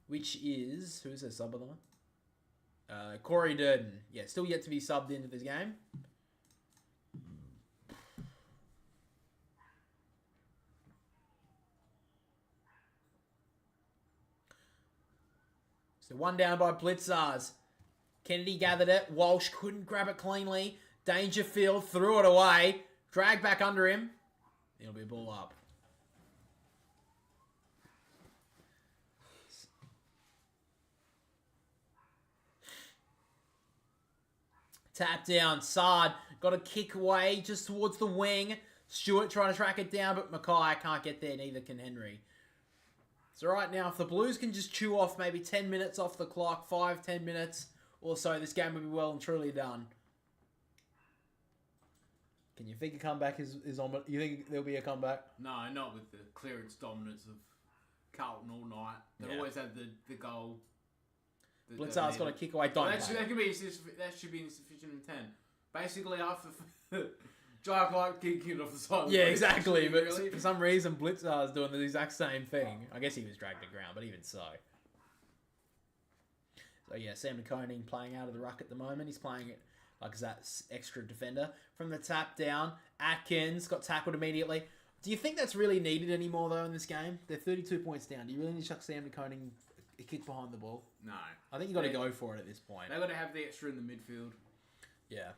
which is... Who's their sub, by the way? Corey Durden. Yeah, still yet to be subbed into this game. So one down by Blitzars. Kennedy gathered it. Walsh couldn't grab it cleanly. Dangerfield threw it away. Dragged back under him. It'll be a ball up. Tap down. Sard got a kick away just towards the wing. Stewart trying to track it down, but Mackay can't get there. Neither can Henry. So right now, if the Blues can just chew off maybe 10 minutes off the clock, 5-10 minutes or so, this game will be well and truly done. Can you think a comeback is on? You think there'll be a comeback? No, not with the clearance dominance of Carlton all night. They've always had the goal. Blitzar's got a kick away. That should be insufficient in 10. Basically, after Jai Clark kicking it off the side. Yeah, exactly. But for some reason, Blitzar's doing the exact same thing. I guess he was dragged to ground, but even so. So yeah, Sam McConing playing out of the ruck at the moment. He's playing it like that extra defender. From the tap down, Atkins got tackled immediately. Do you think that's really needed anymore, though, in this game? They're 32 points down. Do you really need to chuck Sam McConing a kick behind the ball? No. I think you got to go for it at this point. They've got to have the extra in the midfield. Yeah.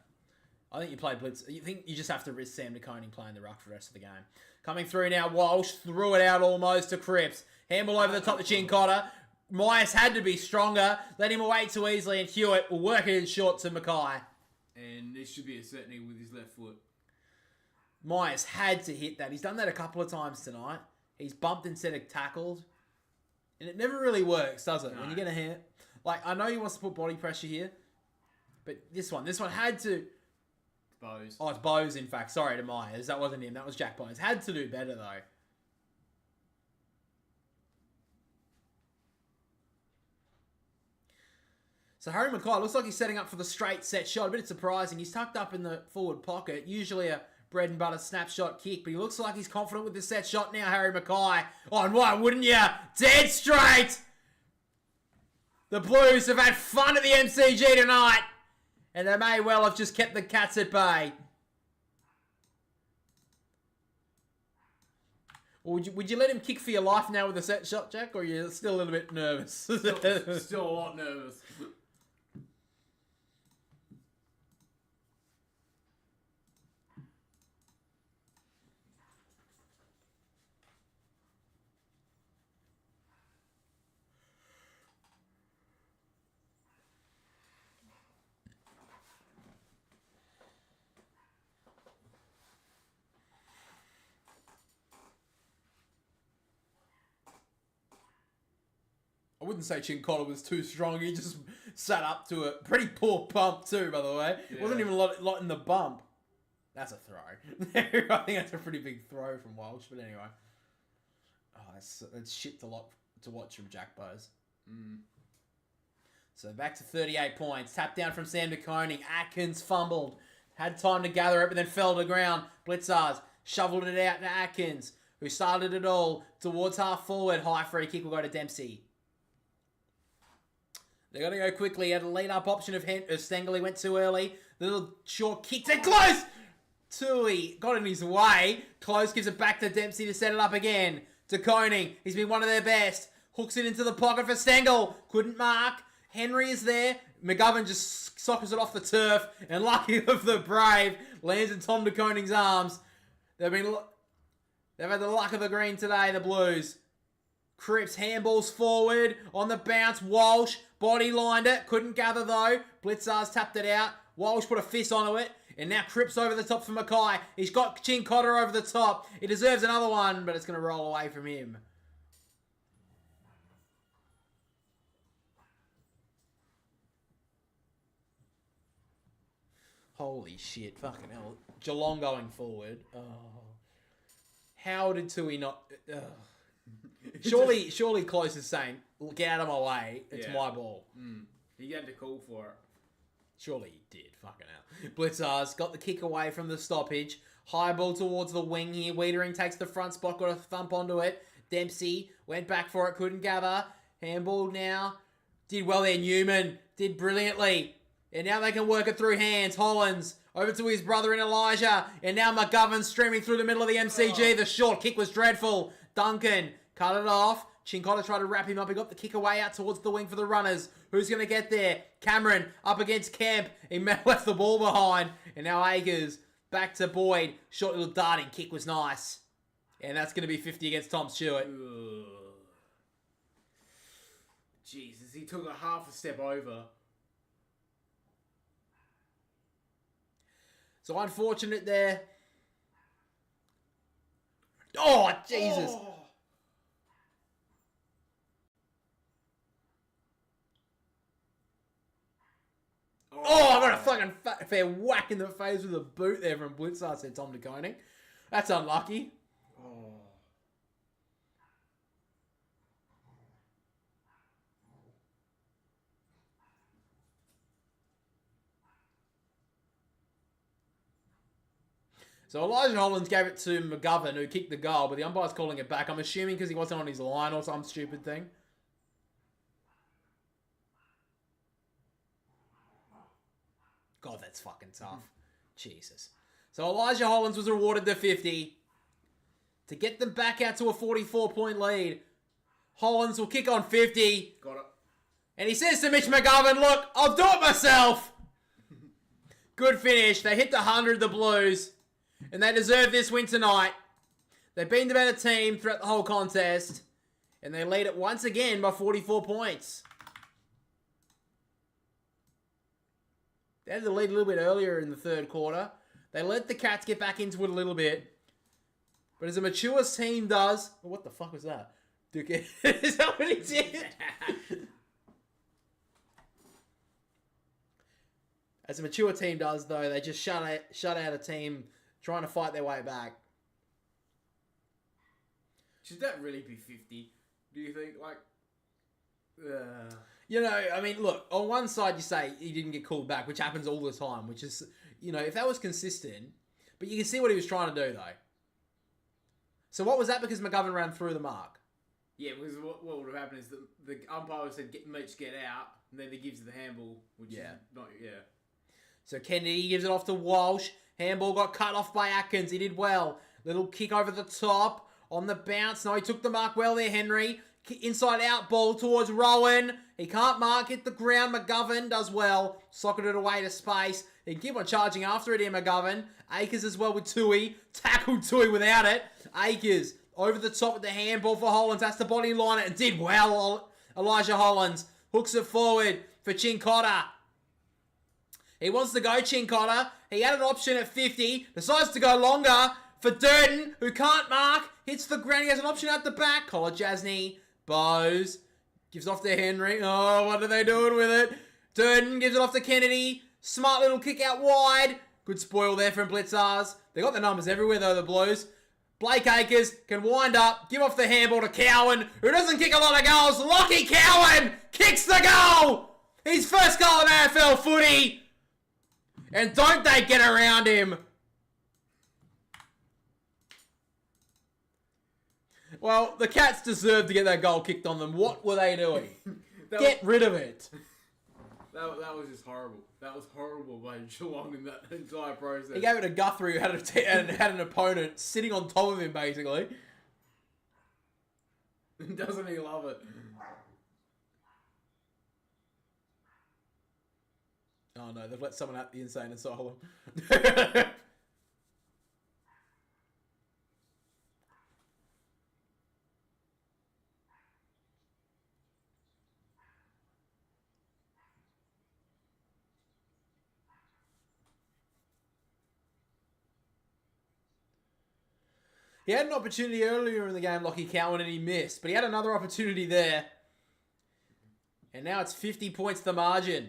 I think you play blitz. You think you just have to risk Sam McConing playing the ruck for the rest of the game. Coming through now, Walsh threw it out almost to Cripps. Handball over the top to Chincotta. Myers had to be stronger. Let him away too easily, and Hewitt will work it in short to Mackay. And this should be a certainty with his left foot. Myers had to hit that. He's done that a couple of times tonight. He's bumped instead of tackled. And it never really works, does it? No. When you get a hand. Like, I know he wants to put body pressure here. But this one had to... Bose. Oh, it's Bose, in fact. Sorry to Myers. That wasn't him. That was Jack Bose. Had to do better, though. So Harry Mackay looks like he's setting up for the straight set shot. A bit surprising. He's tucked up in the forward pocket. Usually a bread and butter snapshot kick, but he looks like he's confident with the set shot now, Harry Mackay. Oh, and why wouldn't you? Dead straight! The Blues have had fun at the MCG tonight, and they may well have just kept the Cats at bay. Or would you let him kick for your life now with a set shot, Jack, or are you still a little bit nervous? Still a lot nervous. I wouldn't say Chincotta was too strong. He just sat up to it. Pretty poor pump too, by the way. Yeah. Wasn't even a lot in the bump. That's a throw. I think that's a pretty big throw from Walsh. But anyway. Oh, it's shit to watch from Jack Bose. So back to 38 points. Tap down from Sam DeConing. Atkins fumbled. Had time to gather it, but then fell to the ground. Blitzars shoveled it out to Atkins, who started it all towards half forward. High free kick will go to Dempsey. They're going to go quickly. Had a lead-up option of Stengel. He went too early. Little short kick. They're close! Tui got in his way. Close gives it back to Dempsey to set it up again. To Koning. He's been one of their best. Hooks it into the pocket for Stengel. Couldn't mark. Henry is there. McGovern just sockers it off the turf. And lucky of the brave, lands in Tom de Koning's arms. They've had the luck of the green today, the Blues. Cripps handballs forward on the bounce. Walsh body lined it. Couldn't gather though. Blitzars tapped it out. Walsh put a fist onto it. And now Cripps over the top for Mackay. He's got Chincotta over the top. He deserves another one, but it's going to roll away from him. Holy shit. Fucking hell. Geelong going forward. Oh. How did Tui not... Surely Close is saying, get out of my way. It's my ball. He had to call for it. Surely he did. Fucking hell. Blitzars got the kick away from the stoppage. High ball towards the wing here. Wiedering takes the front spot, got a thump onto it. Dempsey went back for it, couldn't gather. Handball now. Did well there, Newman. Did brilliantly. And now they can work it through hands. Hollins over to his brother in Elijah. And now McGovern streaming through the middle of the MCG. The short kick was dreadful. Duncan cut it off. Chincotta tried to wrap him up. He got the kick away out towards the wing for the runners. Who's going to get there? Cameron up against Kemp. He left the ball behind. And now Akers back to Boyd. Short little darting kick was nice. And that's going to be 50 against Tom Stewart. Ugh. Jesus, he took a half a step over. So unfortunate there. Oh, Jesus. Oh, I got a fucking fair whack in the face with a boot there from Blitzer, said Tom De Koning. That's unlucky. Oh. So Elijah Hollins gave it to McGovern, who kicked the goal, but the umpire's calling it back. I'm assuming because he wasn't on his line or some stupid thing. God, that's fucking tough. Jesus. So Elijah Hollins was rewarded the 50 to get them back out to a 44-point lead. Hollins will kick on 50. Got it. And he says to Mitch McGovern, look, I'll do it myself. Good finish. They hit the 100, the Blues. And they deserve this win tonight. They've been the better team throughout the whole contest. And they lead it once again by 44 points. They had the lead a little bit earlier in the third quarter. They let the Cats get back into it a little bit. But as a mature team does... Oh, what the fuck was that? Duke, is that what he did? As a mature team does, though, they just shut out a team trying to fight their way back. Should that really be 50? Do you think? Like... You know, I mean, look, on one side you say he didn't get called back, which happens all the time, which is, you know, if that was consistent, but you can see what he was trying to do, though. So what was that? Because McGovern ran through the mark? Yeah, because what would have happened is the umpire would have said, Mitch, get out, and then he gives the handball, which is not, So Kennedy gives it off to Walsh. Handball got cut off by Atkins. He did well. Little kick over the top on the bounce. No, he took the mark well there, Henry. Inside out ball towards Rowan. He can't mark, hit the ground. McGovern does well. Socketed it away to space. He can keep on charging after it here, McGovern. Akers as well with Tui. Tackled Tui without it. Akers over the top with the handball for Hollins. That's the body line and did well. Elijah Hollins hooks it forward for Chincotta. He wants to go Chincotta. He had an option at 50. Decides to go longer for Durden, who can't mark. Hits the ground. He has an option at the back. Collar Jasny. Bowes. Gives off to Henry. Oh, what are they doing with it? Durden gives it off to Kennedy. Smart little kick out wide. Good spoil there from Blitzars. They got the numbers everywhere though, the Blues. Blake Akers can wind up, give off the handball to Cowan, who doesn't kick a lot of goals. Lockie Cowan kicks the goal! His first goal in AFL footy! And don't they get around him? Well, the Cats deserved to get that goal kicked on them. What were they doing? Get rid of it. That was just horrible. That was horrible by Geelong in that entire process. He gave it to Guthrie, who had an opponent sitting on top of him, basically. Doesn't he love it? Oh no, they've let someone out the insane asylum. He had an opportunity earlier in the game, Lockie Cowan, and he missed. But he had another opportunity there. And now it's 50 points the margin.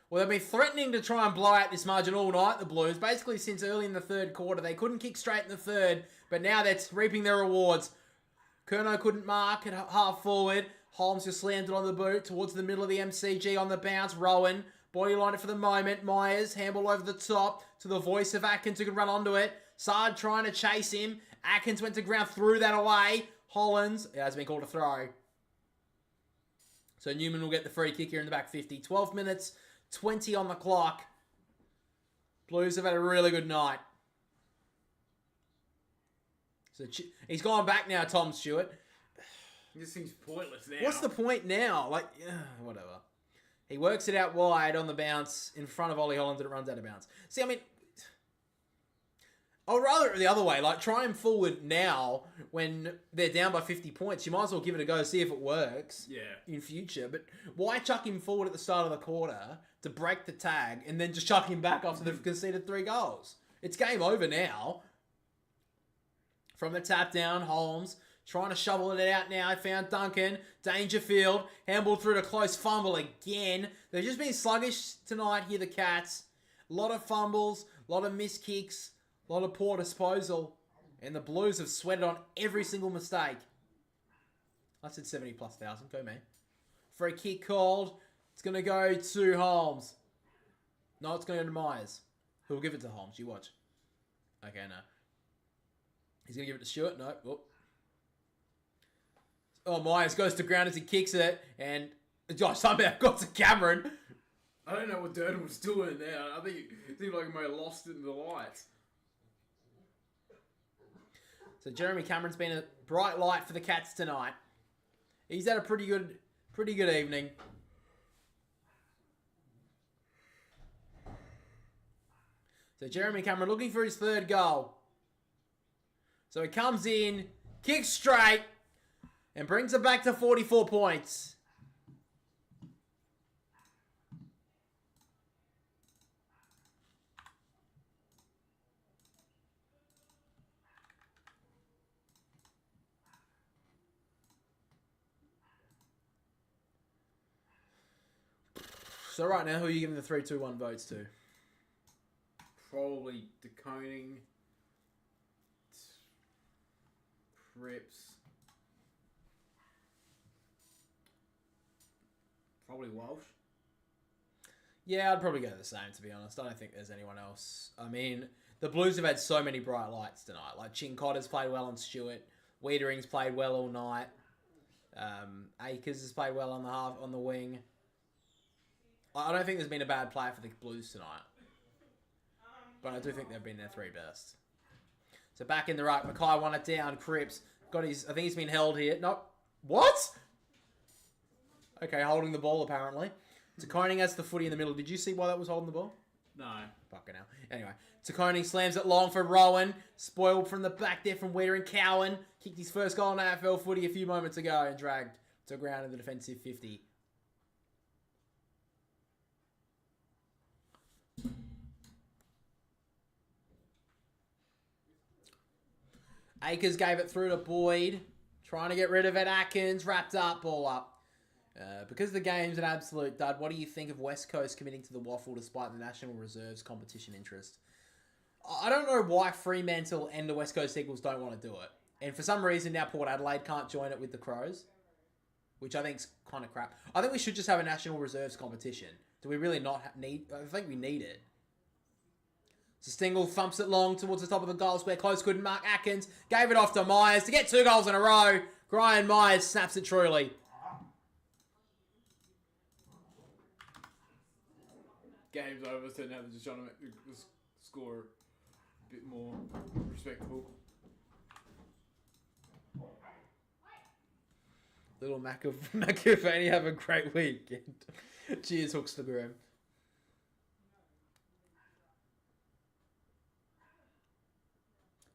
Well, they've been threatening to try and blow out this margin all night, the Blues. Basically, since early in the third quarter. They couldn't kick straight in the third. But now they're reaping their rewards. Curnow couldn't mark at half forward. Holmes just slammed it on the boot towards the middle of the MCG on the bounce. Rowan. Body line it for the moment. Myers. Handball over the top to the voice of Atkins who can run onto it. Sard trying to chase him. Atkins went to ground, threw that away. Hollands, it has been called a throw. So Newman will get the free kick here in the back 50. 12 minutes, 20 on the clock. Blues have had a really good night. So he's gone back now, Tom Stewart. This thing's pointless now. What's the point now? Like, whatever. He works it out wide on the bounce in front of Ollie Hollands and it runs out of bounds. See, I mean, I would rather it the other way. Like, try him forward now when they're down by 50 points. You might as well give it a go, see if it works in future. But why chuck him forward at the start of the quarter to break the tag and then just chuck him back after they've conceded 3 goals? It's game over now. From the tap down, Holmes trying to shovel it out now. Found Duncan. Dangerfield. Handball through to close fumble again. They've just been sluggish tonight here, the Cats. A lot of fumbles. A lot of missed kicks. A lot of poor disposal. And the Blues have sweated on every single mistake. I said 70 plus thousand. Go, man. Free kick called. It's going to go to Holmes. No, it's going to go to Myers. Who'll give it to Holmes? You watch. Okay, no. He's going to give it to Stewart. No. Whoop. Oh, Myers goes to ground as he kicks it. And Josh somehow got to Cameron. I don't know what Durden was doing there. I think it seemed like he may have lost it in the lights. So Jeremy Cameron's been a bright light for the Cats tonight. He's had a pretty good evening. So Jeremy Cameron looking for his 3rd goal. So he comes in, kicks straight, and brings it back to 44 points. So right now, who are you giving the 3-2-1 votes to? Probably DeConing, Cripps, probably Walsh. Yeah, I'd probably go the same, to be honest. I don't think there's anyone else. I mean, the Blues have had so many bright lights tonight. Like, Chincotter's played well on Stewart. Wiedering's played well all night. Akers has played well on the wing. I don't think there's been a bad player for the Blues tonight. But I do think they've been their 3 best. So back in the right, Mackay won it down. Cripps got his... I think he's been held here. Nope. What? Okay, holding the ball apparently. Taconing has the footy in the middle. Did you see why that was holding the ball? No. Fucking hell. Anyway, Taconing slams it long for Rowan. Spoiled from the back there from Weeder and Cowan. Kicked his first goal in AFL footy a few moments ago and dragged to ground in the defensive 50. Akers gave it through to Boyd. Trying to get rid of it. Atkins wrapped up. Ball up. Because the game's an absolute dud, what do you think of West Coast committing to the waffle despite the National Reserves competition interest? I don't know why Fremantle and the West Coast Eagles don't want to do it. And for some reason now Port Adelaide can't join it with the Crows. Which I think's kind of crap. I think we should just have a National Reserves competition. Do we really not need... I think we need it. So Stengel thumps it long towards the top of the goal square. Close couldn't mark Atkins. Gave it off to Myers to get 2 goals in a row. Brian Myers snaps it truly. Game's over, so now they're just trying to make the score a bit more respectable. Little McAvaney have a great weekend. Cheers, Hooks to Graham.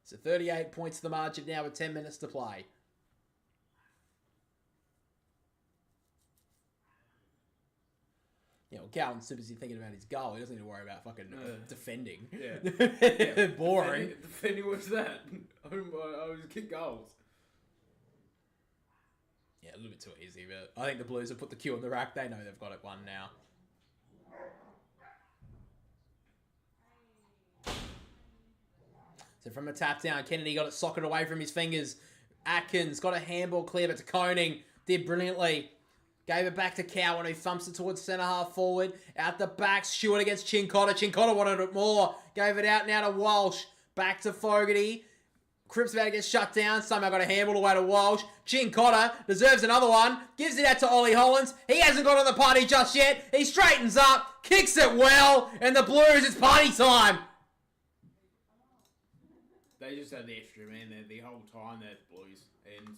So 38 points to the margin now with 10 minutes to play. You know, Carlton's too busy thinking about his goal. He doesn't need to worry about fucking defending. Yeah. Boring. Defending what's that? I was kick goals. Yeah, a little bit too easy, but I think the Blues have put the cue on the rack. They know they've got it won now. So from a tap down, Kennedy got it socketed away from his fingers. Atkins got a handball clear, but to Koning did brilliantly. Gave it back to Cowan, who thumps it towards centre half forward. Out the back, Stewart against Chincotta. Chincotta wanted it more. Gave it out now to Walsh. Back to Fogarty. Cripps about to get shut down. Somehow got a handball away to Walsh. Chin Cotter deserves another one. Gives it out to Ollie Hollins. He hasn't got on the party just yet. He straightens up. Kicks it well. And the Blues, it's party time. They just had the extra, man. The whole time, they're the Blues. And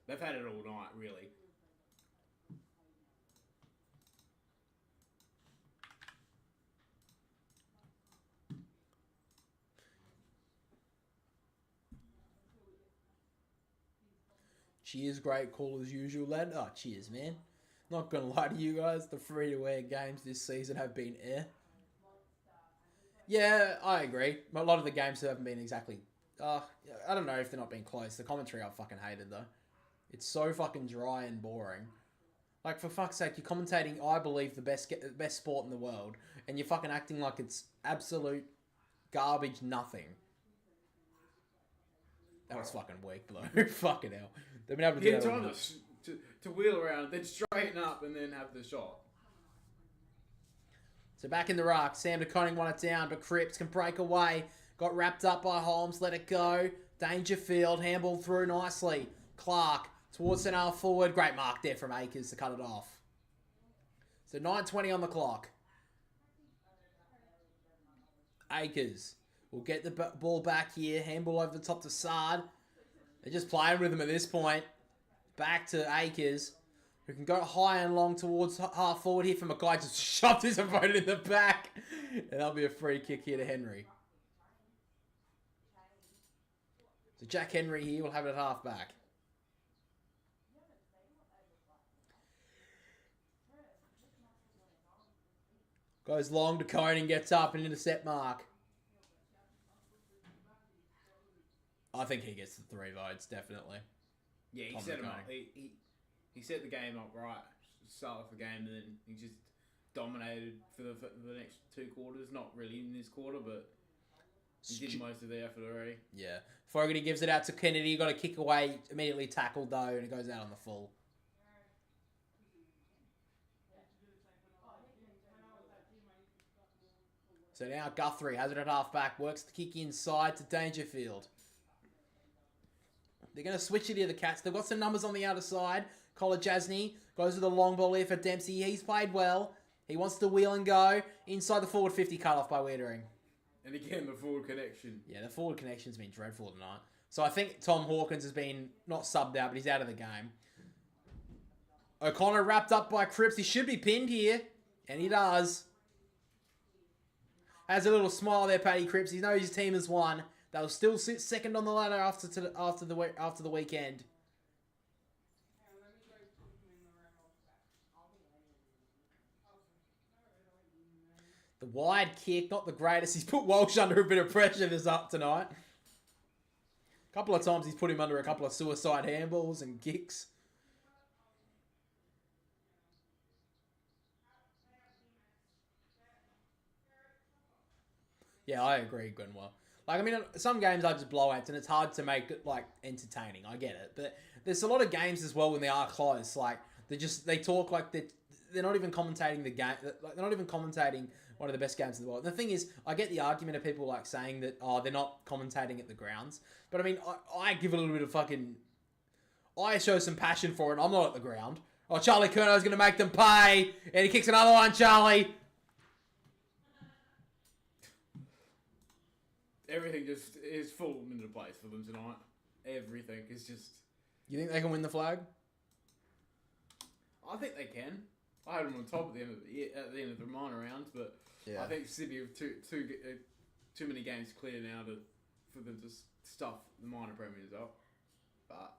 they've had it all night, really. Cheers, great call as usual, lad. Oh, cheers, man. Not going to lie to you guys. The free-to-air games this season have been air. Yeah, I agree. A lot of the games haven't been exactly... I don't know if they're not being close. The commentary I fucking hated, though. It's so fucking dry and boring. Like, for fuck's sake, you're commentating, I believe, the best sport in the world, and you're fucking acting like it's absolute garbage nothing. That was fucking weak, though. Fucking hell. They've been able to do Yeah, that. time to wheel around, then straighten up, and then have the shot. So back in the ruck, Sam DeConing won it down, but Cripps can break away. Got wrapped up by Holmes, let it go. Dangerfield, handball through nicely. Clark towards centre half forward. Great mark there from Akers to cut it off. So 9:20 on the clock. Akers will get the ball back here. Handball over the top to Sard. They're just playing with him at this point. Back to Akers, who can go high and long towards half forward here from a guy just shoved his opponent in the back. And that'll be a free kick here to Henry. So Jack Henry here will have it at half back. Goes long to Conan, gets up and intercept mark. I think he gets the 3 votes, definitely. Yeah, he Tom set him DeConing. up. He set the game up right. Start off the game, and then he just dominated for the next 2 quarters. Not really in this quarter, but he did most of the effort already. Yeah. Fogarty gives it out to Kennedy. Got a kick away, immediately tackled though, and it goes out on the full. So now Guthrie has it at half back, works the kick inside to Dangerfield. They're going to switch it here, the Cats. They've got some numbers on the outer side. Collar Jasny goes with a long ball here for Dempsey. He's played well. He wants to wheel and go. Inside the forward 50, cut off by Wiedering. And again, the forward connection. Yeah, the forward connection's been dreadful tonight. So I think Tom Hawkins has been not subbed out, but he's out of the game. O'Connor wrapped up by Cripps. He should be pinned here, and he does. Has a little smile there, Paddy Cripps. He knows his team has won. They'll still sit second on the ladder after the weekend. The wide kick, not the greatest. He's put Walsh under a bit of pressure this up tonight. A couple of times he's put him under a couple of suicide handballs and kicks. Yeah, I agree, Gwenwell. Like, I mean, some games are just blowouts, and it's hard to make it, like, entertaining. I get it. But there's a lot of games as well when they are close. Like, they talk like they're not even commentating the game. Like, they're not even commentating one of the best games in the world. And the thing is, I get the argument of people, like, saying that, oh, they're not commentating at the grounds. But, I mean, I give a little bit of fucking... I show some passion for it, and I'm not at the ground. Oh, Charlie Curno's going to make them pay. And he kicks another one, Charlie. Everything just is full into place for them tonight. Everything is just... You think they can win the flag? I think they can. I had them on top at the end of the minor rounds, but Yeah. I think Sydney have too many games clear now for them to stuff the minor premiers up. But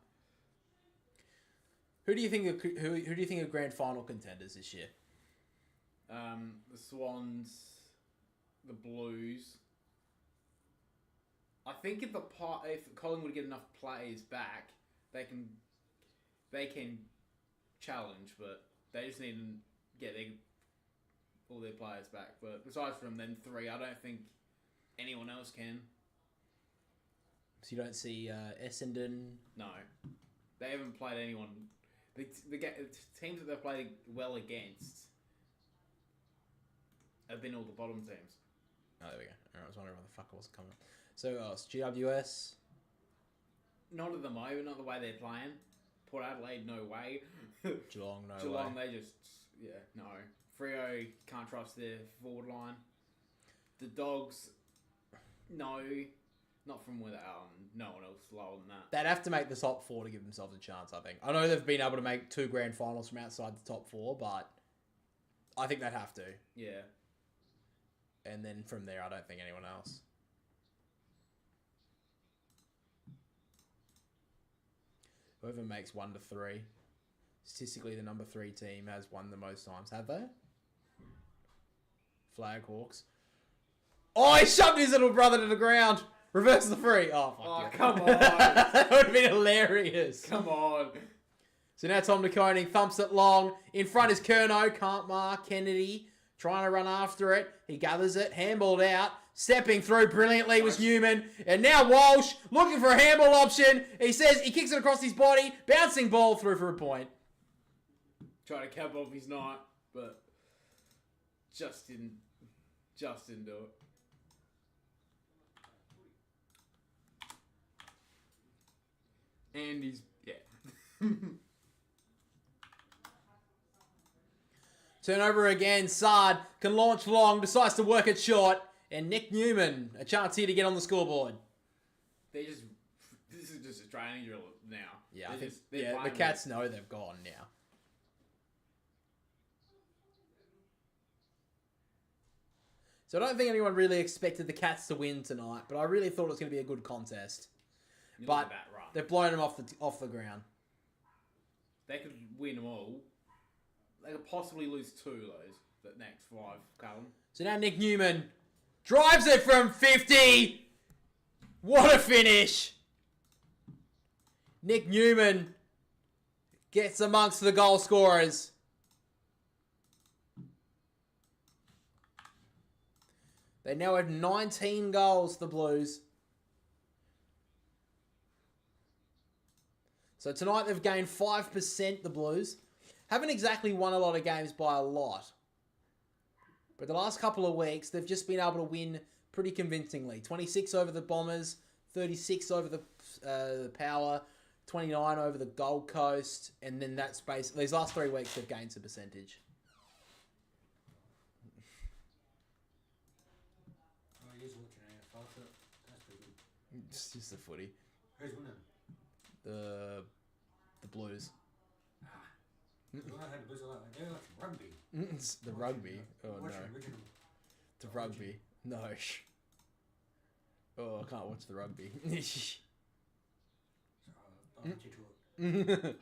Who do you think are grand final contenders this year? the Swans, the Blues. I think if Collingwood get enough players back, they can challenge, but they just need to get all their players back. But besides from them 3, I don't think anyone else can. So you don't see Essendon? No, they haven't played anyone. The teams that they've played well against have been all the bottom teams. Oh, there we go. I was wondering why the fuck I wasn't coming up. So GWS. Not at the moment, not the way they're playing. Port Adelaide, no way. Geelong, no Geelong, way. they just, no. Freo, can't trust their forward line. The Dogs, no. Not from where no one else lower than that. They'd have to make the top 4 to give themselves a chance, I think. I know they've been able to make 2 grand finals from outside the top 4, but I think they'd have to. Yeah. And then from there, I don't think anyone else. Whoever makes 1 to 3. Statistically, the number 3 team has won the most times. Have they? Flag Hawks. Oh, he shoved his little brother to the ground. Reverse the 3. Oh, fuck Oh, yeah. come on. That would have been hilarious. Come on. So now Tom De Koning thumps it long. In front is Curnow. Can't mark. Kennedy trying to run after it. He gathers it. Handballed out. Stepping through brilliantly was Newman. And now Walsh looking for a handball option. He says he kicks it across his body. Bouncing ball through for a point. Try to cap off his night, but just didn't do it. And he's, Turnover again. Sard can launch long. Decides to work it short. And Nick Newman, a chance here to get on the scoreboard. this is just a training drill now. Yeah, They're I think they're the playing Cats know they've gone now. So I don't think anyone really expected the Cats to win tonight, but I really thought it was going to be a good contest. You But look at that, right. they've blown them off the ground. They could win them all. They could possibly lose 2 of those, the next 5, Carlton. So now Nick Newman drives it from 50. What a finish. Nick Newman gets amongst the goal scorers. They now have 19 goals, the Blues. So tonight they've gained 5%, the Blues. Haven't exactly won a lot of games by a lot. But the last couple of weeks, they've just been able to win pretty convincingly. 26 over the Bombers, 36 over the Power, 29 over the Gold Coast, and then that's basically these last 3 weeks they've gained some percentage. Oh, he is watching AFL, so that's pretty good. It's just the footy. Who's winning? The Blues. When I had the Blues, I was like, they're like rugby. It's the rugby. Oh no. Watching original. The rugby. No. Oh, I can't watch the rugby. I'll let you to it.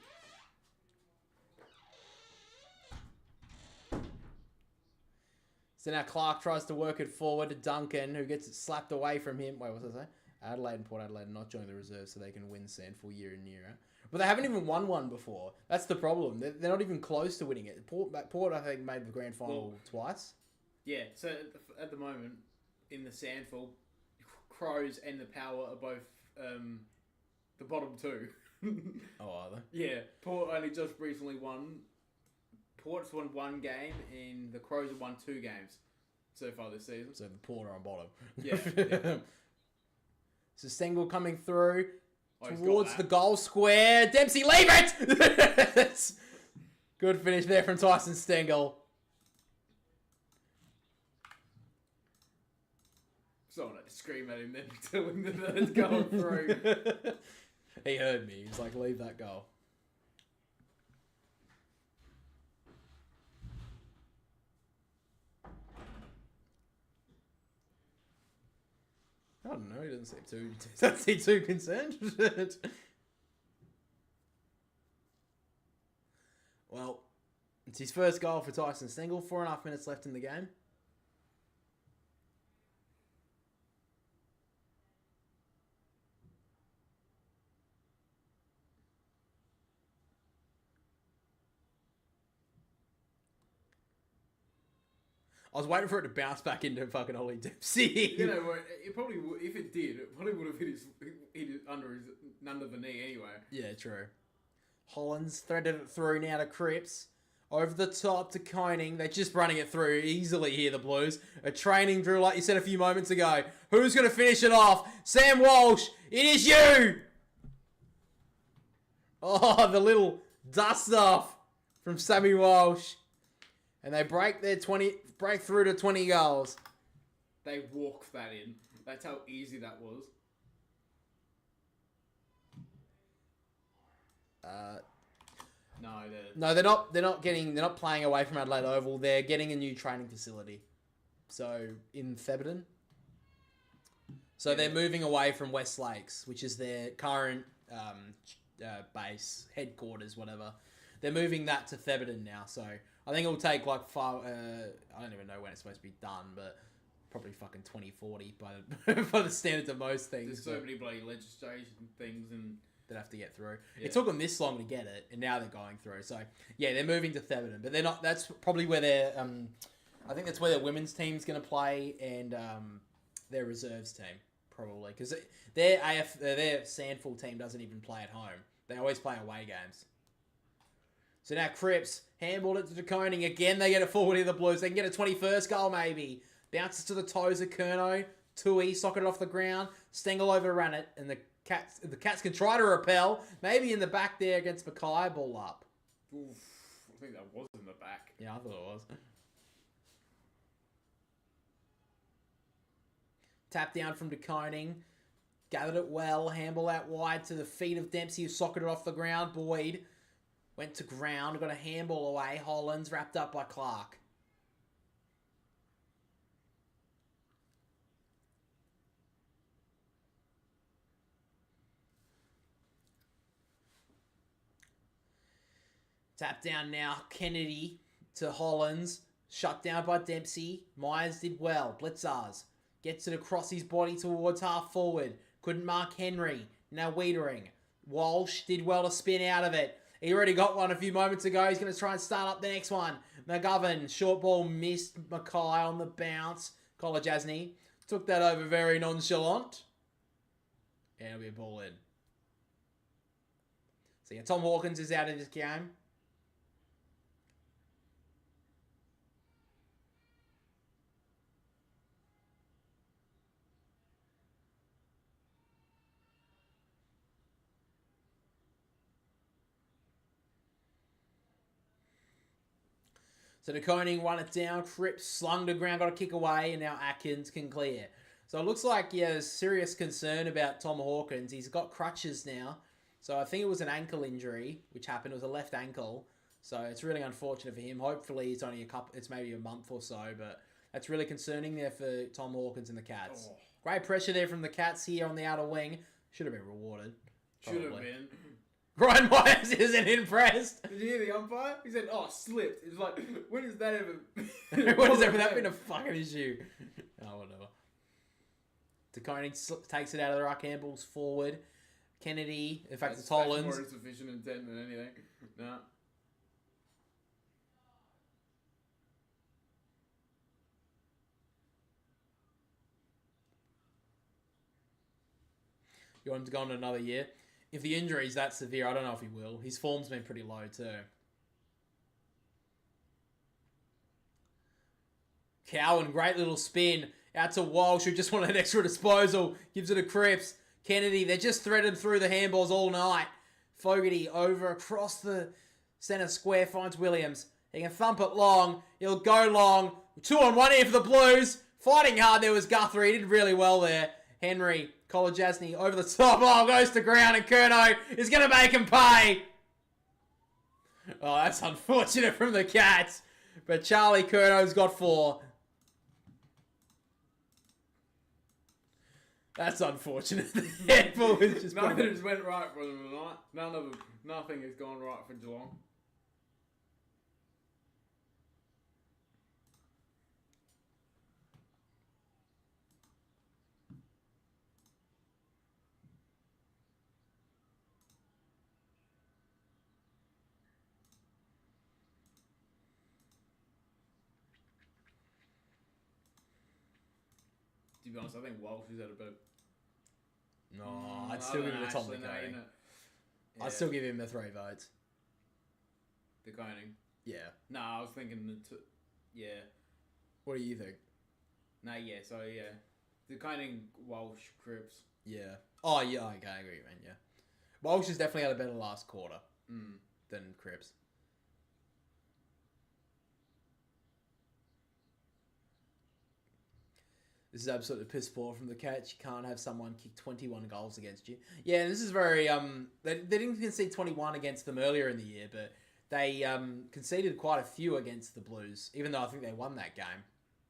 So now Clark tries to work it forward to Duncan, who gets it slapped away from him. Wait, what's I say? Adelaide and Port Adelaide are not joining the reserve so they can win Sandful year in year out. But they haven't even won one before. That's the problem. They're not even close to winning it. Port I think, made the grand final twice. Yeah, so at the moment, in the Sandful, Crows and the Power are both the bottom 2. Oh, are they? Yeah, Port only just recently won. Port's won 1 game, and the Crows have won 2 games so far this season. So the Port are on bottom. Yeah. So Stengel coming through He's got towards that. the goal square. Dempsey, leave it! Good finish there from Tyson Stengel. Someone had to scream at him then tell him that it's going through. He heard me. He's like, leave that goal. I don't know. He doesn't seem too concerned. Well, it's his first goal for Tyson Stengel. 4.5 minutes left in the game. I was waiting for it to bounce back into fucking Ollie Dempsey. You know, it probably would, if it did, it probably would have hit it under the knee anyway. Yeah, true. Hollins threaded it through now to Cripps. Over the top to Koning. They're just running it through easily here, the Blues. A training drill, like you said a few moments ago. Who's going to finish it off? Sam Walsh, it is you! Oh, the little dust off from Sammy Walsh. And they break through to 20 goals. They walked that in. That's how easy that was. No, they're not. They're not playing away from Adelaide Oval. They're getting a new training facility. So in Theberton. So they're moving away from West Lakes, which is their current base, headquarters, whatever. They're moving that to Theberton now. So I think it'll take like I don't even know when it's supposed to be done, but probably fucking 2040 by the standards of most things. There's so many bloody legislation things and that have to get through. Yeah. It took them this long to get it, and now they're going through. So yeah, they're moving to Theberton, but they're not. That's probably where their I think that's where their women's team's going to play and their reserves team probably because their Sandford team doesn't even play at home. They always play away games. So now Cripps handballed it to De Koning again. They get it forward in the Blues. They can get a 21st goal maybe. Bounces to the toes of Curnow. Tui socketed off the ground. Stengel overran it, and the Cats can try to repel. Maybe in the back there against Mackay. Ball up. oof, I think that was in the back. Yeah, I thought it was. Tap down from De Koning. Gathered it well. Handball out wide to the feet of Dempsey, who socketed off the ground. Boyd went to ground. Got a handball away. Hollands wrapped up by Clark. Tap down now. Kennedy to Hollands. Shut down by Dempsey. Myers did well. Blitzars. Gets it across his body towards half forward. Couldn't mark Henry. Now Wiedering. Walsh did well to spin out of it. He already got one a few moments ago. He's going to try and start up the next one. McGovern. Short ball missed Mackay on the bounce. Kolajasny took that over very nonchalant. And it'll be a ball in. So yeah, Tom Hawkins is out of this game. So De Koning won it down. Cripps slung to ground, got a kick away, and now Atkins can clear. So it looks like there's serious concern about Tom Hawkins. He's got crutches now. So I think it was an ankle injury, which happened. It was a left ankle. So it's really unfortunate for him. Hopefully it's only it's maybe a month or so, but that's really concerning there for Tom Hawkins and the Cats. Oh. Great pressure there from the Cats here on the outer wing. Should have been rewarded. Should have probably. been. Ryan Myers isn't impressed. Did you hear the umpire? He said, "Oh, slipped." It's like, when has that ever? When has ever that been a fucking issue? Oh, whatever. De Koning takes it out of the ruck, handballs forward. Kennedy, in fact, it's Hollands. More insufficient intent than anything. No. You want him to go on another year? If the injury's that severe, I don't know if he will. His form's been pretty low too. Cowan, great little spin. Out to Walsh, who just wanted an extra disposal. Gives it to Cripps. Kennedy, they're just threaded through the handballs all night. Fogarty over across the centre square, finds Williams. He can thump it long. He'll go long. 2-on-1 here for the Blues. Fighting hard there was Guthrie. He did really well there. Henry, Kolajasny over the top. Oh, goes to ground, and Curnow is going to make him pay. Oh, that's unfortunate from the Cats. But Charlie Curnow's got 4. That's unfortunate. The handball was just Nothing has went right for them tonight. Nothing has gone right for Geelong. To be honest, I think Walsh is at a bit. No, I'd still give him the Tom De Koning. I'd still give him the 3 votes. De Koning. Yeah. No, I was thinking yeah. What do you think? No, yeah. So yeah, the kind of Walsh Cripps. Yeah. Oh, yeah, okay, I agree, man, yeah. Walsh has definitely had a better last quarter than Cripps. This is absolutely piss poor from the catch. You can't have someone kick 21 goals against you. Yeah, this is very... They didn't concede 21 against them earlier in the year, but they conceded quite a few against the Blues, even though I think they won that game.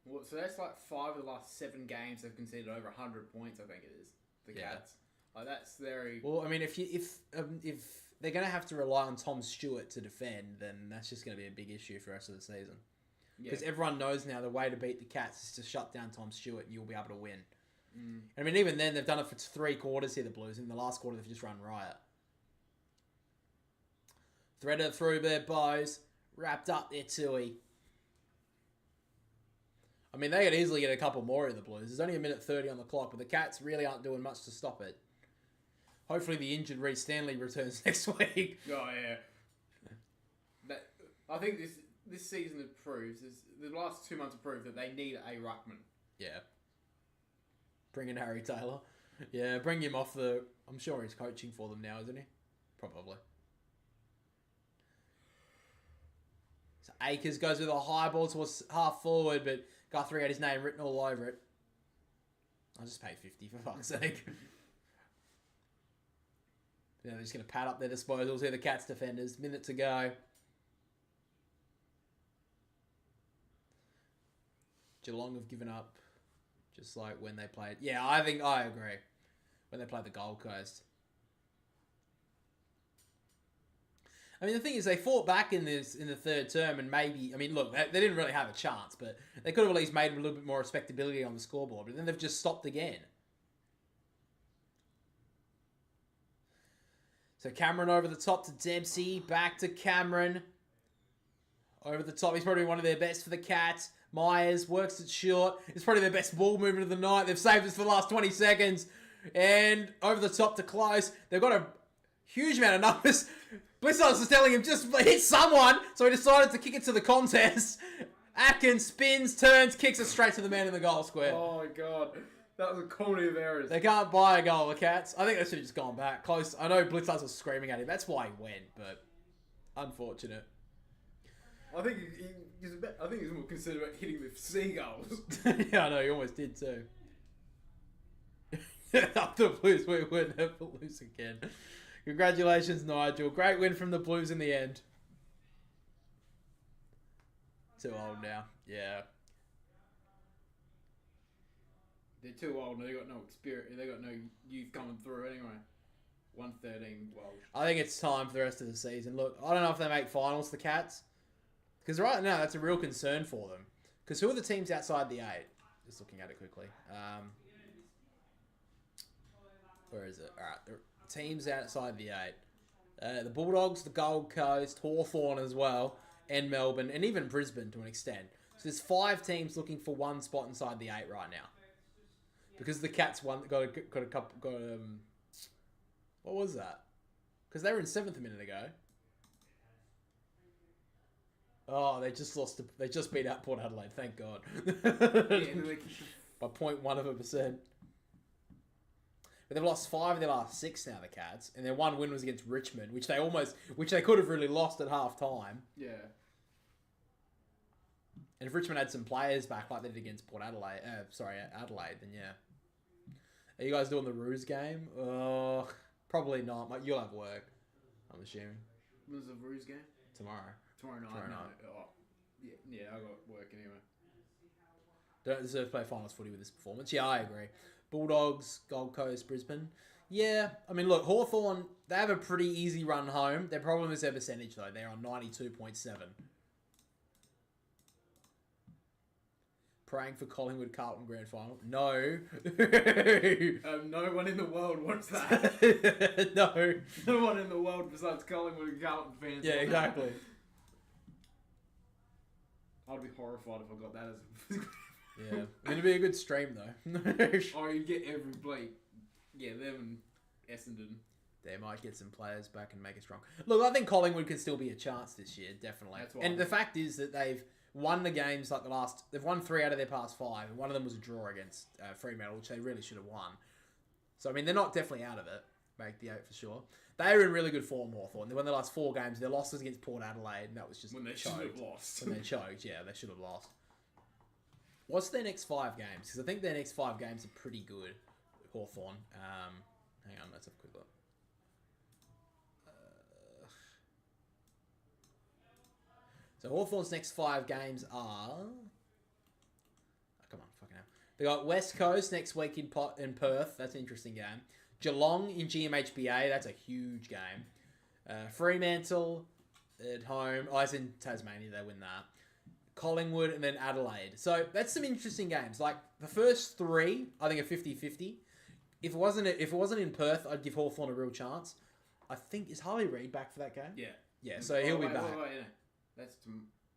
Well, so that's like 5 of the last 7 games they've conceded over 100 points, I think it is. The Cats. Like, that's very... Well, I mean, if they're going to have to rely on Tom Stewart to defend, then that's just going to be a big issue for the rest of the season. Because everyone knows now the way to beat the Cats is to shut down Tom Stewart and you'll be able to win. I mean, even then, they've done it for 3 quarters here, the Blues. In the last quarter, they've just run riot. Threaded through their bows. Wrapped up there, Tui. I mean, they could easily get a couple more of the Blues. There's only a minute 30 on the clock, but the Cats really aren't doing much to stop it. Hopefully the injured Reece Stanley returns next week. Oh, yeah. I think this season proves, the last 2 months have proved that they need a ruckman. Yeah. Bring in Harry Taylor. Yeah, bring him off the... I'm sure he's coaching for them now, isn't he? Probably. So Akers goes with a high ball towards half forward, but Guthrie had his name written all over it. I'll just pay 50 for fuck's sake. Yeah, they're just going to pad up their disposals here, the Cats defenders. Minute to go. Geelong have given up, just like when they played. Yeah, I agree. When they played the Gold Coast. I mean, the thing is, they fought back in the third term, and maybe, I mean, look, they didn't really have a chance, but they could have at least made a little bit more respectability on the scoreboard. But then they've just stopped again. So Cameron over the top to Dempsey, back to Cameron. Over the top, he's probably one of their best for the Cats. Myers works it short. It's probably their best ball movement of the night. They've saved us for the last 20 seconds. And over the top to Close. They've got a huge amount of numbers. Blizzards is telling him just hit someone. So he decided to kick it to the contest. Atkins spins, turns, kicks it straight to the man in the goal square. Oh, my God. That was a comedy of errors. They can't buy a goal, the Cats. I think they should have just gone back. Close. I know Blitzers was screaming at him. That's why he went, but unfortunate. I think he's more concerned about hitting the seagulls. Yeah, I know. He almost did too. Up the Blues, we would never lose again. Congratulations, Nigel. Great win from the Blues in the end. Too old now. Yeah. They're too old and they got no experience. They got no youth coming through anyway. 113 Welsh. I think it's time for the rest of the season. Look, I don't know if they make finals, the Cats. Because right now, that's a real concern for them. Because who are the teams outside the 8? Just looking at it quickly. Where is it? Alright, the teams outside the 8. The Bulldogs, the Gold Coast, Hawthorn as well, and Melbourne, and even Brisbane to an extent. So there's 5 teams looking for one spot inside the 8 right now. Because the Cats got a couple... what was that? Because they were in 7th a minute ago. Oh, they just lost. They just beat out Port Adelaide. Thank God. By 0.1%. But they've lost 5 of their last 6 now, the Cats, and their one win was against Richmond, which they could have really lost at half time. Yeah. And if Richmond had some players back like they did against Adelaide, then yeah. Are you guys doing the Roos game? Probably not. You'll have work, I'm assuming. When's the Roos game? Tomorrow night. night. Oh, yeah, I got work anyway. Don't deserve to play finals footy with this performance. Yeah, I agree. Bulldogs, Gold Coast, Brisbane. Yeah, I mean, look, Hawthorn, they have a pretty easy run home. Their problem is their percentage, though. They're on 92.7. Praying for Collingwood Carlton Grand Final. No. No one in the world wants that. No. No one in the world besides Collingwood and Carlton fans. Yeah, exactly. I'd be horrified if I got that as a... Yeah. I mean, it'd be a good stream, though. Or you get every bleep. Yeah, them and Essendon. They might get some players back and make it strong. Look, I think Collingwood can still be a chance this year, definitely. That's what And I the think. fact is that they've won the games like they've won 3 out of their past 5, and one of them was a draw against Fremantle, which they really should have won. So, I mean, they're not definitely out of it. Make the 8 for sure. They were in really good form, Hawthorn. They won the last 4 games. Their losses against Port Adelaide, and that was just When they should choked. have lost. When they choked, yeah, they should have lost. What's their next 5 games? Because I think their next 5 games are pretty good, Hawthorn. Hang on, let's have a quick look. So Hawthorn's next 5 games are... Oh, come on, fucking hell. They got West Coast next week in Perth. That's an interesting game. Geelong in GMHBA. That's a huge game. Fremantle at home. Oh, it's in Tasmania. They win that. Collingwood and then Adelaide. So that's some interesting games. Like the first 3, I think are 50-50. If it wasn't in Perth, I'd give Hawthorn a real chance. I think is Harley Reid back for that game? Yeah. Yeah, so he'll be back. Wait.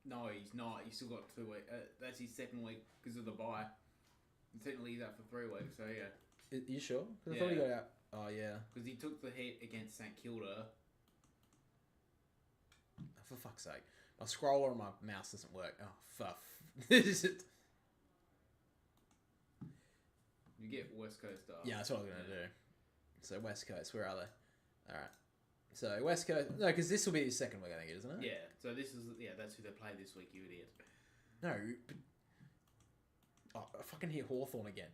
No, he's not. He's still got 2 weeks. That's his second week because of the bye. And technically he's out for 3 weeks, so yeah. Are you sure? 'Cause I Yeah. thought he got out. Oh, yeah. Because he took the hit against St Kilda. Oh, for fuck's sake. My scroller on my mouse doesn't work. Oh, fuck. Is it? You get West Coast up. Yeah, that's what I was going to do. So, West Coast, where are they? Alright. So, West Coast... No, because this will be the second week, I think, isn't it? Yeah, so that's who they play this week, you idiot. No, but... Oh, I fucking hear Hawthorn again.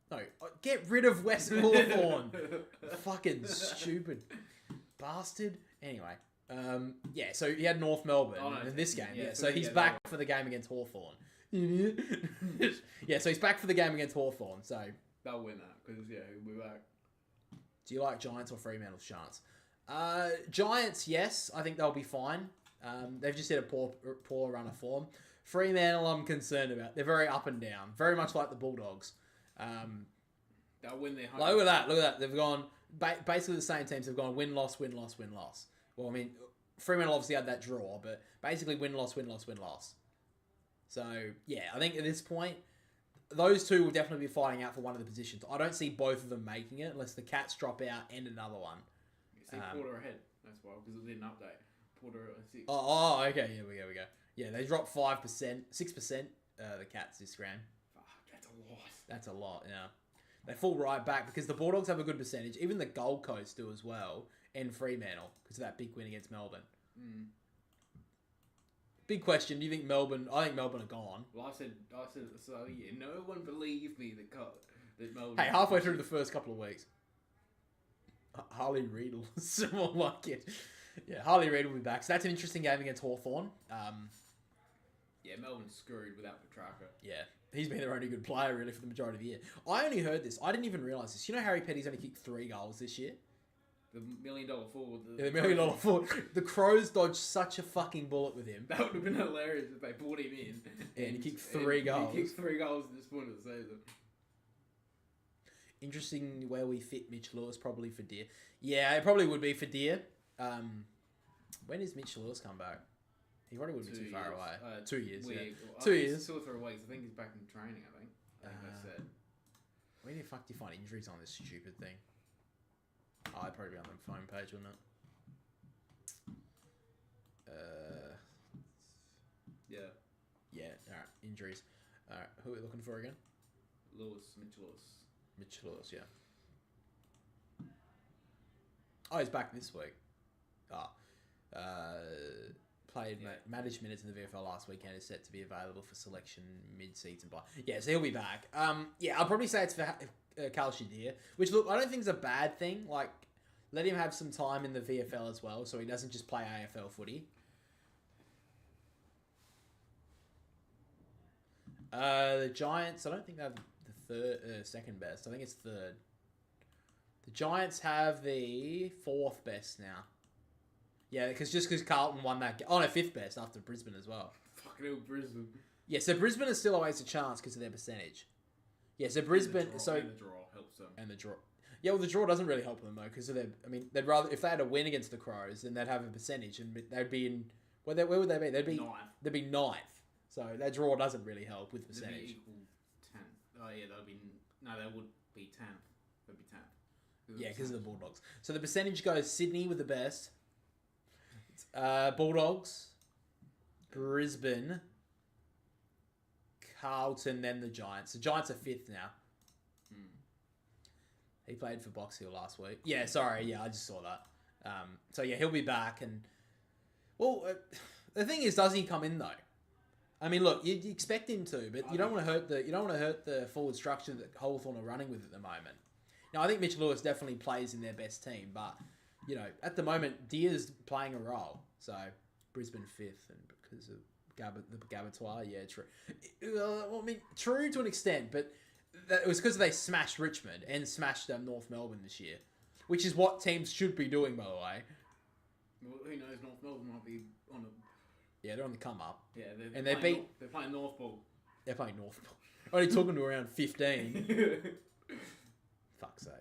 No, get rid of West Hawthorn. Fucking stupid bastard. Anyway, yeah, so he had North Melbourne in this game. Yeah, so he's back for the game against Hawthorn. Idiot. Yeah, so he's back for the game against Hawthorn. So They'll win that, because, yeah, he'll be back. do you like Giants or Fremantle's chance? Giants, yes. I think they'll be fine. They've just hit a poor run of form. Fremantle, I'm concerned about. They're very up and down. Very much like the Bulldogs. They'll win their home. Look at that. They've gone... basically the same teams have gone win-loss, win-loss, win-loss. Well, I mean, Fremantle obviously had that draw, but basically win-loss, win-loss, win-loss. So, yeah, I think at this point, those two will definitely be fighting out for one of the positions. I don't see both of them making it unless the Cats drop out and another one. You see Porter ahead. That's why, because it didn't update. Porter at 6. Oh, okay. Yeah, we go. Yeah, they dropped 5%, 6%, the Cats this round. Fuck, that's a lot. That's a lot, yeah. They fall right back because the Bulldogs have a good percentage. Even the Gold Coast do as well, and Fremantle, because of that big win against Melbourne. Big question, do you think Melbourne... I think Melbourne are gone. Well, I said, so yeah, no one believed me that Melbourne... Hey, halfway through the first couple of weeks. Harley Reid will someone like it. Yeah, Harley Reid will be back. So that's an interesting game against Hawthorn. Yeah, Melbourne's screwed without Petrarca. Yeah, he's been their only good player, really, for the majority of the year. I only heard this. I didn't even realise this. You know Harry Petty's only kicked 3 goals this year? The $1 million forward. Yeah, the $1 million forward. The Crows dodged such a fucking bullet with him. That would have been hilarious if they brought him in. And he kicked 3 goals. He kicked 3 goals at this point of the season. Interesting where we fit Mitch Lewis, probably for Deer. Yeah, it probably would be for Deer. When does Mitch Lewis come back? He probably wouldn't be too far away. 2 years, yeah. 2 years. 2 or 3 weeks. I think he's back in training, I think they said. Where the fuck do you find injuries on this stupid thing? Oh, it'd probably be on the phone page, wouldn't it? Yeah. Yeah, alright. Injuries. Alright, who are we looking for again? Mitch Lewis. Mitch Lewis, yeah. Oh, he's back this week. Played managed minutes in the VFL last weekend. Is set to be available for selection mid-season by. Yeah, so he'll be back. Yeah, I'll probably say it's for Cal Shadir, which look I don't think is a bad thing. Like, let him have some time in the VFL as well, so he doesn't just play AFL footy. The Giants, I don't think they have the second best. I think it's third. The Giants have the 4th best now. Yeah, because Carlton won that game. Oh, no, 5th best after Brisbane as well. Fucking hell, Brisbane. Yeah, so Brisbane is still always a chance because of their percentage. Yeah, so Brisbane... And the draw helps them. And the draw. Yeah, well, the draw doesn't really help them, though, because of their... I mean, they'd rather... If they had a win against the Crows, then they'd have a percentage, and they'd be in... Where would they be? They'd be 9th. So that draw doesn't really help with percentage. They'd be equal 10th. Oh, yeah, they would be 10th. They'd be 10th. Yeah, because of the Bulldogs. So the percentage goes Sydney with the best. Bulldogs, Brisbane, Carlton, then the Giants. The Giants are 5th now. He played for Box Hill last week. Yeah, sorry. Yeah, I just saw that. So yeah, he'll be back. And well, the thing is, does he come in though? I mean, look, you expect him to, but you don't want to hurt the forward structure that Hawthorn are running with at the moment. Now, I think Mitch Lewis definitely plays in their best team, but you know, at the moment, Deer's playing a role. So Brisbane 5th, and because of the Gabatoir, yeah, true. Well, I mean, true to an extent, but it was because they smashed Richmond and smashed North Melbourne this year, which is what teams should be doing, by the way. Well, who knows? North Melbourne might be on a... Yeah, they're on the come up. Yeah, they're playing North Ball. They're playing North Ball. Only talking to around 15. Fuck's sake.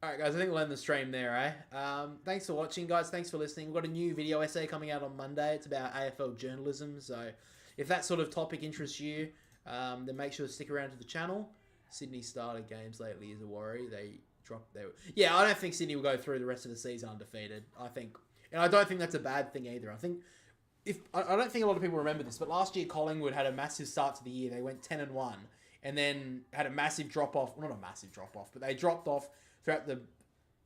Alright guys, I think we'll end the stream there, eh? Thanks for watching, guys. Thanks for listening. We've got a new video essay coming out on Monday. It's about AFL journalism. So if that sort of topic interests you, then make sure to stick around to the channel. Sydney started games lately is a worry. They dropped their... Yeah, I don't think Sydney will go through the rest of the season undefeated. And I don't think that's a bad thing either. I don't think a lot of people remember this, but last year Collingwood had a massive start to the year. They went 10-1 and then had a massive drop-off. Well, not a massive drop-off, but they dropped off throughout the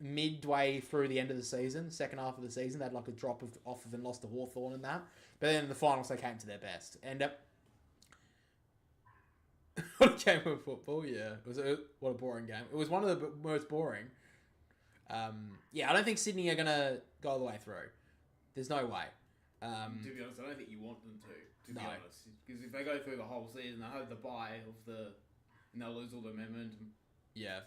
midway through the end of the season, second half of the season. They had like a drop off and lost to Hawthorn and that. But then in the finals, they came to their best. And what a game of football, yeah. What a boring game. It was one of the most boring. Yeah, I don't think Sydney are going to go all the way through. There's no way. To be honest, I don't think you want them to be honest. Because if they go through the whole season, they'll have the bye and they'll lose all their momentum. Yeah.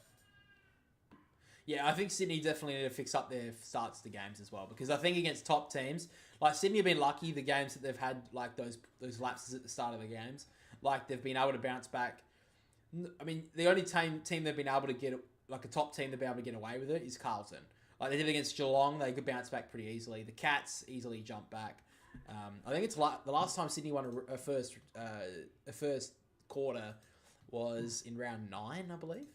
Yeah, I think Sydney definitely need to fix up their starts to games as well, because I think against top teams, like Sydney have been lucky the games that they've had like those lapses at the start of the games, like they've been able to bounce back. I mean, the only team they've been able to get, like a top team they've been able to get away with it, is Carlton. Like they did against Geelong, they could bounce back pretty easily. The Cats easily jump back. I think it's like the last time Sydney won a first quarter was in round 9, I believe.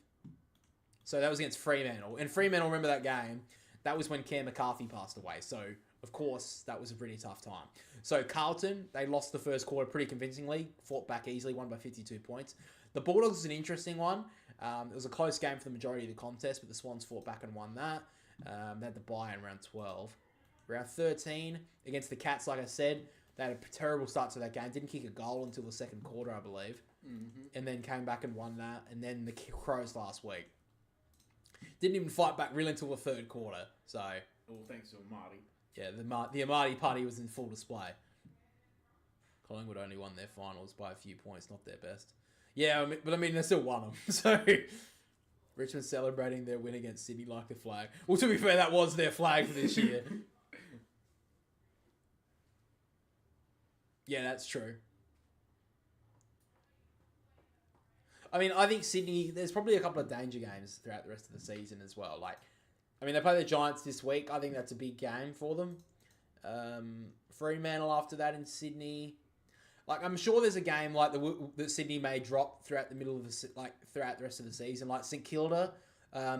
So that was against Fremantle. And Fremantle, remember that game? That was when Cam McCarthy passed away. So, of course, that was a pretty tough time. So, Carlton, they lost the first quarter pretty convincingly. Fought back easily, won by 52 points. The Bulldogs is an interesting one. It was a close game for the majority of the contest, but the Swans fought back and won that. They had the bye in round 12. Round 13, against the Cats, like I said, they had a terrible start to that game. Didn't kick a goal until the second quarter, I believe. Mm-hmm. And then came back and won that. And then the Crows last week. Didn't even fight back really until the third quarter. So, all thanks to Amati. Yeah, the Amati party was in full display. Collingwood only won their finals by a few points, not their best. Yeah, but they still won them. So, Richmond celebrating their win against Sydney like the flag. Well, to be fair, that was their flag for this year. Yeah, that's true. I mean, I think Sydney, there's probably a couple of danger games throughout the rest of the season as well. Like, I mean, they play the Giants this week. I think that's a big game for them. Fremantle after that in Sydney. Like, I'm sure there's a game like that Sydney may drop throughout the middle of throughout the rest of the season. Like St Kilda.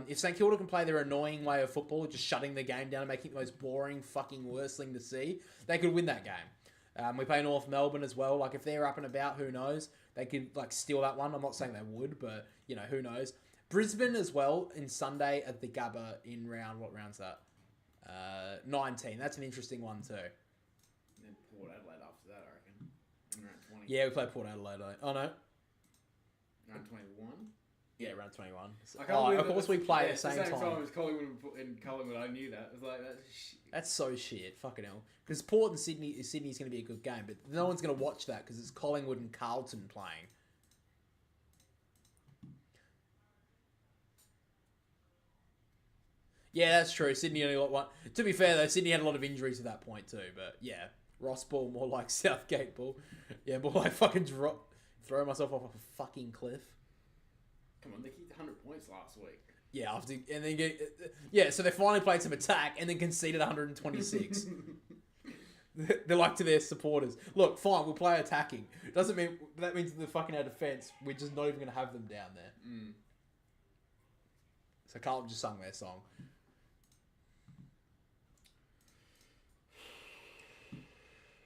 If St Kilda can play their annoying way of football, just shutting the game down and making it the most boring, fucking worst thing to see, they could win that game. We play North Melbourne as well. Like, if they're up and about, who knows? They could, like, steal that one. I'm not saying they would, but, you know, who knows? Brisbane as well in Sunday at the Gabba in what round's that? 19. That's an interesting one too. And then Port Adelaide after that, I reckon. In round 20. Yeah, we play Port Adelaide. Oh, no. Round 21? Yeah, round 21. Of course we play at the same time. As Collingwood, I knew that. It was like, that's so shit. Fucking hell. Because Port and Sydney's going to be a good game, but no one's going to watch that because it's Collingwood and Carlton playing. Yeah, that's true. Sydney only got one. To be fair, though, Sydney had a lot of injuries at that point too, but yeah. Ross ball, more like Southgate ball. Yeah, more like fucking throw myself off a fucking cliff. Come on, they kicked 100 points last week. Yeah, so they finally played some attack and then conceded 126. They're like to their supporters. Look, fine, we'll play attacking. Doesn't mean that means they're fucking our defense. We're just not even going to have them down there. So Carlton just sung their song.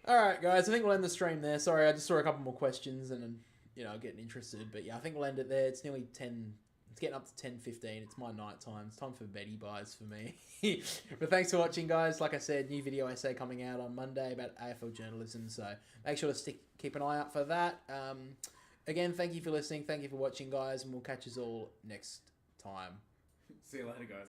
All right, guys. I think we'll end the stream there. Sorry, I just saw a couple more questions and getting interested. But yeah, I think we'll end it there. It's nearly 10. It's getting up to 10:15. It's my night time. It's time for Betty buys for me. But thanks for watching, guys. Like I said, new video essay coming out on Monday about AFL journalism. So make sure to keep an eye out for that. Again, thank you for listening. Thank you for watching, guys. And we'll catch us all next time. See you later, guys.